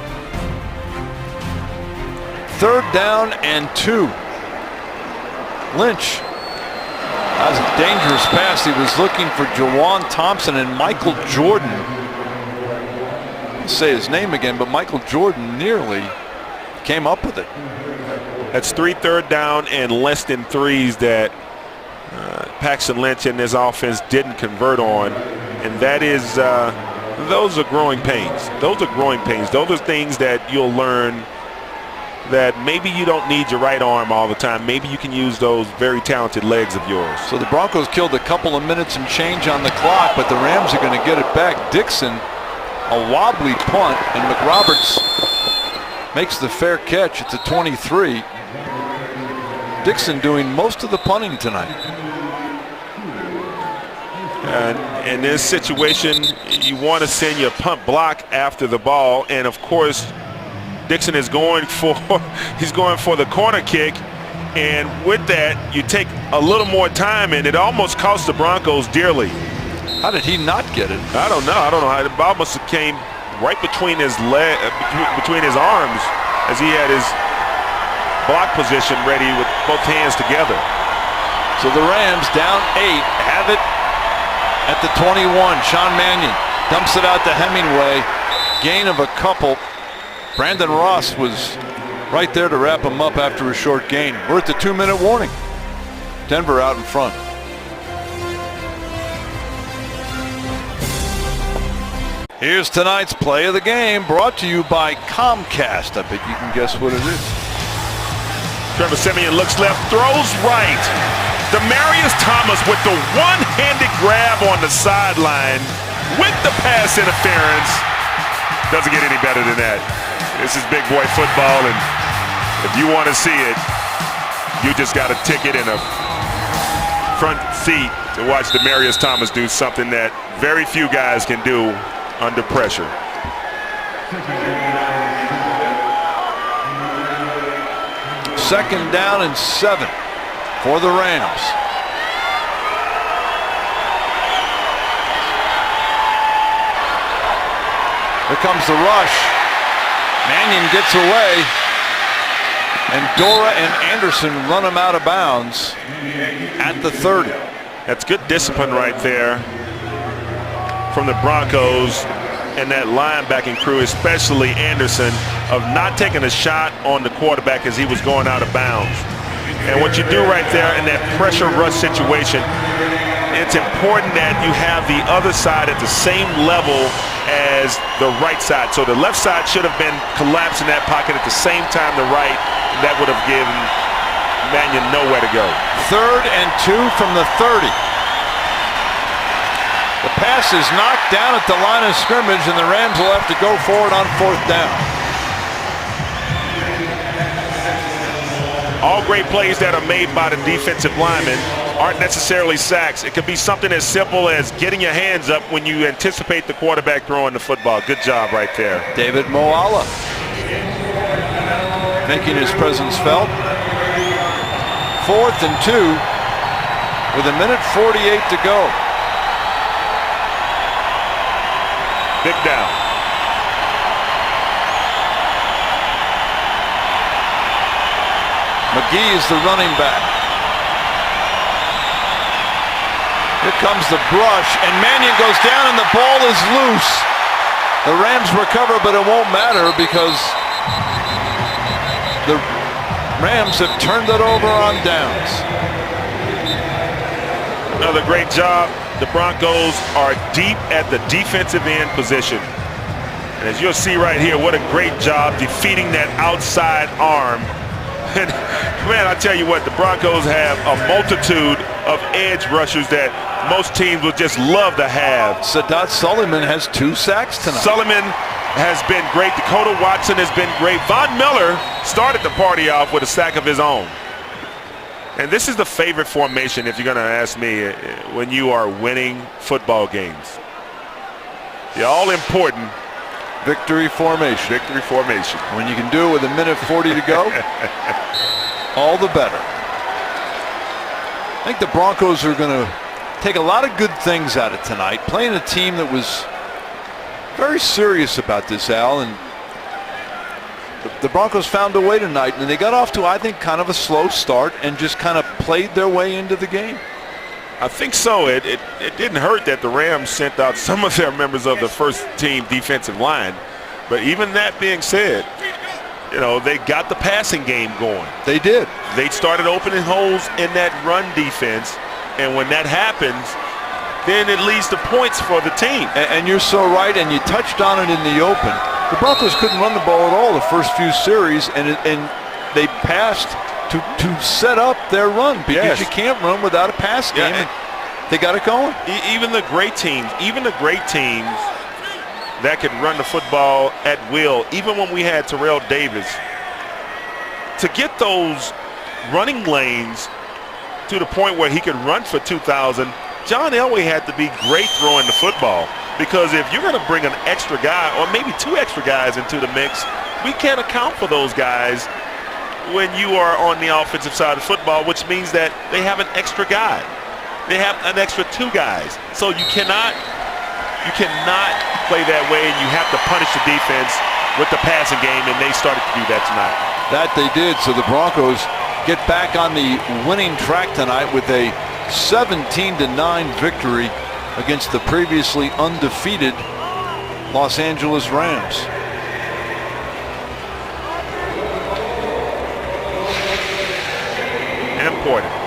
Third down and 2. Lynch. That was a dangerous pass. He was looking for Jawan Thompson and Michael Jordan. I'll say his name again, but Michael Jordan nearly came up with it. That's 3 third down and less than 3s that Paxton Lynch and his offense didn't convert on. And that is, those are growing pains. Those are growing pains. Those are things that you'll learn that maybe you don't need your right arm all the time. Maybe you can use those very talented legs of yours. So the Broncos killed a couple of minutes and change on the clock, but the Rams are going to get it back. Dixon, a wobbly punt, and McRoberts makes the fair catch at the 23. Dixon doing most of the punting tonight. And in this situation, you want to send your punt block after the ball, and of course, Dixon is going for the corner kick, and with that, you take a little more time, and it almost cost the Broncos dearly. How did he not get it? I don't know. How the ball must have came right between his leg, between his arms, as he had his block position ready with both hands together. So the Rams down 8, have it at the 21. Sean Mannion dumps it out to Hemingway. Gain of a couple. Brandon Ross was right there to wrap him up after a short gain. We're at the 2-minute warning. Denver out in front. Here's tonight's play of the game, brought to you by Comcast. I bet you can guess what it is. Trevor Siemian looks left, throws right. Demaryius Thomas with the one-handed grab on the sideline with the pass interference. Doesn't get any better than that. This is big boy football, and if you want to see it, you just got a ticket and a front seat to watch Demaryius Thomas do something that very few guys can do under pressure. Second down and 7 for the Rams. Here comes the rush. Mannion gets away, and Dora and Anderson run him out of bounds at the 30. That's good discipline right there from the Broncos and that linebacking crew, especially Anderson, of not taking a shot on the quarterback as he was going out of bounds. And what you do right there in that pressure rush situation, it's important that you have the other side at the same level as the right side. So the left side should have been collapsed in that pocket at the same time the right. That would have given Mannion nowhere to go. 3rd and 2 from the 30. The pass is knocked down at the line of scrimmage, and the Rams will have to go for it on 4th down. All great plays that are made by the defensive linemen aren't necessarily sacks. It could be something as simple as getting your hands up when you anticipate the quarterback throwing the football. Good job right there. David Moala making his presence felt. 4th and 2 with 1:48 to go. Big down. McGee is the running back. Here comes the brush, and Mannion goes down, and the ball is loose. The Rams recover, but it won't matter because the Rams have turned it over on downs. Another great job. The Broncos are deep at the defensive end position. And as you'll see right here, what a great job defeating that outside arm. And man, I tell you what, the Broncos have a multitude of edge rushers that most teams would just love to have. Sadat Sullivan has 2 sacks tonight. Sullivan has been great. Dakota Watson has been great. Von Miller started the party off with a sack of his own. And this is the favorite formation, if you're going to ask me, when you are winning football games. The all-important victory formation. Victory formation. When you can do it with 1:40 to go, all the better. I think the Broncos are going to take a lot of good things out of tonight, playing a team that was very serious about this, Al, and the Broncos found a way tonight, and they got off to, I think, kind of a slow start and just kind of played their way into the game. I think so. It didn't hurt that the Rams sent out some of their members of the first team defensive line. But even that being said, you know, they got the passing game going. They did. They started opening holes in that run defense. And when that happens, then it leads to points for the team. And you're so right, and you touched on it in the open. The Broncos couldn't run the ball at all the first few series, and they passed to set up their run because you can't run without a pass game. And they got it going. Even the great teams that could run the football at will, even when we had Terrell Davis, to get those running lanes to the point where he could run for 2,000, John Elway had to be great throwing the football, because if you're going to bring an extra guy or maybe 2 extra guys into the mix, we can't account for those guys when you are on the offensive side of football, which means that they have an extra guy. They have an extra 2 guys. So you cannot play that way, and you have to punish the defense with the passing game, and they started to do that tonight. That they did. So the Broncos get back on the winning track tonight with a 17-9 victory against the previously undefeated Los Angeles Rams.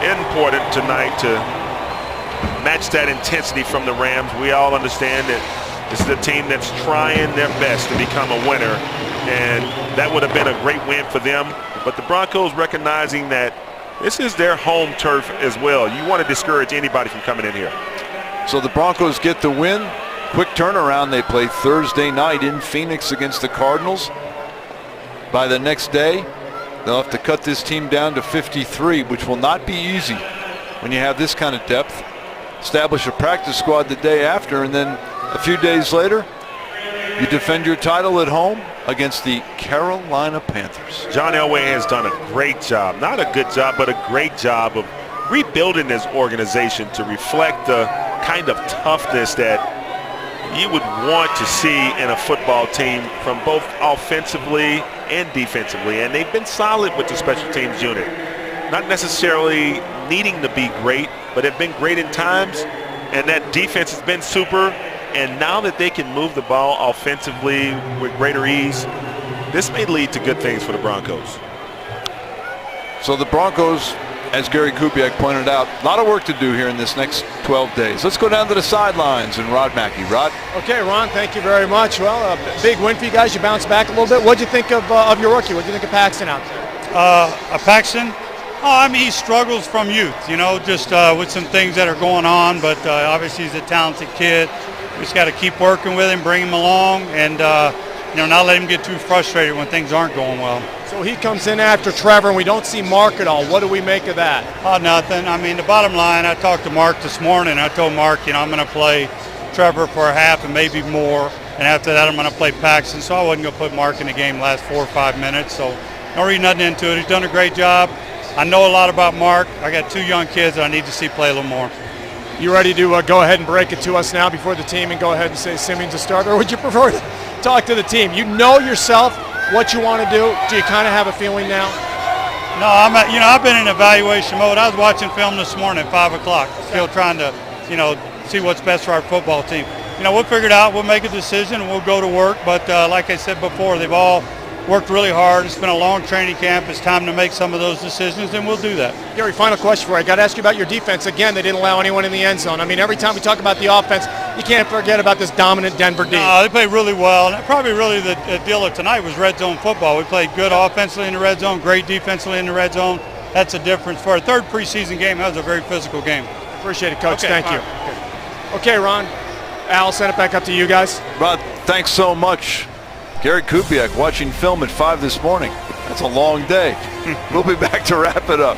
Important tonight to match that intensity from the Rams. We all understand that this is a team that's trying their best to become a winner, and that would have been a great win for them. But the Broncos recognizing that this is their home turf as well. You want to discourage anybody from coming in here. So the Broncos get the win. Quick turnaround. They play Thursday night in Phoenix against the Cardinals. By the next day, they'll have to cut this team down to 53, which will not be easy when you have this kind of depth. Establish a practice squad the day after, and then a few days later, you defend your title at home against the Carolina Panthers. John Elway has done a great job, not a good job, but a great job of rebuilding this organization to reflect the kind of toughness that you would want to see in a football team from both offensively and defensively. And they've been solid with the special teams unit. Not necessarily needing to be great, but have been great in times. And that defense has been super. And now that they can move the ball offensively with greater ease, this may lead to good things for the Broncos. So the Broncos, as Gary Kubiak pointed out, a lot of work to do here in this next 12 days. Let's go down to the sidelines and Rod Mackey. Rod? Okay, Ron, thank you very much. Well, a big win for you guys. You bounced back a little bit. What did you think of your rookie? What did you think of Paxton out there? Paxton? Oh, I mean, he struggles from youth, you know, just with some things that are going on. But obviously he's a talented kid. We just got to keep working with him, bring him along, and not let him get too frustrated when things aren't going well. So he comes in after Trevor, and we don't see Mark at all. What do we make of that? Oh, nothing. I mean, the bottom line, I talked to Mark this morning. I told Mark, I'm going to play Trevor for a half and maybe more, and after that I'm going to play Paxton. So I wasn't going to put Mark in the game last 4 or 5 minutes. So don't read nothing into it. He's done a great job. I know a lot about Mark. I got 2 young kids that I need to see play a little more. You ready to go ahead and break it to us now before the team and go ahead and say Simeon's a starter? Or would you prefer to talk to the team? You know yourself what you want to do. Do you kind of have a feeling now? No, I've been in evaluation mode. I was watching film this morning at 5 o'clock, still trying to, see what's best for our football team. We'll figure it out. We'll make a decision and we'll go to work. But like I said before, they've all worked really hard. It's been a long training camp. It's time to make some of those decisions, and we'll do that. Gary, final question for you. I got to ask you about your defense. Again, they didn't allow anyone in the end zone. I mean, every time we talk about the offense, you can't forget about this dominant Denver D. They played really well. And probably really the deal of tonight was red zone football. We played good offensively in the red zone, great defensively in the red zone. That's a difference. For our third preseason game, that was a very physical game. Appreciate it, Coach. Okay, Thank you. Okay, Ron. Al, send it back up to you guys. Rod, thanks so much. Gary Kubiak watching film at 5 this morning. That's a long day. We'll be back to wrap it up.